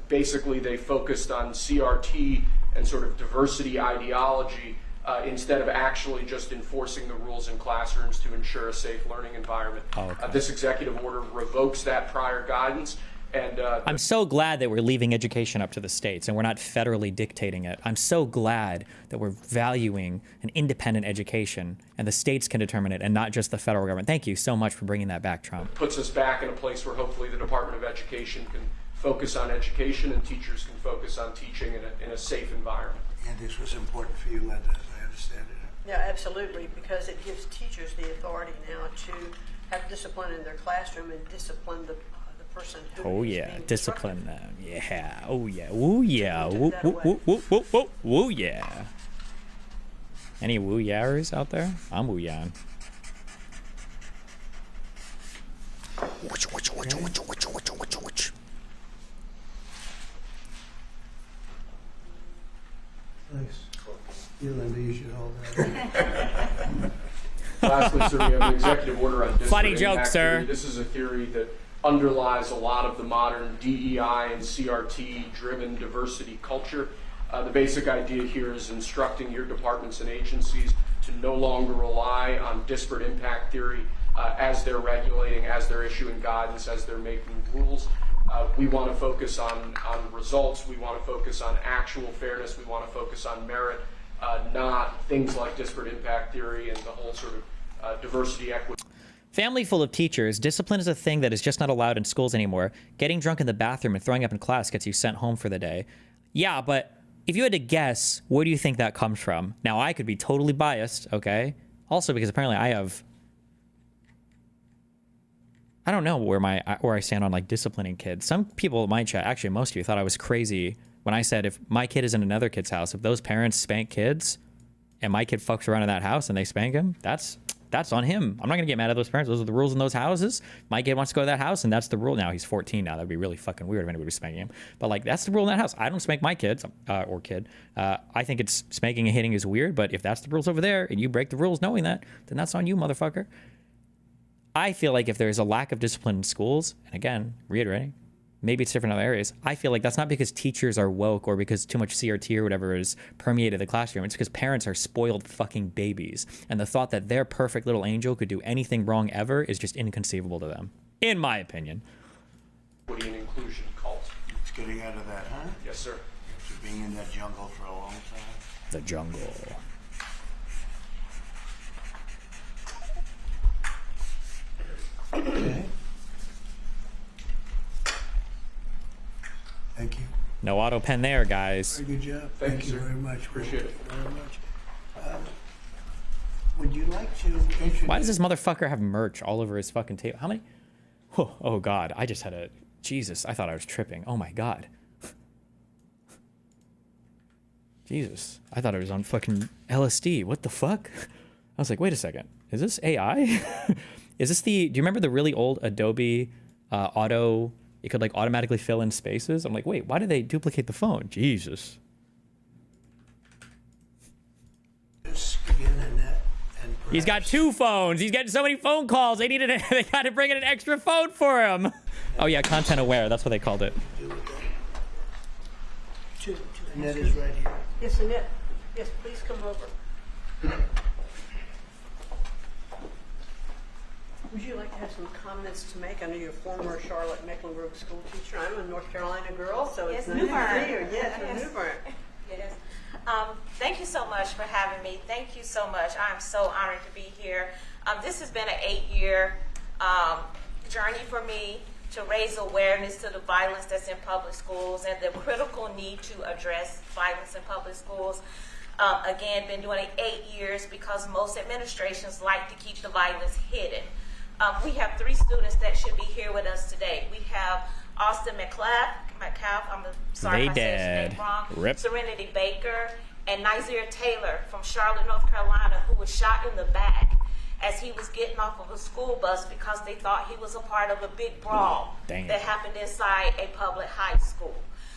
Speaker 19: Basically, they focused on CRT and sort of diversity ideology instead of actually just enforcing the rules in classrooms to ensure a safe learning environment. This executive order revokes that prior guidance. And
Speaker 1: I'm so glad that we're leaving education up to the states and we're not federally dictating it. I'm so glad that we're valuing an independent education and the states can determine it and not just the federal government. Thank you so much for bringing that back, Trump.
Speaker 19: Puts us back in a place where hopefully the Department of Education can focus on education and teachers can focus on teaching in a safe environment.
Speaker 18: And this was important for you, Linda, as I understand it.
Speaker 20: Yeah, absolutely, because it gives teachers the authority now to have discipline in their classroom and discipline the person who
Speaker 1: Oh
Speaker 20: is
Speaker 1: yeah,
Speaker 20: being
Speaker 1: discipline them. Yeah. Oh yeah. Woo yeah. Woo woo woo woo woo woo woo yeah. Any woo yahers out there? I'm woo yahing.
Speaker 18: Nice. You, Linda, you should hold that.
Speaker 19: Lastly, sir, we have an executive order on disparate
Speaker 1: Funny joke,
Speaker 19: impact
Speaker 1: sir.
Speaker 19: theory. This is a theory that underlies a lot of the modern DEI and CRT-driven diversity culture. The basic idea here is instructing your departments and agencies to no longer rely on disparate impact theory as they're regulating, as they're issuing guidance, as they're making rules. We want to focus on results. We want to focus on actual fairness. We want to focus on merit, not things like disparate impact theory and the whole sort of diversity, equity.
Speaker 1: Family full of teachers, discipline is a thing that is just not allowed in schools anymore. Getting drunk in the bathroom and throwing up in class gets you sent home for the day. Yeah, but if you had to guess, where do you think that comes from? Now, I could be totally biased, okay? Also, because apparently I don't know where I stand on like disciplining kids. Some people in my chat, actually most of you, thought I was crazy when I said if my kid is in another kid's house, if those parents spank kids and my kid fucks around in that house and they spank him, that's on him. I'm not gonna get mad at those parents. Those are the rules in those houses. My kid wants to go to that house and that's the rule. Now he's 14 now. That'd be really fucking weird if anybody was spanking him. But like that's the rule in that house. I don't spank my kids or kid. I think it's spanking and hitting is weird, but if that's the rules over there and you break the rules knowing that, then that's on you, motherfucker. I feel like if there's a lack of discipline in schools, and again, reiterating, maybe it's different in other areas. I feel like that's not because teachers are woke or because too much CRT or whatever is permeated the classroom. It's because parents are spoiled fucking babies. And the thought that their perfect little angel could do anything wrong ever is just inconceivable to them, in my opinion.
Speaker 19: Equity and inclusion cult.
Speaker 18: It's getting out of that, huh?
Speaker 19: Yes, sir.
Speaker 18: After being in that jungle for a long time.
Speaker 1: The jungle.
Speaker 18: Okay. Thank you.
Speaker 1: No auto pen there, guys.
Speaker 18: Very good job.
Speaker 19: Thank you,
Speaker 18: you
Speaker 19: sir.
Speaker 18: very much.
Speaker 19: Appreciate it.
Speaker 18: Very much. Would you like to introduce...
Speaker 1: Why does this motherfucker have merch all over his fucking table? How many? Oh God, I just had a... Jesus, I thought I was tripping. Oh my God. Jesus, I thought I was on fucking LSD. What the fuck? I was like, wait a second. Is this AI? Is this the... Do you remember the really old Adobe Auto... It could like automatically fill in spaces? I'm like, wait, why did they duplicate the phone? Jesus. He's got two phones. He's getting so many phone calls. They got to bring in an extra phone for him. Oh yeah, content aware. That's what they called it.
Speaker 18: Annette is right here.
Speaker 20: Yes, Annette. Yes, please come over. Would you like to have some comments to make? I know you're a former Charlotte Mecklenburg school teacher. I'm a North Carolina girl, so it's nice to see you. Yes, from New Bern.
Speaker 3: Yes. Thank you so much for having me. Thank you so much. I'm so honored to be here. This has been an 8-year journey for me to raise awareness to the violence that's in public schools and the critical need to address violence in public schools. Again, been doing it 8 years because most administrations like to keep the violence hidden. We have 3 students that should be here with us today. We have Austin McCalf, I'm sorry if I said his name wrong,
Speaker 1: Rip.
Speaker 3: Serenity Baker, and Nizir Taylor from Charlotte, North Carolina, who was shot in the back as he was getting off of a school bus because they thought he was a part of a big brawl that happened inside a public high school.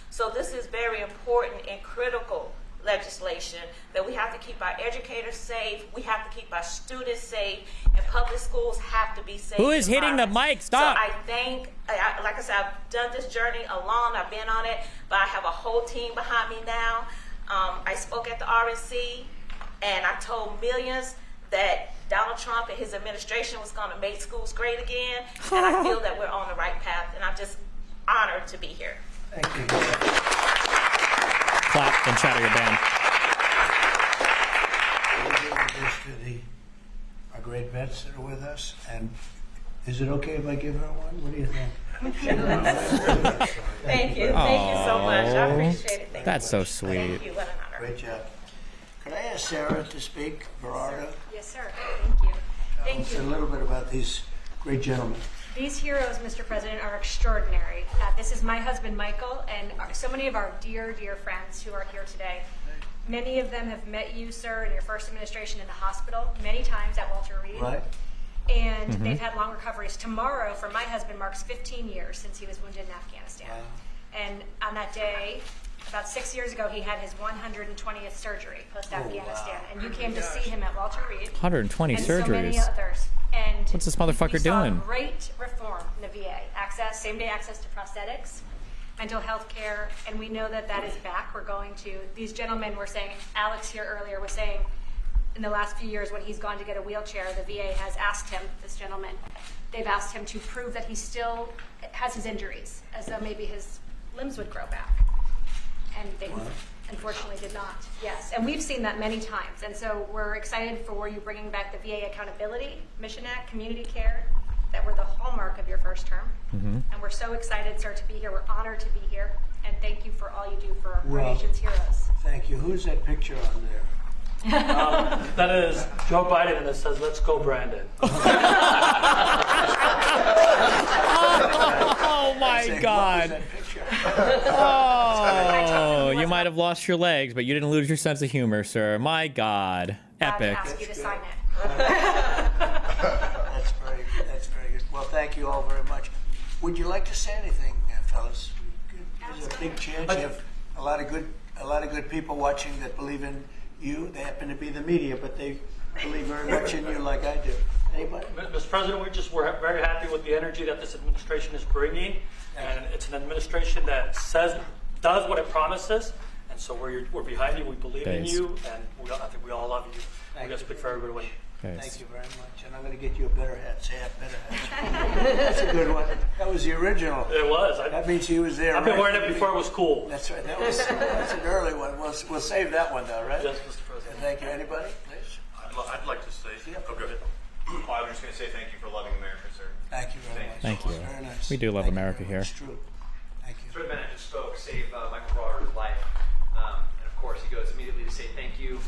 Speaker 3: So this is very important and critical legislation that we have to keep our educators safe, we have to keep our students safe, and public schools have to be safe.
Speaker 1: Who is hitting the mic? Stop.
Speaker 3: So I think, like I said, I've done this journey alone, I've been on it, but I have a whole team behind me now. I spoke at the RNC, and I told millions that Donald Trump and his administration was going to make schools great again, and I feel that we're on the right path, and I'm just honored to be here.
Speaker 18: Thank you.
Speaker 1: Clap and chatter your band.
Speaker 18: We're giving this to our great vets that are with us, and is it okay if I give her one? What do you think?
Speaker 3: Thank you. Thank you so much. I appreciate it.
Speaker 1: That's so sweet.
Speaker 3: Thank you. What an honor.
Speaker 18: Great job. Could I ask Sarah to speak, Gerardo?
Speaker 22: Yes, sir. Thank you. Thank
Speaker 18: Say a
Speaker 22: you.
Speaker 18: little bit about these great gentlemen.
Speaker 22: These heroes, Mr. President, are extraordinary. This is my husband, Michael, and so many of our dear, dear friends who are here today. Many of them have met you, sir, in your first administration in the hospital, many times at Walter Reed.
Speaker 18: Right.
Speaker 22: And they've had long recoveries. Tomorrow, for my husband, marks 15 years since he was wounded in Afghanistan.
Speaker 18: Wow.
Speaker 22: And on that day, about 6 years ago, he had his 120th surgery post-Afghanistan.
Speaker 18: wow.
Speaker 22: And you came to see him at Walter Reed.
Speaker 1: 120
Speaker 22: and
Speaker 1: surgeries.
Speaker 22: so many others. And
Speaker 1: What's this motherfucker
Speaker 22: we saw
Speaker 1: doing?
Speaker 22: Great reform in the VA. Access, same-day access to prosthetics, mental health care, and we know that that is back. We're going to, these gentlemen were saying, Alex here earlier was saying, in the last few years when he's gone to get a wheelchair, the VA has asked him, this gentleman, they've asked him to prove that he still has his injuries, as though maybe his limbs would grow back. And they unfortunately did not. Yes, and we've seen that many times. And so we're excited for you bringing back the VA Accountability, Mission Act, Community Care, that were the hallmark of your first term. And we're so excited, sir, to be here. We're honored to be here. And thank you for all you do for our nation's heroes.
Speaker 18: Thank you. Who's that picture on there?
Speaker 23: That is Joe Biden, and it says, "Let's go, Brandon."
Speaker 1: Oh my God. Oh, you might have lost your legs, but you didn't lose your sense of humor, sir. My God. Epic.
Speaker 22: Ask you to sign it.
Speaker 18: That's very good. Well, thank you all very much. Would you like to say anything, fellas? There's a big chance. You have a lot of good people watching that believe in you. They happen to be the media, but they believe very much in you like I do. Anybody?
Speaker 23: Mr. President, we're very happy with the energy that this administration is bringing, and it's an administration that does what it promises, and so we're behind you. We believe in you, and I think we all love you. We're going to speak for everybody.
Speaker 18: Thank you very much. And I'm going to get you a better hat. Say a better hat. That's a good one. That was the original.
Speaker 23: It was.
Speaker 18: That means he was there.
Speaker 23: I've been wearing it before it was cool.
Speaker 18: That's right. That's an early one. We'll save that one though, right?
Speaker 23: Yes, Mr. President.
Speaker 18: Thank you. Anybody, please?
Speaker 24: I'd like to say. Oh, go ahead. I was just going to say thank you for loving America, sir.
Speaker 18: Thank you very much.
Speaker 1: Thank you.
Speaker 18: Very nice.
Speaker 1: We do love America here.
Speaker 18: It's true. Thank you.
Speaker 25: Sir Bennett just spoke, saved Michael Broder's life. And of course, he goes immediately to say thank you,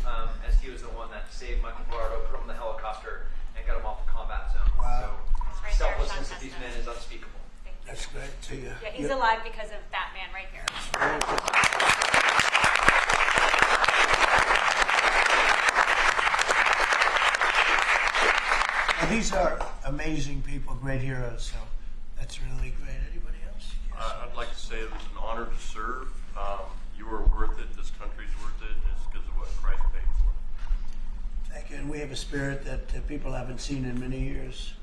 Speaker 25: as he was the one that saved Michael Broder, put him in the helicopter, and got him off the combat zone.
Speaker 18: Wow.
Speaker 25: So selflessness of these men is unspeakable.
Speaker 18: That's great to you.
Speaker 22: Yeah, he's alive because of that man right here.
Speaker 18: Well, these are amazing people, great heroes. So that's really great. Anybody else?
Speaker 24: I'd like to say it was an honor to serve. You were worth it. This country's worth it. It's because of what Christ paid for.
Speaker 18: Thank you. And we have a spirit that people haven't seen in many years,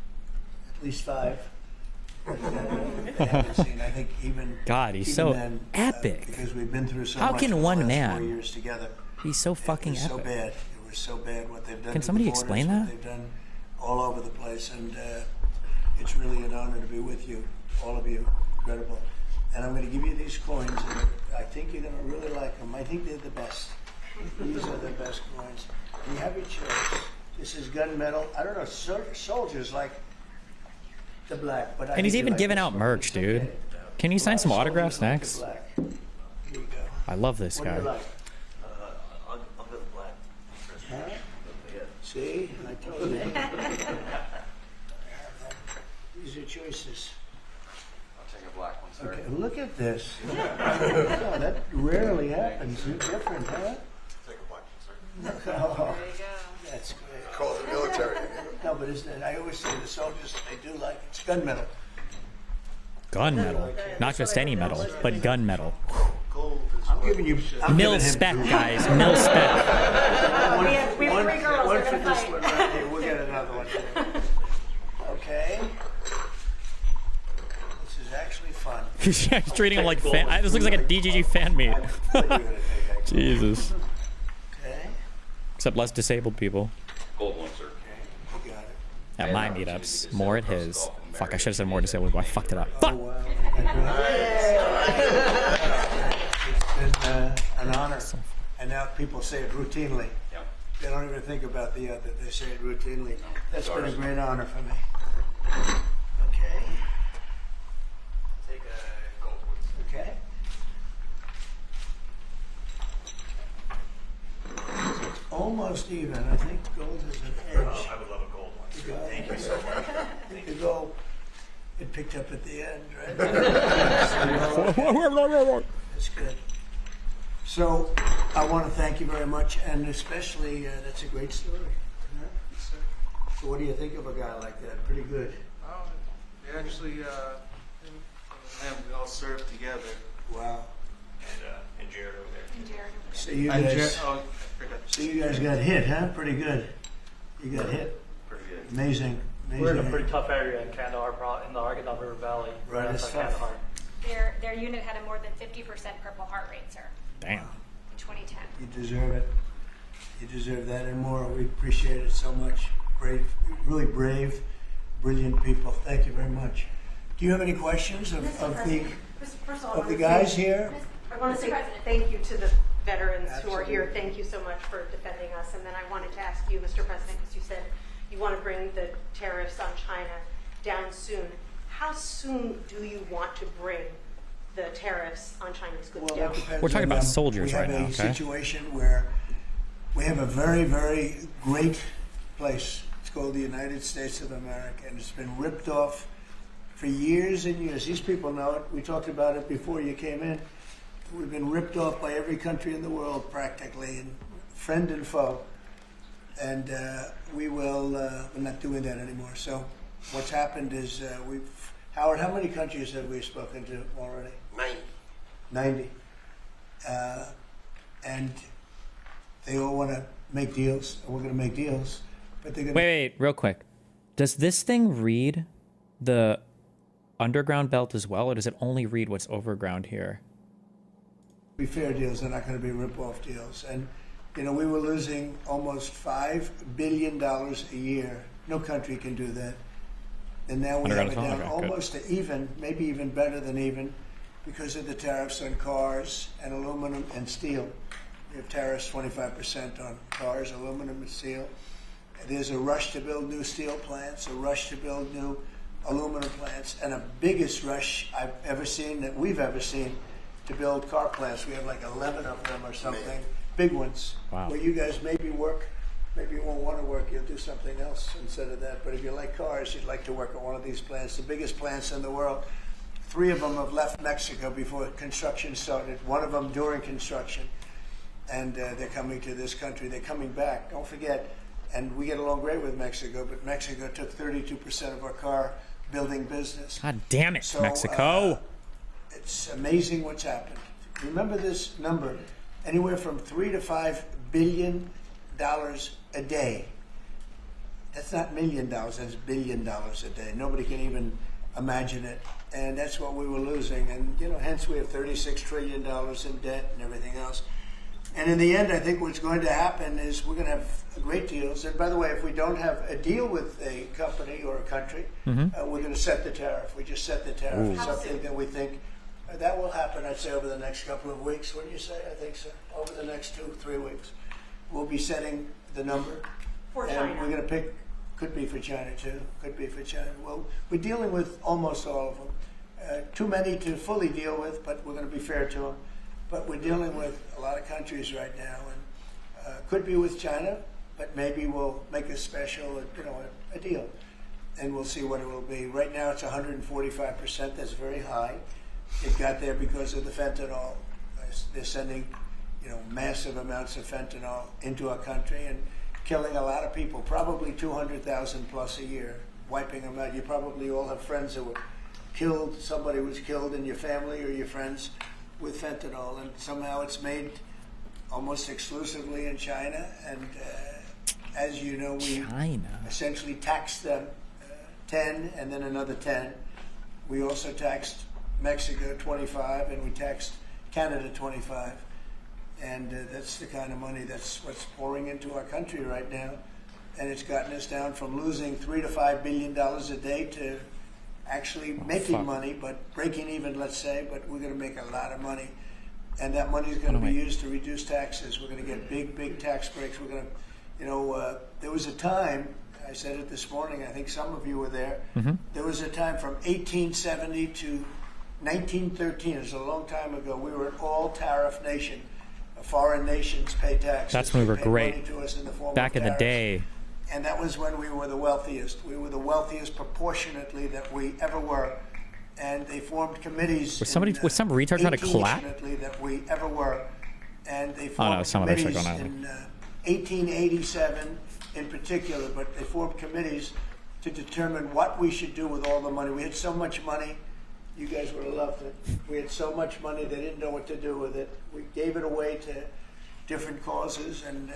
Speaker 18: at least 5. They haven't seen. I think even
Speaker 1: God, he's
Speaker 18: even
Speaker 1: so
Speaker 18: then,
Speaker 1: epic.
Speaker 18: because we've been through so
Speaker 1: How
Speaker 18: much
Speaker 1: can
Speaker 18: for the
Speaker 1: one
Speaker 18: last
Speaker 1: man
Speaker 18: 4 years together.
Speaker 1: He's so fucking
Speaker 18: It was so
Speaker 1: epic.
Speaker 18: bad. It was so bad what they've done.
Speaker 1: Can
Speaker 18: to
Speaker 1: somebody
Speaker 18: the borders,
Speaker 1: explain
Speaker 18: what
Speaker 1: that?
Speaker 18: they've done all over the place, and It's really an honor to be with you, all of you. Incredible. And I'm going to give you these coins, and I think you're going to really like them. I think they're the best. These are the best coins. And you have your choice. This is gunmetal. I don't know, soldiers like the black, but
Speaker 1: and he's even giving out merch, dude. Can you sign some autographs next? I love this guy.
Speaker 18: I'll go the black. Huh? See, I told you. These are choices.
Speaker 25: I'll take a black one, sir.
Speaker 18: Okay, look at this. Oh, that rarely happens. You're different, huh?
Speaker 21: Take a black one, sir.
Speaker 18: Oh, that's great.
Speaker 21: Call it the military.
Speaker 18: No, but isn't it? I always say the soldiers, they do like it. It's gunmetal.
Speaker 1: Gunmetal, not just any metal, but gunmetal.
Speaker 18: I'm giving you
Speaker 1: Mil spec, guys. Mil spec.
Speaker 22: We have 3 girls.
Speaker 18: One
Speaker 22: We're
Speaker 18: for
Speaker 22: gonna
Speaker 18: this
Speaker 22: fight.
Speaker 18: one right here. We'll get another one. Okay. This is actually fun.
Speaker 1: He's treating him like fan. This looks like a DGG fan meet. Jesus.
Speaker 18: Okay.
Speaker 1: Except less disabled people.
Speaker 24: Gold one, sir.
Speaker 18: You got it.
Speaker 1: At my meetups, more at his. Fuck, I should have said more disabled people. I fucked it up. Fuck!
Speaker 18: It's been an honor. And now people say it routinely.
Speaker 24: Yep.
Speaker 18: They don't even think about the other. They say it routinely. That's been a great honor for me. Okay.
Speaker 25: Take a gold one.
Speaker 18: Okay. It's almost even. I think gold is an edge.
Speaker 25: I would love a gold one, sir. Thank you so much.
Speaker 18: I think the gold, it picked up at the end, right? That's good. So I want to thank you very much, and especially that's a great story. So what do you think of a guy like that? Pretty good.
Speaker 13: They actually, we all served together.
Speaker 18: Wow.
Speaker 25: And Jared over there.
Speaker 18: So you guys got hit, huh? Pretty good. You got hit.
Speaker 25: Pretty good.
Speaker 18: Amazing.
Speaker 23: We're in a pretty tough area in Kandahar, in the Arghandab River Valley.
Speaker 18: Right, it's
Speaker 23: outside
Speaker 18: tough.
Speaker 23: Kandahar.
Speaker 22: Their unit had a more than 50% Purple Heart rate, sir.
Speaker 1: Damn.
Speaker 22: In 2010.
Speaker 18: You deserve it. You deserve that and more. We appreciate it so much. Brave, really brave, brilliant people. Thank you very much. Do you have any questions of the guys here?
Speaker 7: I want to say thank you to the veterans who are here. Thank you so much for defending us. And then I wanted to ask you, Mr. President, because you said you want to bring the tariffs on China down soon. How soon do you want to bring the tariffs on Chinese goods down?
Speaker 1: We're talking about soldiers right now,
Speaker 18: We have a situation where we have a very, very great place. It's called the United States of America, and it's been ripped off for years and years. These people know it. We talked about it before you came in. We've been ripped off by every country in the world practically, and friend and foe. And we're not doing that anymore. So what's happened is Howard, how many countries have we spoken to already? 90. And they all want to make deals, and we're going to make deals. But they're going to
Speaker 1: Wait, real quick. Does this thing read the underground belt as well, or does it only read what's overground here?
Speaker 18: be fair deals. They're not going to be rip-off deals. And, you know, we were losing almost $5 billion a year. No country can do that. And now we have it down almost to even, maybe even better than even, because of the tariffs on cars and aluminum and steel. We have tariffs 25% on cars, aluminum, and steel. There's a rush to build new steel plants, a rush to build new aluminum plants, and a biggest rush I've ever seen, that we've ever seen, to build car plants. We have like 11 of them or something, big ones.
Speaker 1: Wow.
Speaker 18: Where you guys maybe work, maybe you won't want to work, you'll do something else instead of that. But if you like cars, you'd like to work at one of these plants, the biggest plants in the world. 3 of them have left Mexico before construction started, 1 of them during construction. And they're coming to this country. They're coming back. Don't forget, and we get along great with Mexico, but Mexico took 32% of our car building business.
Speaker 1: God damn it,
Speaker 18: So,
Speaker 1: Mexico.
Speaker 18: It's amazing what's happened. Remember this number, anywhere from $3 to $5 billion a day. That's not $1 million, that's $1 billion a day. Nobody can even imagine it. And that's what we were losing. And, you know, hence we have $36 trillion in debt and everything else. And in the end, I think what's going to happen is we're going to have great deals. And by the way, if we don't have a deal with a company or a country, we're going to set the tariff. We just set the tariff. Something that we think that will happen, I'd say, over the next couple of weeks. What do you say? I think so. Over the next 2-3 weeks, we'll be setting the number.
Speaker 7: For
Speaker 18: and
Speaker 7: China.
Speaker 18: we're going to pick, could be for China too, could be for China. Well, we're dealing with almost all of them. Too many to fully deal with, but we're going to be fair to them. But we're dealing with a lot of countries right now, and could be with China, but maybe we'll make a special, a deal, and we'll see what it will be. Right now, it's 145%. That's very high. It got there because of the fentanyl. They're sending, massive amounts of fentanyl into our country and killing a lot of people. Probably 200,000 plus a year, wiping them out. You probably all have friends that were killed. Somebody was killed in your family or your friends with fentanyl, and somehow it's made almost exclusively in China. And as you know, we essentially taxed them 10 and then another 10. We also taxed Mexico 25, and we taxed Canada 25. And that's the kind of money that's what's pouring into our country right now. And it's gotten us down from losing $3 to $5 billion a day to actually making money, but breaking even, let's say, but we're going to make a lot of money. And that money is going to be used to reduce taxes. We're going to get big tax breaks. We're going to, there was a time, I said it this morning, I think some of you were there, there was a time from 1870 to 1913, it was a long time ago, we were an all-tariff nation. Foreign nations pay taxes.
Speaker 1: That's when we were great. Back in the
Speaker 18: tariffs.
Speaker 1: day.
Speaker 18: And that was when we were the wealthiest. We were the wealthiest proportionately that we ever were. And they formed committees.
Speaker 1: Was some retard trying to clap?
Speaker 18: That we ever were. And they
Speaker 1: Oh no,
Speaker 18: formed
Speaker 1: some other shit
Speaker 18: committees
Speaker 1: going on.
Speaker 18: in 1887 in particular, but they formed committees to determine what we should do with all the money. We had so much money. You guys would have loved it. We had so much money, they didn't know what to do with it. We gave it away to different causes, and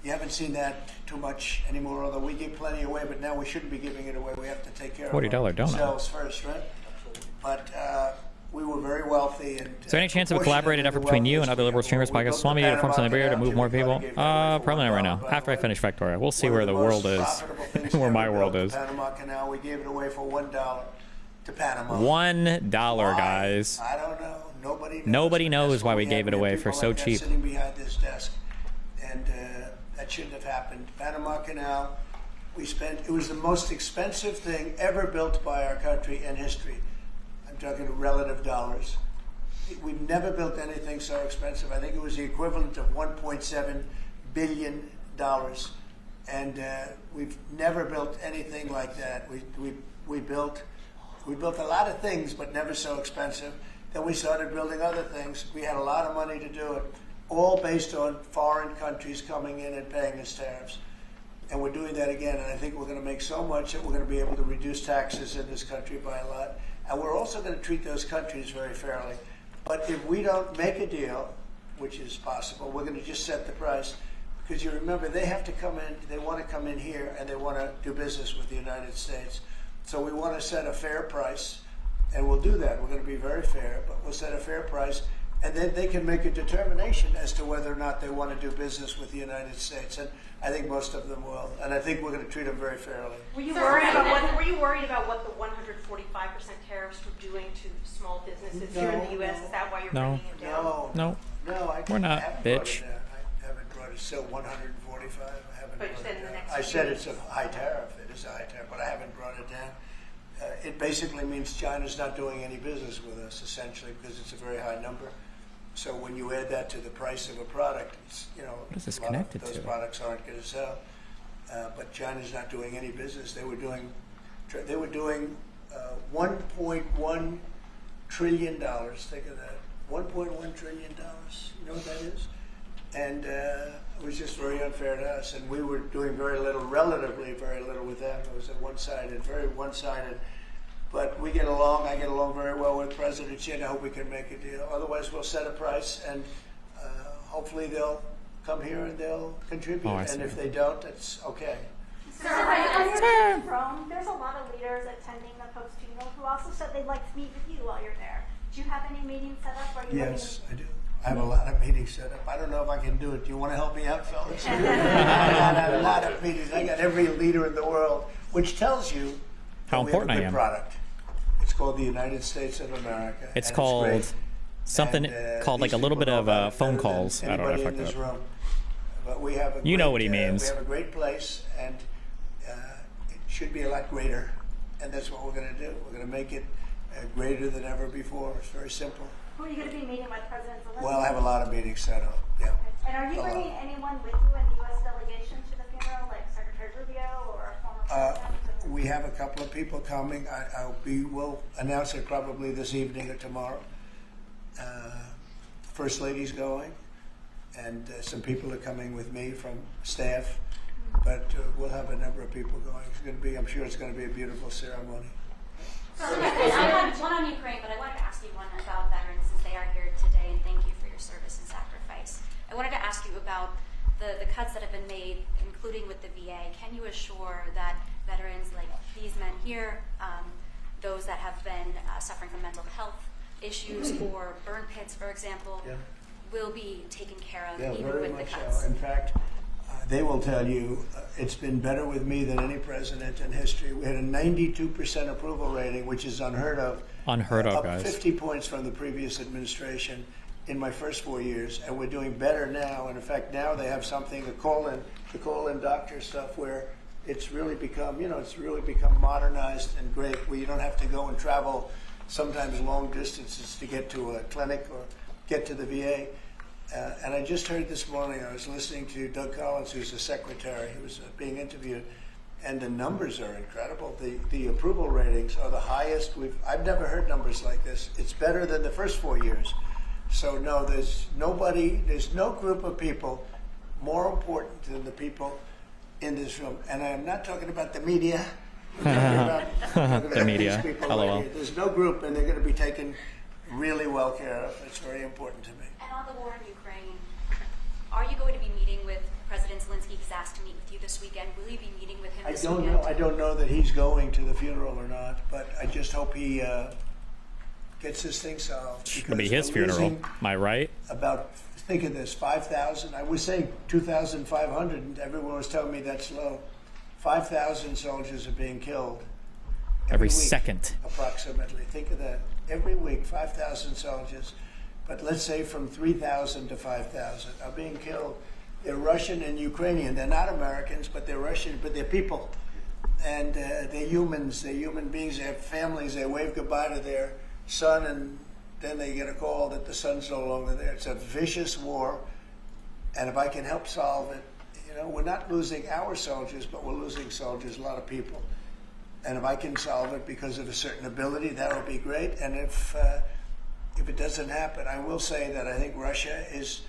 Speaker 18: you haven't seen that too much anymore, although we give plenty away, but now we shouldn't be giving it away. We have to take care
Speaker 1: $40
Speaker 18: of
Speaker 1: donut.
Speaker 18: ourselves first, right? But we were very wealthy. And
Speaker 1: Is there any chance of a collaborated effort between you and other liberal streamers podcast? Want me to form something bigger to move more people? Probably not right now. After I finish Factoria, we'll see where the world is, where my world is.
Speaker 18: Panama Canal, we gave it away for $1 to Panama.
Speaker 1: $1, guys.
Speaker 18: I don't know.
Speaker 1: Nobody knows why we gave it away for so cheap.
Speaker 18: Sitting behind this desk, and that shouldn't have happened. Panama Canal, it was the most expensive thing ever built by our country in history. I'm talking relative dollars. We've never built anything so expensive. I think it was the equivalent of $1.7 billion, and we've never built anything like that. We built a lot of things, but never so expensive. Then we started building other things. We had a lot of money to do it, all based on foreign countries coming in and paying us tariffs. And we're doing that again, and I think we're going to make so much that we're going to be able to reduce taxes in this country by a lot. And we're also going to treat those countries very fairly. But if we don't make a deal, which is possible, we're going to just set the price. Because you remember, they have to come in, they want to come in here, and they want to do business with the United States. So we want to set a fair price, and we'll do that. We're going to be very fair, but we'll set a fair price, and then they can make a determination as to whether or not they want to do business with the United States. And I think most of them will, and I think we're going to treat them very fairly.
Speaker 7: Were you worried about what the 145% tariffs were doing to small businesses here in the U.S.? Is that why you're bringing it down?
Speaker 1: No. We're not, bitch.
Speaker 18: I haven't brought it. Still 145. I haven't.
Speaker 7: But you said in the next
Speaker 18: I said it's a high tariff. It is a high tariff, but I haven't brought it down. It basically means China's not doing any business with us, essentially, because it's a very high number. So when you add that to the price of a product, it's,
Speaker 1: what is this
Speaker 18: a lot
Speaker 1: connected
Speaker 18: of those
Speaker 1: to?
Speaker 18: products aren't going to sell. But China's not doing any business. They were doing $1.1 trillion. Think of that, $1.1 trillion. You know what that is? And it was just very unfair to us. And we were doing very little, relatively very little with them. It was a one-sided, very one-sided. But we get along. I get along very well with President Xi, and I hope we can make a deal. Otherwise, we'll set a price, and hopefully they'll come here and they'll contribute. And if they don't, that's okay.
Speaker 8: Sir, on your trip to Rome, there's a lot of leaders attending the Pope's funeral who also said they'd like to meet with you while you're there. Do you have any meetings set up? Or are you
Speaker 18: Yes, I do. I have a lot of meetings set up. I don't know if I can do it. Do you want to help me out, fellas? I got a lot of meetings. I got every leader in the world, which tells you
Speaker 1: how important
Speaker 18: we have a
Speaker 1: I am.
Speaker 18: good product. It's called the United States of America.
Speaker 1: It's
Speaker 18: and
Speaker 1: called
Speaker 18: great.
Speaker 1: something
Speaker 18: And,
Speaker 1: called like a
Speaker 18: these
Speaker 1: little
Speaker 18: people
Speaker 1: bit
Speaker 18: know
Speaker 1: of
Speaker 18: about it
Speaker 1: phone
Speaker 18: better than
Speaker 1: calls. I don't know
Speaker 18: anybody
Speaker 1: if I
Speaker 18: in this
Speaker 1: could.
Speaker 18: room. But we have a
Speaker 1: You know what he
Speaker 18: great,
Speaker 1: means.
Speaker 18: We have a great place, and it should be a lot greater. And that's what we're going to do. We're going to make it greater than ever before. It's very simple.
Speaker 8: Who are you going to be meeting with, President Zelensky?
Speaker 18: Well, I have a lot of meetings set up. Yeah.
Speaker 8: And are you bringing anyone with you in the U.S. delegation to the funeral, like Secretary Rubio or a former president?
Speaker 18: We have a couple of people coming. We'll announce it probably this evening or tomorrow. First Lady's going, and some people are coming with me from staff. But we'll have a number of people going. It's going to be. I'm sure it's going to be a beautiful ceremony.
Speaker 22: I have one on Ukraine, but I wanted to ask you one about veterans since they are here today, and thank you for your service and sacrifice. I wanted to ask you about the cuts that have been made, including with the VA. Can you assure that veterans like these men here, those that have been suffering from mental health issues or burn pits, for example, will be taken care of even with the cuts?
Speaker 18: So. In fact, they will tell you it's been better with me than any president in history. We had a 92% approval rating, which is unheard of.
Speaker 1: Unheard of,
Speaker 18: up
Speaker 1: guys.
Speaker 18: 50 points from the previous administration in my first 4 years, and we're doing better now. And in fact, now they have something, the call-in doctor stuff, where it's really become, it's really become modernized and great, where you don't have to go and travel sometimes long distances to get to a clinic or get to the VA. And I just heard this morning, I was listening to Doug Collins, who's the secretary, who was being interviewed, and the numbers are incredible. The approval ratings are the highest I've never heard numbers like this. It's better than the first 4 years. So no, there's no group of people more important than the people in this room. And I'm not talking about the media. I'm talking about
Speaker 1: The media.
Speaker 18: these people
Speaker 1: LOL.
Speaker 18: right here. There's no group, and they're going to be taken really well care of. It's very important to me.
Speaker 22: And on the war in Ukraine, are you going to be meeting with President Zelensky? He's asked to meet with you this weekend. Will you be meeting with him this weekend?
Speaker 18: I don't know that he's going to the funeral or not, but I just hope he gets this thing solved.
Speaker 1: It's gonna be his funeral. Am I right?
Speaker 18: Think of this, 5,000. I was saying 2,500, and everyone was telling me that's low. 5,000 soldiers are being killed
Speaker 1: Every
Speaker 18: week,
Speaker 1: second.
Speaker 18: approximately. Think of that. Every week, 5,000 soldiers. But let's say from 3,000 to 5,000 are being killed. They're Russian and Ukrainian. They're not Americans, but they're Russian, but they're people. And they're humans. They're human beings. They have families. They wave goodbye to their son, and then they get a call that the son's no longer there. It's a vicious war. And if I can help solve it, we're not losing our soldiers, but we're losing soldiers, a lot of people. And if I can solve it because of a certain ability, that would be great. And if it doesn't happen, I will say that I think Russia is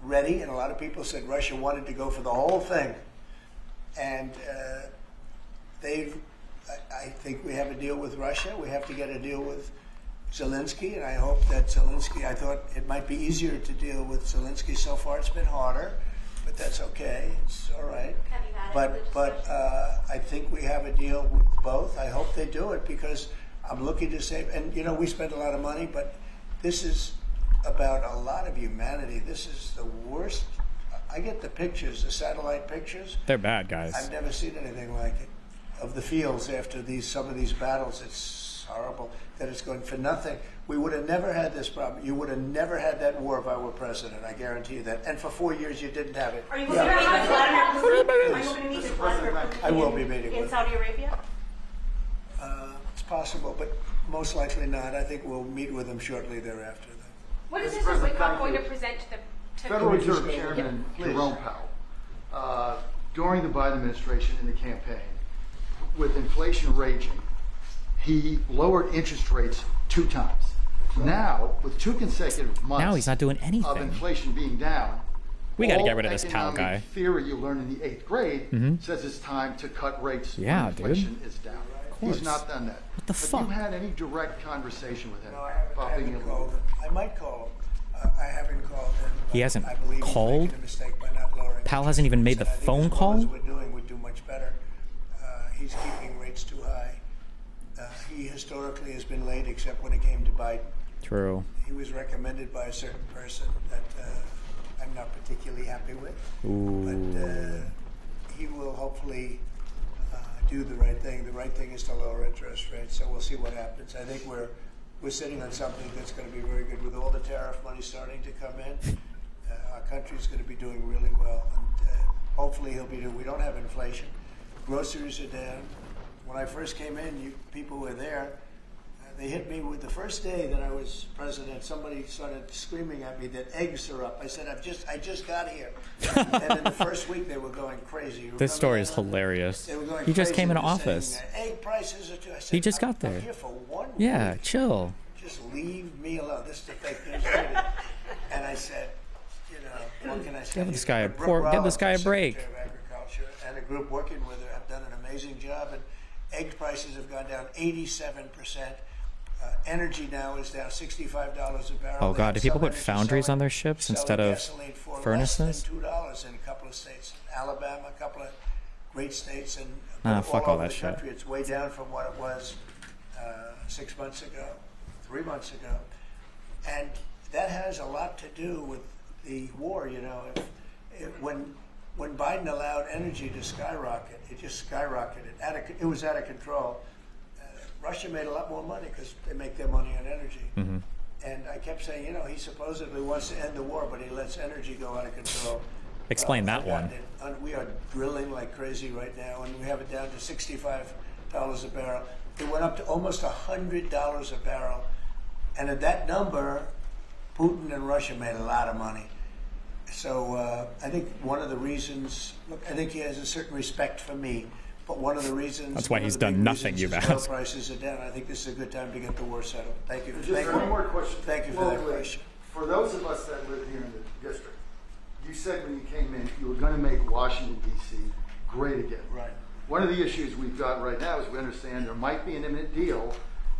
Speaker 18: ready, and a lot of people said Russia wanted to go for the whole thing. And I think we have a deal with Russia. We have to get a deal with Zelensky, and I hope that Zelensky, I thought it might be easier to deal with Zelensky. So far it's been harder, but that's okay. It's all right.
Speaker 22: Have you had
Speaker 18: But I think we have a deal with both. I hope they do it because I'm looking to save. And we spend a lot of money, but this is about a lot of humanity. This is the worst. I get the pictures, the satellite pictures.
Speaker 1: They're bad, guys.
Speaker 18: I've never seen anything like it of the fields after some of these battles. It's horrible that it's going for nothing. We would have never had this problem. You would have never had that war if I were president. I guarantee you that. And for 4 years, you didn't have it.
Speaker 7: Are you going to meet with Vladimir Putin? Are you going to meet with Vladimir Putin?
Speaker 18: I will be meeting
Speaker 7: in
Speaker 18: with
Speaker 7: Saudi Arabia.
Speaker 18: It's possible, but most likely not. I think we'll meet with him shortly thereafter.
Speaker 9: What is Mr. Wickoff going to present to the
Speaker 11: Federal Reserve Chairman Jerome Powell, during the Biden administration in the campaign, with inflation raging, he lowered interest rates 2 times. Now, with 2 consecutive months
Speaker 1: Now he's not doing
Speaker 11: of
Speaker 1: anything.
Speaker 11: inflation being down,
Speaker 1: We got to
Speaker 11: all
Speaker 1: get rid of this Powell
Speaker 11: economic
Speaker 1: guy.
Speaker 11: theory you learned in the 8th grade
Speaker 1: Mhm.
Speaker 11: says it's time to cut rates
Speaker 1: Yeah,
Speaker 11: when
Speaker 1: dude.
Speaker 11: inflation is down.
Speaker 1: course.
Speaker 11: He's not done that.
Speaker 1: What the
Speaker 11: Have
Speaker 1: fuck?
Speaker 11: you had any direct conversation with him
Speaker 18: I
Speaker 11: about being
Speaker 18: haven't
Speaker 11: illegal?
Speaker 18: called him. I might call him. I haven't called him.
Speaker 1: He hasn't
Speaker 18: I believe he's
Speaker 1: called?
Speaker 18: making a mistake by not lowering
Speaker 1: Powell hasn't even made the
Speaker 18: rates. And I think
Speaker 1: phone
Speaker 18: as well
Speaker 1: call?
Speaker 18: as we're doing would do much better. He's keeping rates too high. He historically has been late, except when it came to Biden.
Speaker 1: True.
Speaker 18: He was recommended by a certain person that I'm not particularly happy with.
Speaker 1: Ooh.
Speaker 18: But he will hopefully do the right thing. The right thing is to lower interest rates, so we'll see what happens. I think we're sitting on something that's going to be very good with all the tariff money starting to come in. Our country's going to be doing really well, and hopefully he'll be doing. We don't have inflation. Groceries are down. When I first came in, people were there. They hit me with the first day that I was president. Somebody started screaming at me that eggs are up. I said, I just got here. And in the first week, they were going crazy.
Speaker 1: This story is hilarious.
Speaker 18: They were going
Speaker 1: He just
Speaker 18: crazy
Speaker 1: came into
Speaker 18: saying,
Speaker 1: office.
Speaker 18: egg prices are too. I said,
Speaker 1: He just got there.
Speaker 18: I'm here for 1
Speaker 1: Yeah,
Speaker 18: week.
Speaker 1: chill.
Speaker 18: Just leave me alone. This is the fake news. And I said, what can I say?
Speaker 1: Give this guy a
Speaker 18: Brooke
Speaker 1: give this guy a
Speaker 18: Rollins,
Speaker 1: break.
Speaker 18: Secretary of Agriculture, and a group working with her have done an amazing job. And egg prices have gone down 87%. Energy now is down $65 a barrel.
Speaker 1: Oh God, do people put
Speaker 18: Some energy
Speaker 1: foundries on their ships
Speaker 18: selling
Speaker 1: instead of
Speaker 18: gasoline for
Speaker 1: furnaces?
Speaker 18: less than $2 in a couple of states. Alabama, a couple of great states, and
Speaker 1: Fuck all
Speaker 18: over
Speaker 1: that
Speaker 18: the
Speaker 1: shit.
Speaker 18: country. It's way down from what it was 6 months ago, 3 months ago, and that has a lot to do with the war. When Biden allowed energy to skyrocket, it just skyrocketed. It was out of control. Russia made a lot more money because they make their money on energy.
Speaker 1: Mm-hmm.
Speaker 18: And I kept saying, he supposedly wants to end the war, but he lets energy go out of control.
Speaker 1: Explain that one.
Speaker 18: We are drilling like crazy right now, and we have it down to $65 a barrel. It went up to almost $100 a barrel. And at that number, Putin and Russia made a lot of money. So I think one of the reasons, I think he has a certain respect for me. But one of the reasons...
Speaker 1: That's why he's done nothing, you've
Speaker 18: oil
Speaker 1: asked.
Speaker 18: prices are down. I think this is a good time to get the war settled. Thank you.
Speaker 11: Just one more question.
Speaker 18: Thank you for that question.
Speaker 11: For those of us that live here in the district, you said when you came in you were going to make Washington, D.C. great again.
Speaker 18: Right.
Speaker 11: One of the issues we've got right now is we understand there might be an imminent deal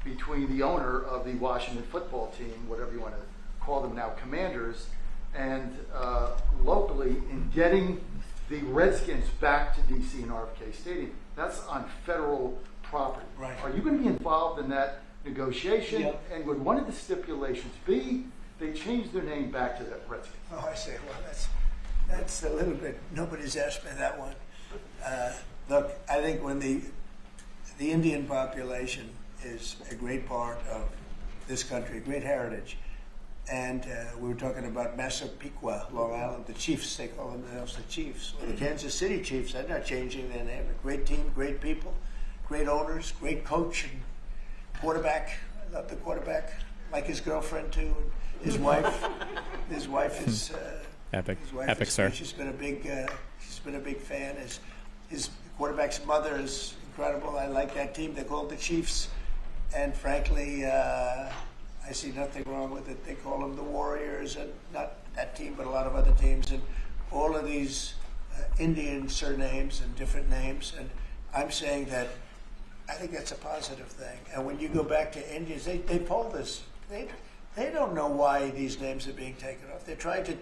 Speaker 11: between the owner of the Washington football team, whatever you want to call them now, Commanders, and locally in getting the Redskins back to D.C. and RFK Stadium. That's on federal property.
Speaker 18: Right.
Speaker 11: Are you going to be involved in that negotiation?
Speaker 18: Yep.
Speaker 11: And would one of the stipulations be they change their name back to the Redskins?
Speaker 18: Oh, I see. Well, that's a little bit, nobody's asked me that one. Look, I think when the Indian population is a great part of this country, great heritage. And we were talking about Massapequa, Long Island, the Chiefs, they call themselves the Chiefs. Well, the Kansas City Chiefs, they're not changing their name. A great team, great people, great owners, great coach and quarterback. I love the quarterback, like his girlfriend too, and his wife. His wife is
Speaker 1: epic,
Speaker 18: his wife
Speaker 1: epic,
Speaker 18: is,
Speaker 1: sir.
Speaker 18: She's been a big fan. His quarterback's mother is incredible. I like that team. They're called the Chiefs, and frankly, I see nothing wrong with it. They call them the Warriors, and not that team, but a lot of other teams, and all of these Indian surnames and different names. And I'm saying that I think that's a positive thing. And when you go back to Indians, they polled this. They don't know why these names are being taken off. They're trying to.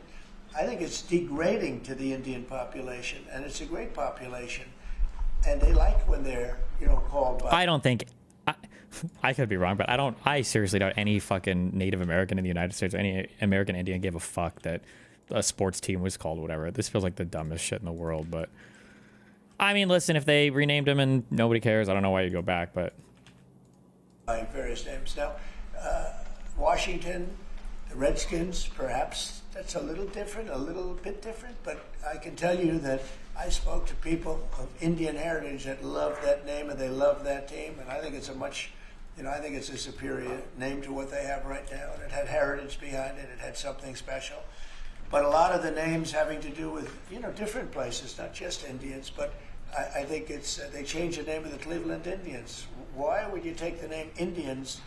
Speaker 18: I think it's degrading to the Indian population, and it's a great population, and they like when they're called by.
Speaker 1: I don't think. I could be wrong, but I seriously doubt any fucking Native American in the United States or any American Indian gave a fuck that a sports team was called whatever. This feels like the dumbest shit in the world, but I mean, listen, if they renamed him and nobody cares, I don't know why you go back, but.
Speaker 18: By various names. Now, Washington, the Redskins, perhaps that's a little bit different, but I can tell you that I spoke to people of Indian heritage that love that name and they love that team, and I think it's I think it's a superior name to what they have right now, and it had heritage behind it. It had something special. But a lot of the names having to do with, different places, not just Indians, but I think it's, they changed the name of the Cleveland Indians. Why would you take the name Indians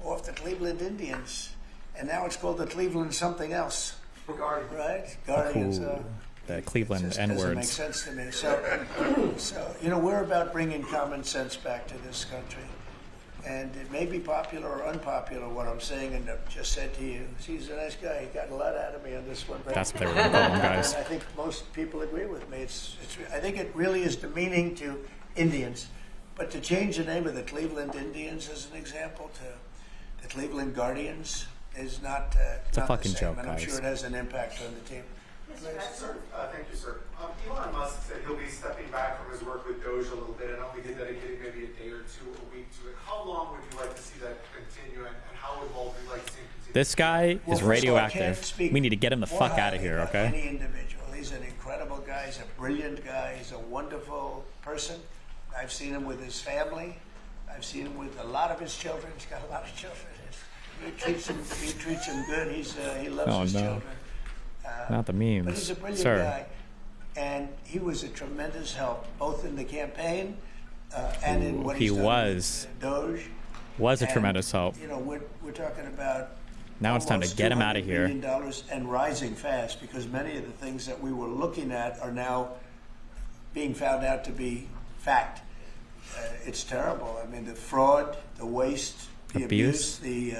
Speaker 18: off the Cleveland Indians? And now it's called the Cleveland something else. Guardians. Right? Guardians.
Speaker 1: The Cleveland N-words.
Speaker 18: Doesn't make sense to me. So, we're about bringing common sense back to this country. And it may be popular or unpopular what I'm saying and I've just said to you. He's a nice guy. He got a lot out of me on this one.
Speaker 1: That's what they were going to call him, guys.
Speaker 18: And I think most people agree with me. I think it really is demeaning to Indians. But to change the name of the Cleveland Indians as an example, the Cleveland Guardians is not.
Speaker 1: It's a
Speaker 18: not
Speaker 1: fucking
Speaker 18: the same,
Speaker 1: joke,
Speaker 18: and I'm
Speaker 1: guys.
Speaker 18: sure it has an impact on the team.
Speaker 5: Sir, thank you, sir. Elon Musk said he'll be stepping back from his work with Doge a little bit and only dedicating maybe a day or two a week to it. How long would you like to see that continue, and how involved would you like to see him continue?
Speaker 1: This guy
Speaker 18: Well,
Speaker 1: is
Speaker 18: first of all, I
Speaker 1: radioactive.
Speaker 18: can't speak
Speaker 1: We need to get him the
Speaker 18: more
Speaker 1: fuck out of
Speaker 18: highly
Speaker 1: here,
Speaker 18: about
Speaker 1: okay?
Speaker 18: Any individual. He's an incredible guy. He's a brilliant guy. He's a wonderful person. I've seen him with his family. I've seen him with a lot of his children. He's got a lot of children. He treats them good. He loves
Speaker 1: Oh,
Speaker 18: his
Speaker 1: no.
Speaker 18: children.
Speaker 1: Not the memes.
Speaker 18: But he's a brilliant
Speaker 1: Sir.
Speaker 18: guy. And he was a tremendous help, both in the campaign and in what
Speaker 1: He
Speaker 18: he's done
Speaker 1: was.
Speaker 18: with Doge.
Speaker 1: Was a
Speaker 18: And,
Speaker 1: tremendous help.
Speaker 18: You know, we're talking about
Speaker 1: Now it's time to
Speaker 18: almost
Speaker 1: get him out of
Speaker 18: $200
Speaker 1: here.
Speaker 18: million and rising fast, because many of the things that we were looking at are now being found out to be fact. It's terrible. I mean, the fraud, the waste, the abuse, the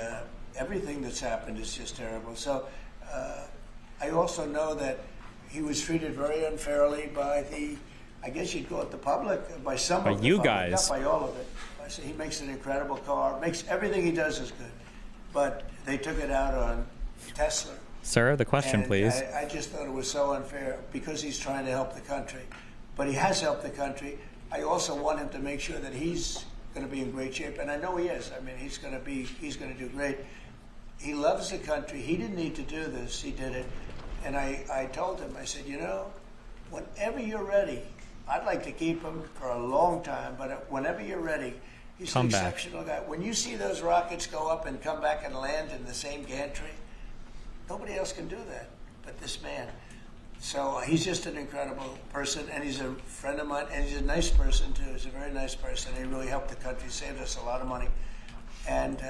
Speaker 18: everything that's happened is just terrible. So I also know that he was treated very unfairly by the, I guess you'd call it the public, by some
Speaker 1: By
Speaker 18: of the
Speaker 1: you
Speaker 18: public,
Speaker 1: guys.
Speaker 18: not by all of it. I say he makes an incredible car, makes everything he does is good, but they took it out on Tesla.
Speaker 1: Sir, the question,
Speaker 18: And
Speaker 1: please.
Speaker 18: I just thought it was so unfair because he's trying to help the country. But he has helped the country. I also want him to make sure that he's going to be in great shape, and I know he is. I mean, he's going to do great. He loves the country. He didn't need to do this. He did it. And I told him, I said, you know, whenever you're ready, I'd like to keep him for a long time, but whenever you're ready, he's
Speaker 1: Come
Speaker 18: an
Speaker 1: back.
Speaker 18: exceptional guy. When you see those rockets go up and come back and land in the same gantry, nobody else can do that but this man. So he's just an incredible person, and he's a friend of mine, and he's a nice person, too. He's a very nice person. He really helped the country, saved us a lot of money. And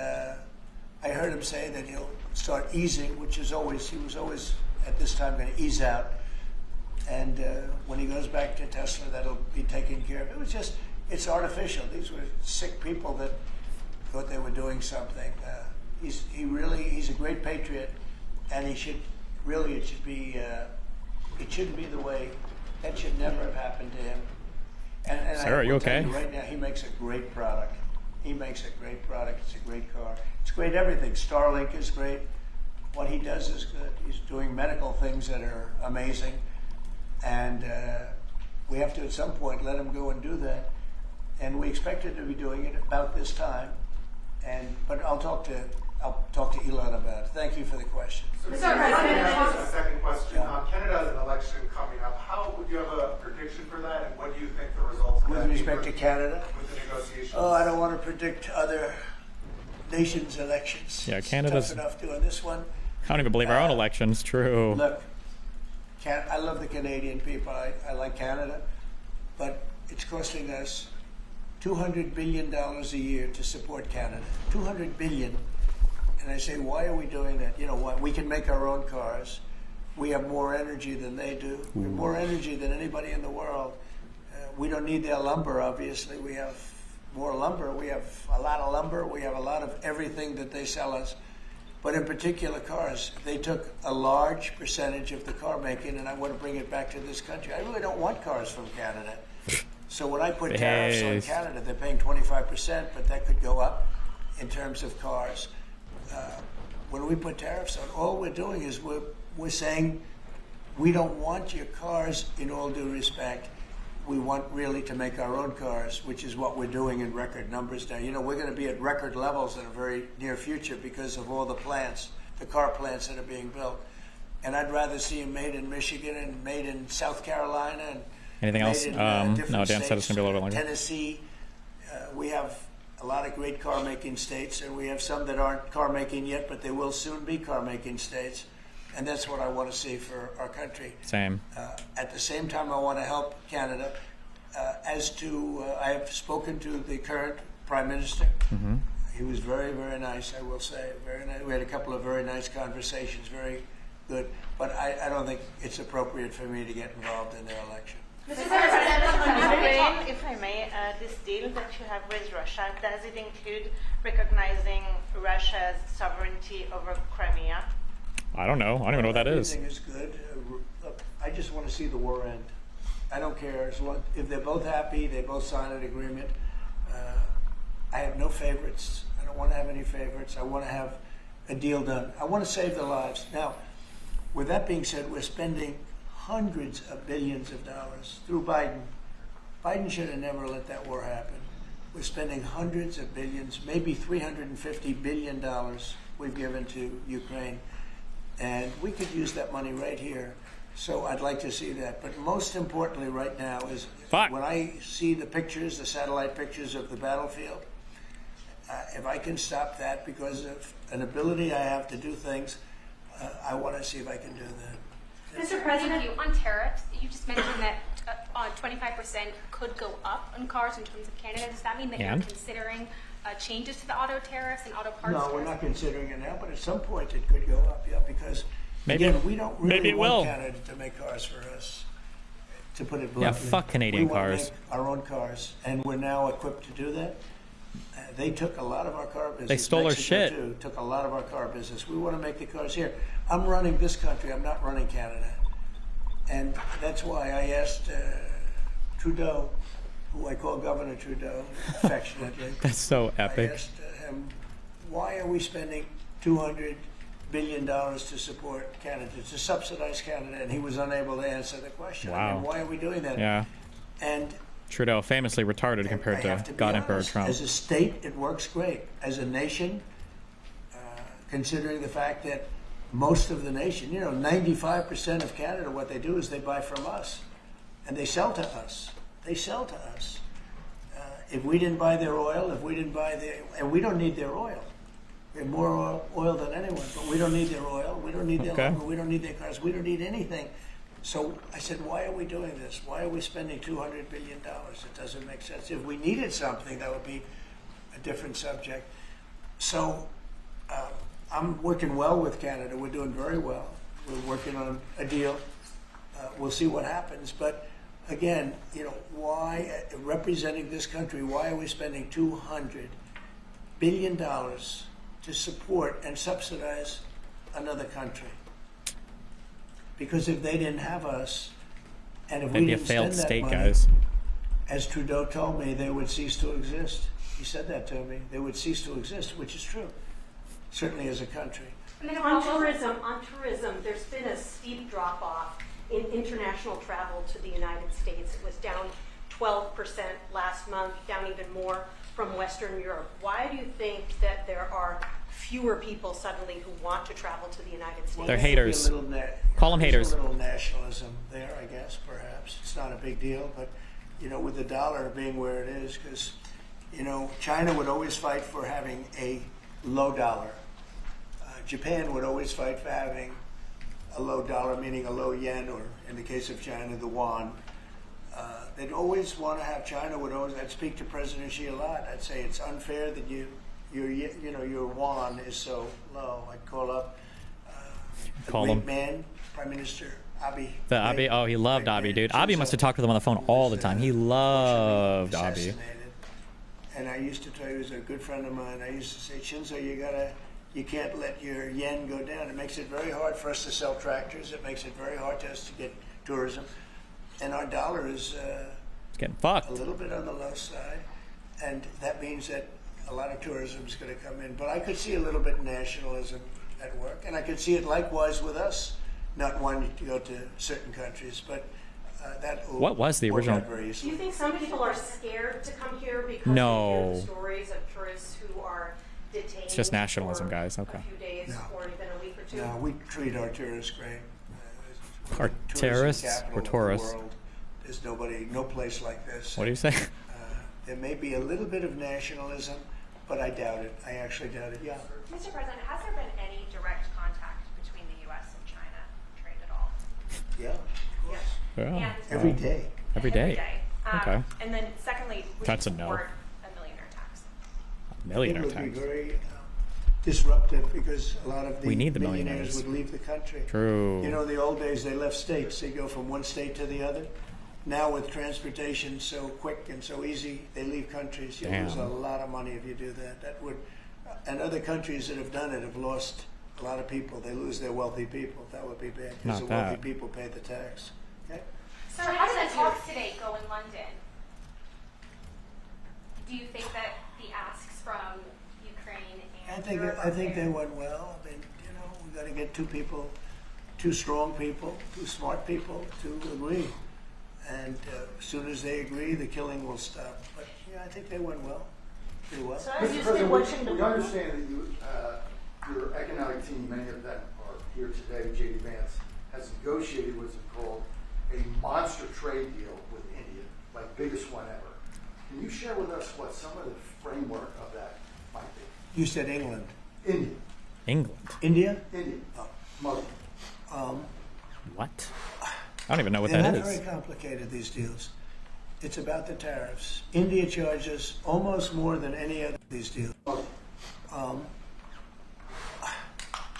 Speaker 18: I heard him say that he'll start easing, which is always, he was always at this time going to ease out. And when he goes back to Tesla, that'll be taken care of. It was just, it's artificial. These were sick people that thought they were doing something. He's a great patriot, and he should, really, it should be, it shouldn't be the way, that should never have happened to him. And
Speaker 1: Sir, are you
Speaker 18: will tell
Speaker 1: okay?
Speaker 18: Right now, he makes a great product. He makes a great product. It's a great car. It's great everything. Starlink is great. What he does is good. He's doing medical things that are amazing. And we have to, at some point, let him go and do that. And we expect him to be doing it about this time. But I'll talk to Elon about it. Thank you for the question.
Speaker 5: A second question. Canada has an election coming up. How would you have a prediction for that, and what do you think the results
Speaker 18: With respect to Canada?
Speaker 5: with the negotiations?
Speaker 18: Oh, I don't want to predict other nations' elections.
Speaker 1: Yeah,
Speaker 18: It's
Speaker 1: Canada's-
Speaker 18: tough enough doing this one.
Speaker 1: I don't even believe our own election's true.
Speaker 18: Look, I love the Canadian people. I like Canada, but it's costing us $200 billion a year to support Canada. $200 billion. And I say, why are we doing that? You know what? We can make our own cars. We have more energy than they do. We have more energy than anybody in the world. We don't need their lumber, obviously. We have more lumber. We have a lot of lumber. We have a lot of everything that they sell us. But in particular cars, they took a large percentage of the car making, and I want to bring it back to this country. I really don't want cars from Canada. So when I put tariffs on Canada, they're paying 25%, but that could go up in terms of cars. When we put tariffs on, all we're doing is we're saying we don't want your cars in all due respect. We want really to make our own cars, which is what we're doing in record numbers now. You know, we're going to be at record levels in a very near future because of all the plants, the car plants that are being built. And I'd rather see them made in Michigan and made in South Carolina and
Speaker 1: Anything
Speaker 18: made
Speaker 1: else?
Speaker 18: in,
Speaker 1: No,
Speaker 18: different
Speaker 1: Dan said it's going to be a little longer.
Speaker 18: Tennessee. We have a lot of great car-making states, and we have some that aren't car-making yet, but they will soon be car-making states. And that's what I want to see for our country.
Speaker 1: Same.
Speaker 18: At the same time, I want to help Canada. I have spoken to the current Prime Minister.
Speaker 1: Mm-hmm.
Speaker 18: He was very, very nice, I will say. Very nice. We had a couple of very nice conversations, very good. But I don't think it's appropriate for me to get involved in their election.
Speaker 7: Mr. President, if I may, this deal that you have with Russia, does it include recognizing Russia's sovereignty over Crimea?
Speaker 1: I don't know. I don't even know what that is.
Speaker 18: Everything is good. Look, I just want to see the war end. I don't care. As long, if they're both happy, they both sign an agreement. I have no favorites. I don't want to have any favorites. I want to have a deal done. I want to save the lives. Now, with that being said, we're spending hundreds of billions of dollars through Biden. Biden should have never let that war happen. We're spending hundreds of billions, maybe $350 billion we've given to Ukraine. And we could use that money right here. So I'd like to see that. But most importantly right now is when I see the pictures, the satellite pictures of the battlefield, if I can stop that because of an ability I have to do things, I want to see if I can do that.
Speaker 9: Mr. President, on tariffs, you just mentioned that 25% could go up on cars in terms of Canada. Does that mean that you're considering changes to the auto tariffs and auto parts?
Speaker 18: No, we're not considering it now, but at some point it could go up, yeah, because again, we don't really want Canada to make cars for us, to put it bluntly.
Speaker 1: Yeah, fuck Canadian cars.
Speaker 18: We want to make our own cars, and we're now equipped to do that. They took a lot of our car business.
Speaker 1: They stole our
Speaker 18: Mexico,
Speaker 1: shit.
Speaker 18: Too, took a lot of our car business. We want to make the cars here. I'm running this country. I'm not running Canada. And that's why I asked Trudeau, who I call Governor Trudeau affectionately.
Speaker 1: That's so epic.
Speaker 18: I asked him, why are we spending $200 billion to support Canada, to subsidize Canada? And he was unable to answer the question.
Speaker 1: Wow.
Speaker 18: I mean, why are we doing that?
Speaker 1: Yeah.
Speaker 18: And
Speaker 1: Trudeau, famously retarded compared to God Emperor Trump.
Speaker 18: As a state, it works great. As a nation, considering the fact that most of the nation, 95% of Canada, what they do is they buy from us, and they sell to us. They sell to us. If we didn't buy their oil, and we don't need their oil. We have more oil than anyone, but we don't need their oil. We don't need their lumber. We don't need their cars. We don't need anything. So I said, why are we doing this? Why are we spending $200 billion? It doesn't make sense. If we needed something, that would be a different subject. So I'm working well with Canada. We're doing very well. We're working on a deal. We'll see what happens. But again, why, representing this country, why are we spending $200 billion to support and subsidize another country? Because if they didn't have us, and if we didn't spend that money,
Speaker 1: guys.
Speaker 18: As Trudeau told me, they would cease to exist. He said that to me. They would cease to exist, which is true, certainly as a country.
Speaker 7: And then on tourism, there's been a steep drop-off in international travel to the United States. It was down 12% last month, down even more from Western Europe. Why do you think that there are fewer people suddenly who want to travel to the United States?
Speaker 1: They're haters. Call them haters.
Speaker 18: There's a little nationalism there, I guess, perhaps. It's not a big deal, but, with the dollar being where it is, because, China would always fight for having a low dollar. Japan would always fight for having a low dollar, meaning a low yen, or in the case of China, the yuan. They'd always want to have, I'd speak to President Xi a lot. I'd say it's unfair that your yuan is so low. I'd call up the great man, Prime Minister Abe.
Speaker 1: He loved Abe, dude. Abe must have talked with him on the phone all the time. He loved Abe.
Speaker 18: And I used to tell you, he was a good friend of mine. I used to say, Shinzo, you can't let your yen go down. It makes it very hard for us to sell tractors. It makes it very hard to us to get tourism. And our dollar is
Speaker 1: it's getting fucked.
Speaker 18: A little bit on the low side. And that means that a lot of tourism is going to come in. But I could see a little bit of nationalism at work. And I could see it likewise with us, not wanting to go to certain countries. But
Speaker 1: what was the original?
Speaker 7: Do you think some people are scared to come here because
Speaker 1: no.
Speaker 7: they hear the stories of tourists who are detained?
Speaker 1: It's just nationalism, guys. Okay.
Speaker 7: A few days or even a week or two.
Speaker 18: No, we treat our tourists great.
Speaker 1: Our terrorists or tourists?
Speaker 18: There's no place like this.
Speaker 1: What do you say?
Speaker 18: There may be a little bit of nationalism, but I doubt it. I actually doubt it. Yeah.
Speaker 9: Mr. President, has there been any direct contact between the U.S. and China trade at all?
Speaker 18: Yeah, of course.
Speaker 1: Yeah.
Speaker 18: Every day.
Speaker 1: Every day.
Speaker 9: Okay. And then secondly, would
Speaker 1: that's
Speaker 9: you
Speaker 1: a no.
Speaker 9: support a millionaire tax?
Speaker 1: Millionaire
Speaker 18: tax. It would be very disruptive because a lot of the
Speaker 1: we need the
Speaker 18: millionaires would leave the country.
Speaker 1: True.
Speaker 18: In the old days, they left states. They go from one state to the other. Now with transportation so quick and so easy, they leave countries. You lose a lot of money if you do that. That would, and other countries that have done it have lost a lot of people. They lose their wealthy people. That would be bad because the wealthy people pay the tax. Okay.
Speaker 9: So how did the talks today go in London? Do you think that the asks from Ukraine
Speaker 18: I think they went well. I mean, we got to get two strong people, two smart people to agree. And as soon as they agree, the killing will stop. But I think they went well. Pretty well.
Speaker 11: Mr. President, we understand that your economic team, many of them are here today, J.D. Vance, has negotiated what's called a monster trade deal with India, like biggest one ever. Can you share with us what some of the framework of that might be?
Speaker 18: You said England.
Speaker 11: India.
Speaker 1: England.
Speaker 18: India?
Speaker 11: India. Oh, Muslim.
Speaker 1: What? I don't even know what
Speaker 18: They're
Speaker 1: that
Speaker 18: not
Speaker 1: is.
Speaker 18: very complicated, these deals. It's about the tariffs. India charges almost more than any other of these deals.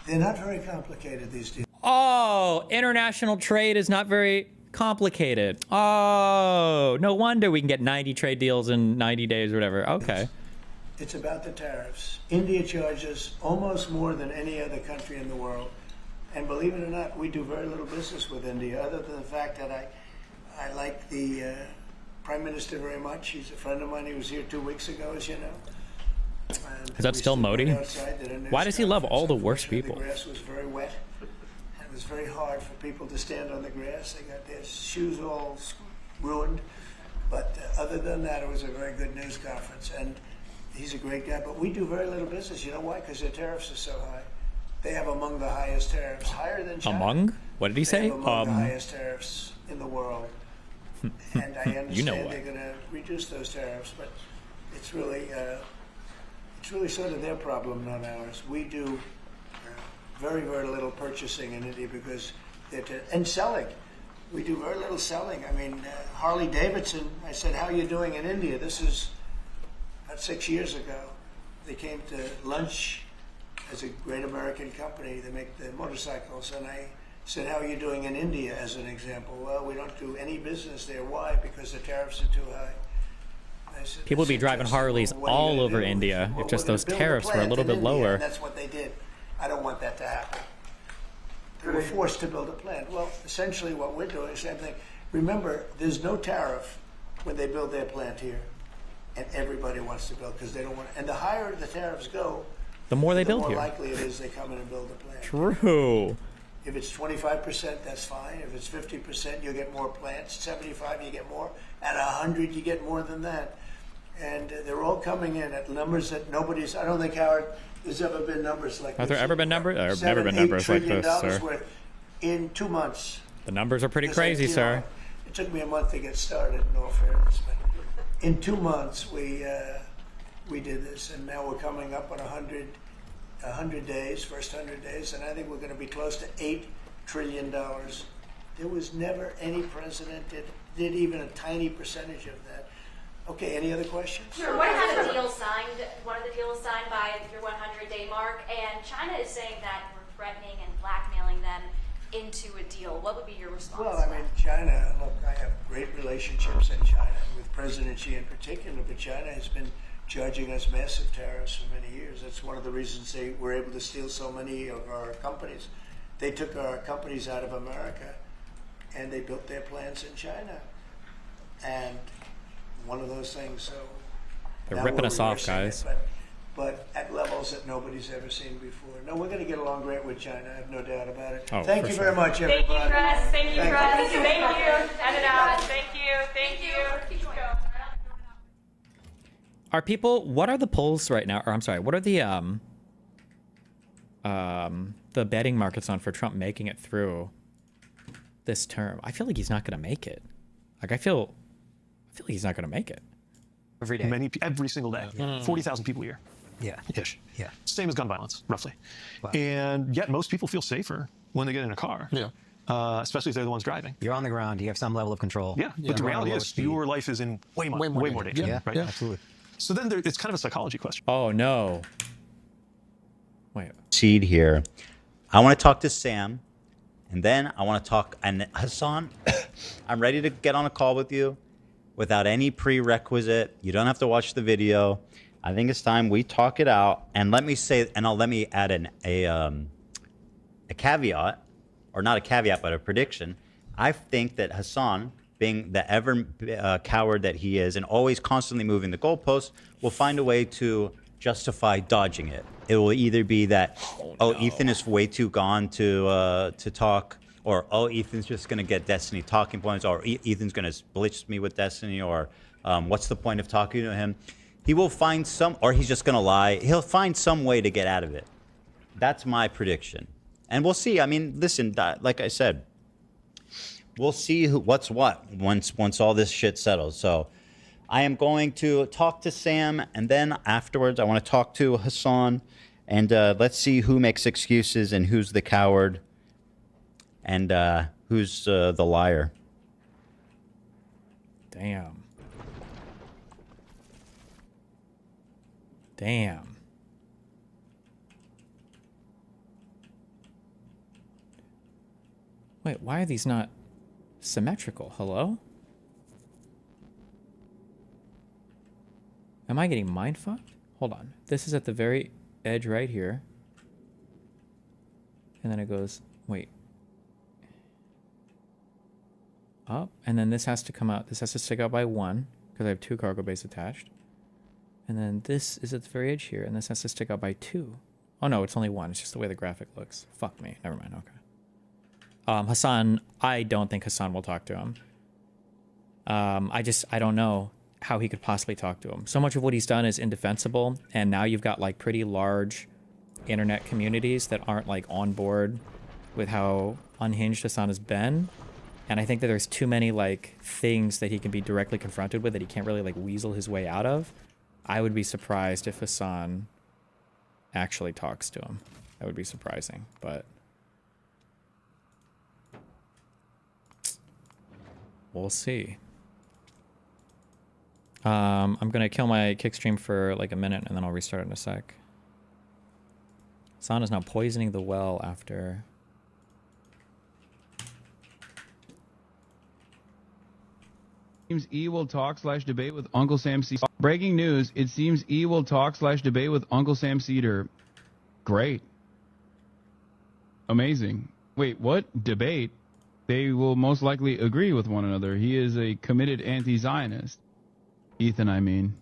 Speaker 18: They're not very complicated, these deals.
Speaker 1: Oh, international trade is not very complicated. Oh, no wonder we can get 90 trade deals in 90 days or whatever. Okay.
Speaker 18: It's about the tariffs. India charges almost more than any other country in the world. And believe it or not, we do very little business with India, other than the fact that I like the Prime Minister very much. He's a friend of mine. He was here 2 weeks ago, as you know. And
Speaker 1: Is that
Speaker 18: we
Speaker 1: still
Speaker 18: stood right
Speaker 1: Modi?
Speaker 18: outside, did a news
Speaker 1: Why does he love
Speaker 18: conference.
Speaker 1: all the worst
Speaker 18: Unfortunately,
Speaker 1: people?
Speaker 18: The grass was very wet. It was very hard for people to stand on the grass. They got their shoes all ruined. But other than that, it was a very good news conference. And he's a great guy. But we do very little business. You know why? Because their tariffs are so high. They have among the highest tariffs, higher than China.
Speaker 1: Among? What did he
Speaker 18: They
Speaker 1: say?
Speaker 18: have among the highest tariffs in the world. And I understand
Speaker 1: You know what.
Speaker 18: they're going to reduce those tariffs, but it's really sort of their problem, not ours. We do very, very little purchasing in India because and selling. We do very little selling. I mean, Harley Davidson, I said, how are you doing in India? This is about 6 years ago. They came to lunch as a great American company. They make the motorcycles, and I said, how are you doing in India, as an example? Well, we don't do any business there. Why? Because the tariffs are too high. I said,
Speaker 1: People would be driving Harleys
Speaker 18: what are you
Speaker 1: all
Speaker 18: gonna
Speaker 1: over
Speaker 18: do?
Speaker 1: India
Speaker 18: Well,
Speaker 1: if just
Speaker 18: we're gonna
Speaker 1: those
Speaker 18: build a
Speaker 1: tariffs were a
Speaker 18: plant
Speaker 1: little
Speaker 18: in
Speaker 1: bit
Speaker 18: India,
Speaker 1: lower.
Speaker 18: and that's what they did. I don't want that to happen. They were forced to build a plant. Well, essentially what we're doing is the same thing. Remember, there's no tariff when they build their plant here, and everybody wants to build because they don't want. And the higher the tariffs go,
Speaker 1: The more they
Speaker 18: the
Speaker 1: build
Speaker 18: more
Speaker 1: here.
Speaker 18: likely it is they come in and build a plant.
Speaker 1: True.
Speaker 18: If it's 25%, that's fine. If it's 50%, you get more plants. 75, you get more. At 100, you get more than that. And they're all coming in at numbers that nobody's. I don't think, Howard, there's ever been numbers like
Speaker 1: Have
Speaker 18: this.
Speaker 1: there ever been numbers? There have never been
Speaker 18: $7-8
Speaker 1: numbers like
Speaker 18: trillion
Speaker 1: this, sir.
Speaker 18: worth in 2 months.
Speaker 1: The numbers are pretty
Speaker 18: Because,
Speaker 1: crazy, sir.
Speaker 18: It took me a month to get started, in all fairness. But in 2 months, we did this, and now we're coming up on 100 days, first 100 days, and I think we're going to be close to $8 trillion. There was never any president that did even a tiny percentage of that. Okay, any other questions?
Speaker 8: Sure. One of the deals signed by your 100-day mark, and China is saying that we're threatening and blackmailing them into a deal. What would be your response?
Speaker 18: Well, I mean, China, look, I have great relationships in China, with President Xi in particular, but China has been charging us massive tariffs for many years. That's one of the reasons they were able to steal so many of our companies. They took our companies out of America, and they built their plants in China. And one of those things, so...
Speaker 1: They're
Speaker 18: now
Speaker 1: ripping
Speaker 18: we're
Speaker 1: us off,
Speaker 18: reversing it,
Speaker 1: guys.
Speaker 18: but at levels that nobody's ever seen before. No, we're going to get along great with China. I have no doubt about it.
Speaker 1: Oh,
Speaker 18: Thank
Speaker 1: for
Speaker 18: you
Speaker 1: sure.
Speaker 18: very much, everybody.
Speaker 3: Thank you, Russ. Thank you,
Speaker 18: Thank you.
Speaker 3: Russ. Thank you. Shout it out. Thank you. Thank you. Keep going.
Speaker 1: Are people? What are the polls right now? Or I'm sorry. What are the betting markets on for Trump making it through this term? I feel like he's not going to make it. Like I feel like he's not going to make it.
Speaker 4: Every day. Every single day. 40,000 people a year.
Speaker 6: Yeah.
Speaker 4: Ish.
Speaker 6: Yeah.
Speaker 4: Same as gun violence, roughly.
Speaker 6: Wow.
Speaker 4: And yet most people feel safer when they get in a car.
Speaker 10: Yeah.
Speaker 4: Especially if they're the ones driving.
Speaker 6: You're on the ground. You have some level of control.
Speaker 4: Yeah. But the reality is your life is in way more danger.
Speaker 6: Yeah,
Speaker 4: right?
Speaker 6: absolutely.
Speaker 4: So then it's kind of a psychology question.
Speaker 1: Oh, no. Wait.
Speaker 12: Seed here. I want to talk to Sam, and then I want to talk. And Hassan, I'm ready to get on a call with you without any prerequisite. You don't have to watch the video. I think it's time we talk it out. And let me say, and let me add a caveat, or not a caveat, but a prediction. I think that Hassan, being the ever coward that he is, and always constantly moving the goalposts, will find a way to justify dodging it. It will either be that, oh, Ethan is way too gone to talk, or oh, Ethan's just gonna get Destiny talking points, or Ethan's gonna blitz me with Destiny, or what's the point of talking to him? He will find some, or he's just gonna lie. He'll find some way to get out of it. That's my prediction, and we'll see. I mean, listen, like I said, we'll see what's what once all this shit settles. So I am going to talk to Sam, and then afterwards I want to talk to Hassan, and let's see who makes excuses and who's the coward and who's the liar.
Speaker 1: Damn. Damn. Wait, why are these not symmetrical? Hello? Am I getting mind-fucked? Hold on. This is at the very edge right here. And then it goes, wait. Up. And then this has to come out. This has to stick out by 1, because I have 2 cargo bays attached. And then this is at the very edge here, and this has to stick out by 2. Oh no, it's only 1. It's just the way the graphic looks. Fuck me. Never mind. Okay. Hassan, I don't think Hassan will talk to him. I don't know how he could possibly talk to him. So much of what he's done is indefensible, and now you've got like pretty large internet communities that aren't like on board with how unhinged Hassan has been. And I think that there's too many like things that he can be directly confronted with that he can't really like weasel his way out of. I would be surprised if Hassan actually talks to him. That would be surprising, but we'll see. I'm gonna kill my kick stream for like a minute and then I'll restart it in a sec. Hassan is now poisoning the well after.
Speaker 2: Seems E will talk / debate with Uncle Sam Cedar. Breaking news, it seems E will talk / debate with Uncle Sam Cedar. Great. Amazing. Wait, what? Debate? They will most likely agree with one another. He is a committed anti-Zionist. Ethan, I mean.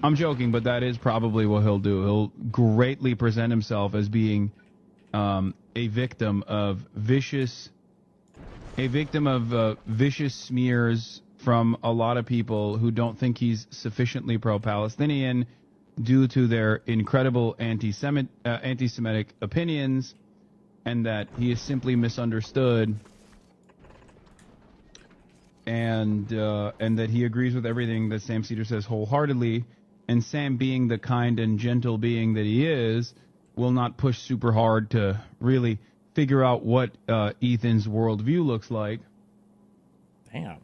Speaker 2: I'm joking, but that is probably what he'll do. He'll greatly present himself as being a victim of vicious smears from a lot of people who don't think he's sufficiently pro-Palestinian due to their incredible anti-Semitic opinions, and that he is simply misunderstood, and that he agrees with everything that Sam Cedar says wholeheartedly. And Sam, being the kind and gentle being that he is, will not push super hard to really figure out what Ethan's worldview looks like.
Speaker 1: Damn.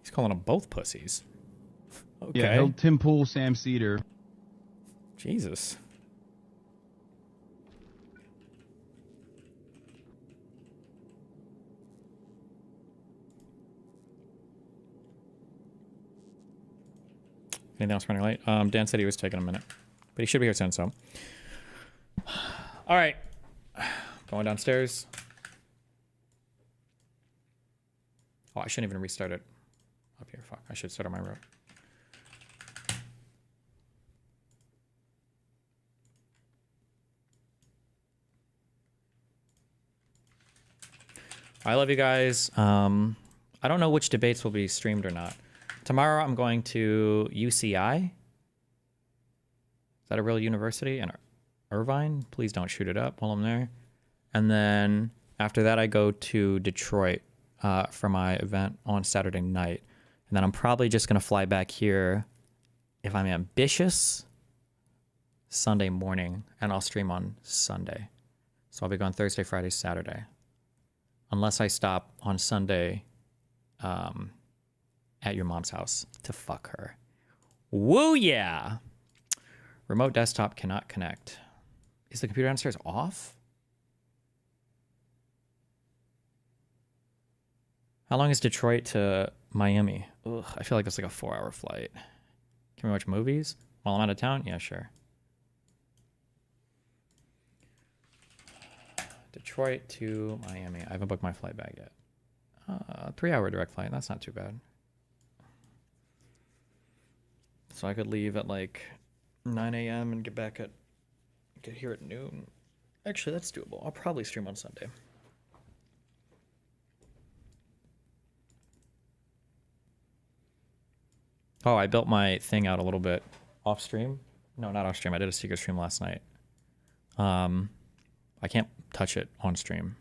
Speaker 1: He's calling them both pussies. Okay.
Speaker 2: Yeah, he'll Tim Pool Sam Cedar.
Speaker 1: Jesus. Anything else running late? Dan said he was taking a minute, but he should be here soon, so. All right. Going downstairs. Oh, I shouldn't even restart it up here. Fuck, I should start on my route. I love you guys. I don't know which debates will be streamed or not. Tomorrow I'm going to UCI. Is that a real university? In Irvine? Please don't shoot it up while I'm there. And then after that I go to Detroit for my event on Saturday night. And then I'm probably just going to fly back here, if I'm ambitious, Sunday morning. And I'll stream on Sunday. So I'll be gone Thursday, Friday, Saturday. Unless I stop on Sunday at your mom's house to fuck her. Woo yeah! Remote desktop cannot connect. Is the computer downstairs off? How long is Detroit to Miami? Ugh, I feel like it's like a 4-hour flight. Can we watch movies while I'm out of town? Yeah, sure. Detroit to Miami. I haven't booked my flight back yet. 3-hour direct flight. That's not too bad. So so I could leave at like 9 a.m. and get here at noon. Actually, that's doable. I'll probably stream on Sunday. Oh, I built my thing out a little bit off stream. No, not off stream. I did a secret stream last night. I can't touch it on stream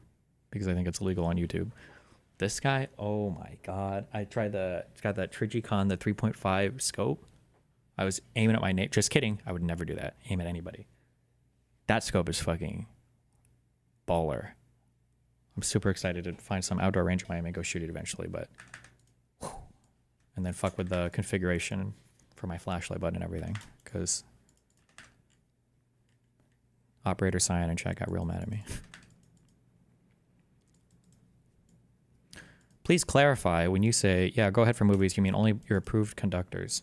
Speaker 1: because I think it's illegal on YouTube. This guy, oh my god! I tried it's got that Trigicon, the 3.5 scope. I was aiming at my name. Just kidding. I would never do that. Aim at anybody. That scope is fucking baller. I'm super excited to find some outdoor range in Miami and go shoot it eventually, but and then fuck with the configuration for my flashlight button and everything, because operator Cyan and chat got real mad at me. Please clarify when you say, yeah, go ahead for movies, you mean only your approved conductors.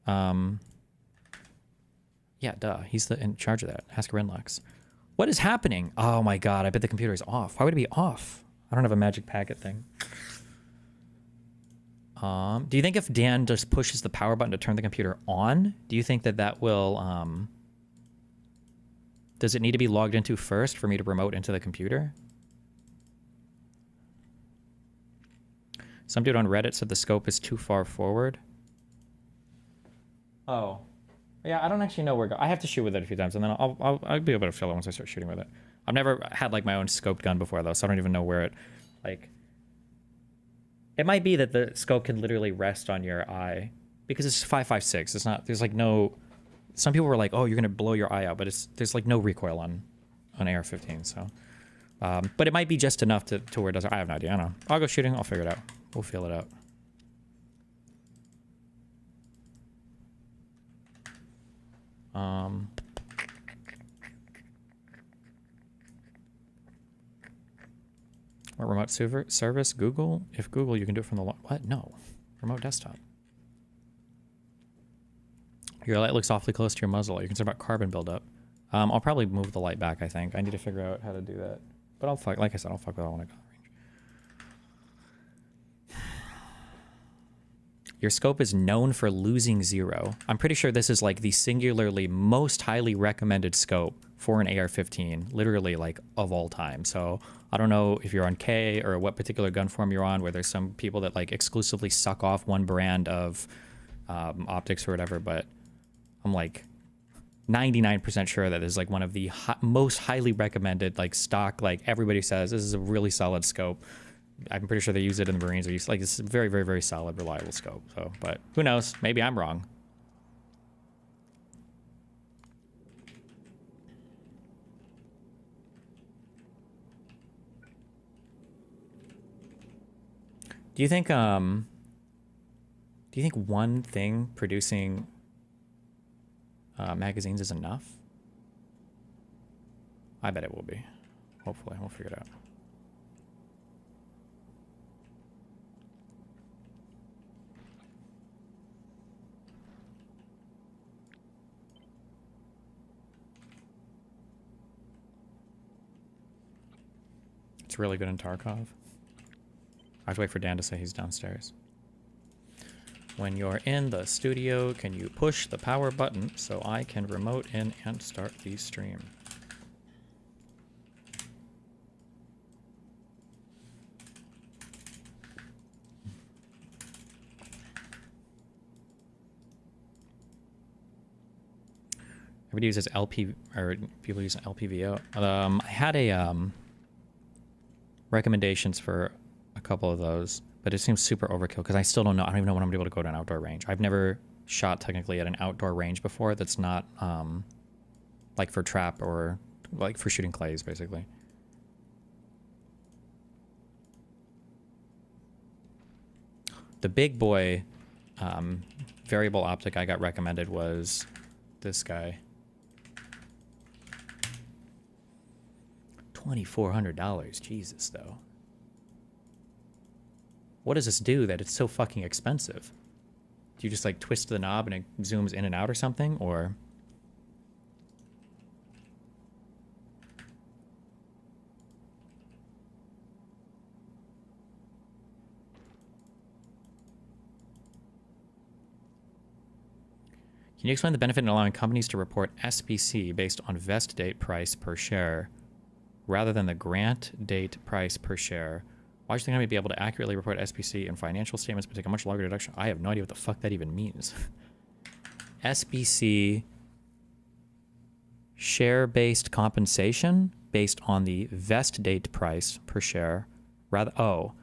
Speaker 1: Yeah, duh. He's in charge of that. Ask Renlux. What is happening? Oh my god, I bet the computer is off. Why would it be off? I don't have a magic packet thing. Do you think if Dan just pushes the power button to turn the computer on, do you think that will, does it need to be logged into first for me to remote into the computer? Some dude on Reddit said the scope is too far forward. Oh. Yeah, I don't actually know where to go. I have to shoot with it a few times, and then I'll be able to fill it once I start shooting with it. I've never had like my own scoped gun before though, so I don't even know where it, like. It might be that the scope can literally rest on your eye because it's 5.56. It's not. There's like no. Some people were like, "Oh, you're gonna blow your eye out," but there's like no recoil on AR-15. So, but it might be just enough to where it doesn't. I have no idea. I don't know. I'll go shooting. I'll figure it out. We'll feel it out. What remote service? Google? If Google, you can do it from the what? No. Remote desktop. Your light looks awfully close to your muzzle. You're concerned about carbon buildup. I'll probably move the light back, I think. I need to figure out how to do that. But I'll fuck, like I said, I'll fuck with that when I go to the range. Your scope is known for losing zero. I'm pretty sure this is like the singularly most highly recommended scope for an AR-15, literally like of all time. So I don't know if you're on K or what particular gun form you're on, where there's some people that like exclusively suck off one brand of optics or whatever, but I'm like 99% sure that this is like one of the most highly recommended, like stock, like everybody says this is a really solid scope. I'm pretty sure they use it in the Marines. They use, like, it's a very, very, very solid, reliable scope. So, but who knows? Maybe I'm wrong. Do you think one thing producing magazines is enough? I bet it will be. Hopefully, we'll figure it out. It's really good in Tarkov. I have to wait for Dan to say he's downstairs. When you're in the studio, can you push the power button so I can remote in and start the stream? Everybody uses LP, or people use LPVO. I had a recommendations for a couple of those, but it seems super overkill because I still don't know. I don't even know when I'm gonna be able to go to an outdoor range. I've never shot technically at an outdoor range before that's not like for trap or like for shooting clays, basically. The big boy variable optic I got recommended was this guy. $2,400. Jesus, though. What does this do that it's so fucking expensive? Do you just like twist the knob and it zooms in and out or something? Or Can you explain the benefit in allowing companies to report SBC based on vest date price per share rather than the grant date price per share? Why should the company be able to accurately report SBC in financial statements but take a much larger deduction? I have no idea what the fuck that even means. SBC, share-based compensation based on the vest date price per share. So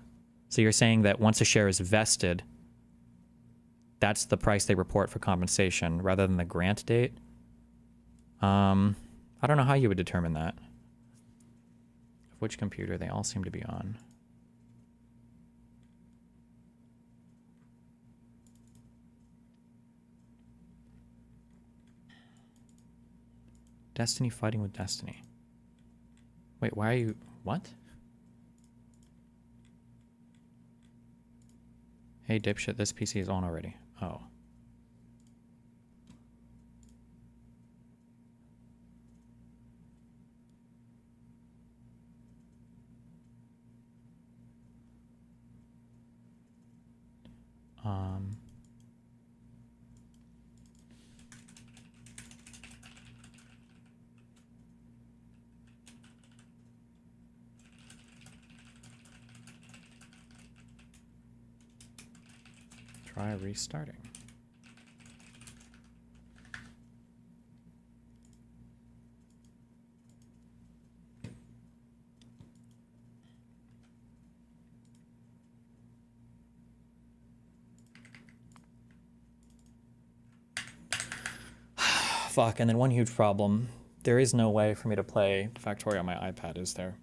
Speaker 1: you're saying that once a share is vested, that's the price they report for compensation rather than the grant date? I don't know how you would determine that. Which computer? They all seem to be on. Destiny fighting with Destiny. Wait, why are you... What? Hey, dipshit, this PC is on already. Oh. Try restarting. Fuck, and then one huge problem. There is no way for me to play Factorio on my iPad, is there?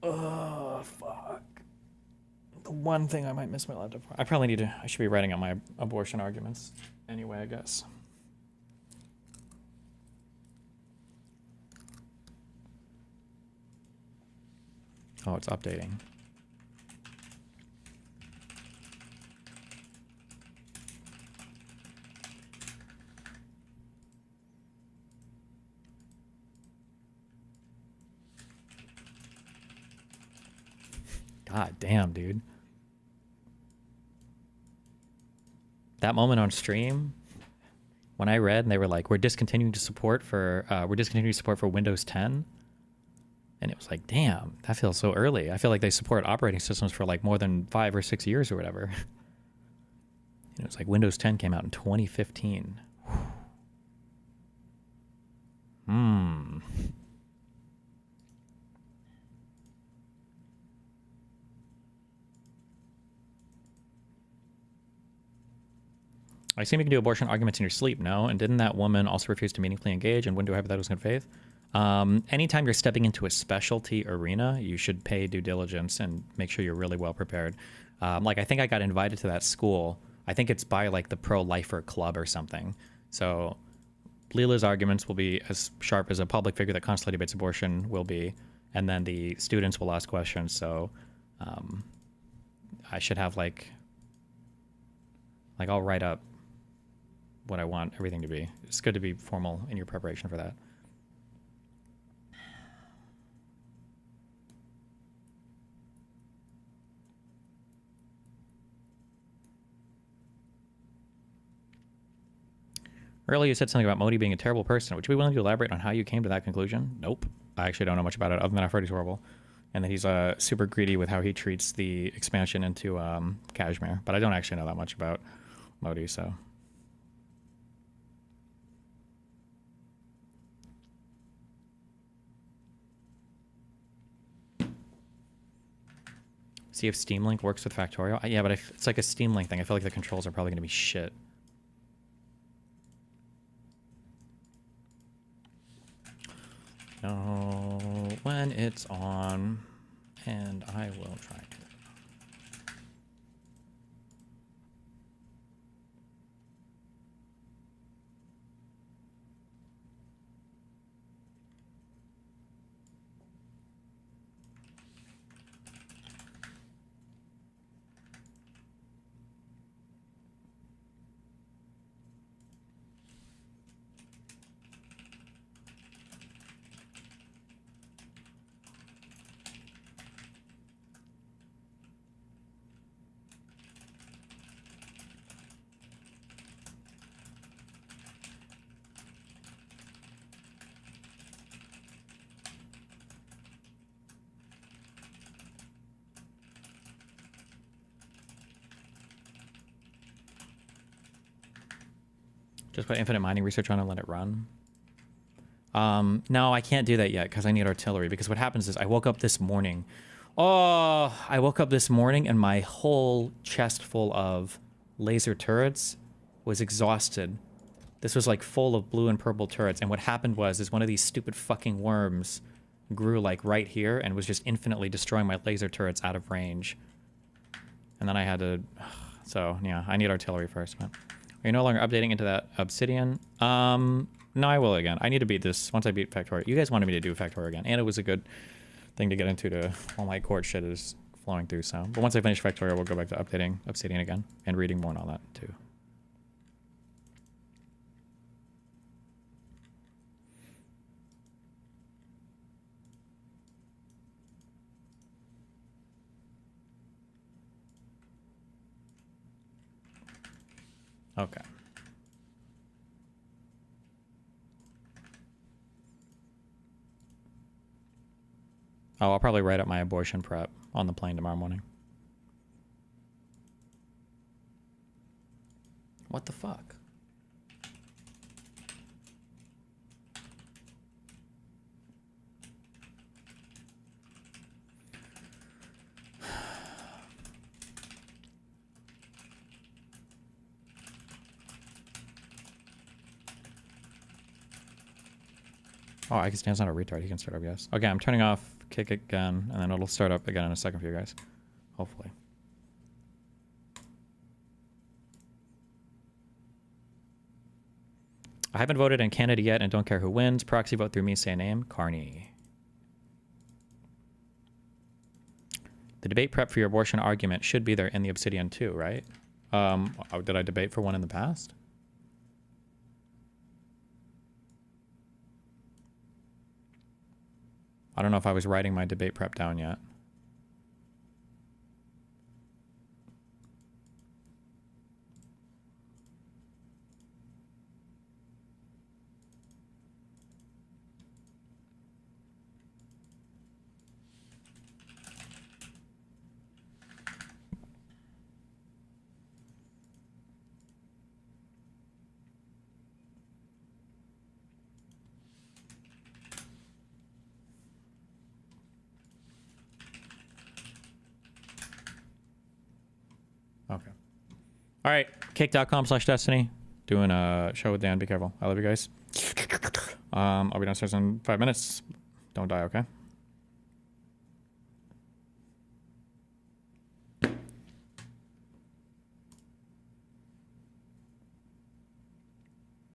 Speaker 1: Oh, fuck. The one thing I might miss my laptop for. I should be writing out my abortion arguments anyway, I guess. Oh, it's updating. God damn, dude. That moment on stream, when I read and they were like, we're discontinuing support for Windows 10. And it was like, damn, that feels so early. I feel like they support operating systems for like more than 5 or 6 years or whatever. And it was like Windows 10 came out in 2015. I assume you can do abortion arguments in your sleep, no? And didn't that woman also refuse to meaningfully engage and wouldn't do hypotheticals in good faith? Anytime you're stepping into a specialty arena, you should pay due diligence and make sure you're really well prepared. Like, I think I got invited to that school. I think it's by, like, the pro-lifer club or something. So Leela's arguments will be as sharp as a public figure that constantly debates abortion will be. And then the students will ask questions. So I should have, like, I'll write up what I want everything to be. It's good to be formal in your preparation for that. Earlier you said something about Modi being a terrible person. Would you be willing to elaborate on how you came to that conclusion? Nope. I actually don't know much about it other than I've heard he's horrible. And that he's super greedy with how he treats the expansion into Kashmir. But I don't actually know that much about Modi, so... See if Steam Link works with Factorio. Yeah, but it's like a Steam Link thing. I feel like the controls are probably going to be shit. No, when it's on, and I will try to. Just put infinite mining research on and let it run. No, I can't do that yet because I need artillery. Because what happens is I woke up this morning. I woke up this morning and my whole chest full of laser turrets was exhausted. This was like full of blue and purple turrets. And what happened was one of these stupid fucking worms grew like right here and was just infinitely destroying my laser turrets out of range. And then I had to... So, yeah, I need artillery first, man. Are you no longer updating into that Obsidian? No, I will again. I need to beat this once I beat Factorio. You guys wanted me to do Factorio again, and it was a good thing to get into to while my court shit is flowing through, so. But once I finish Factorio, we'll go back to updating Obsidian again and reading more and all that, too. Okay. Oh, I'll probably write up my abortion prep on the plane tomorrow morning. What the fuck? Oh, I guess Dan's not a retard. He can start up, yes. Okay, I'm turning off kick again, and then it'll start up again in a second for you guys. Hopefully. I haven't voted in Canada yet and don't care who wins. Proxy vote through me, say a name. Carney. The debate prep for your abortion argument should be there in the Obsidian too, right? Did I debate for one in the past? I don't know if I was writing my debate prep down yet. Okay. All right. Cake.com/destiny. Doing a show with Dan. Be careful. I love you guys. I'll be downstairs in 5 minutes. Don't die, okay?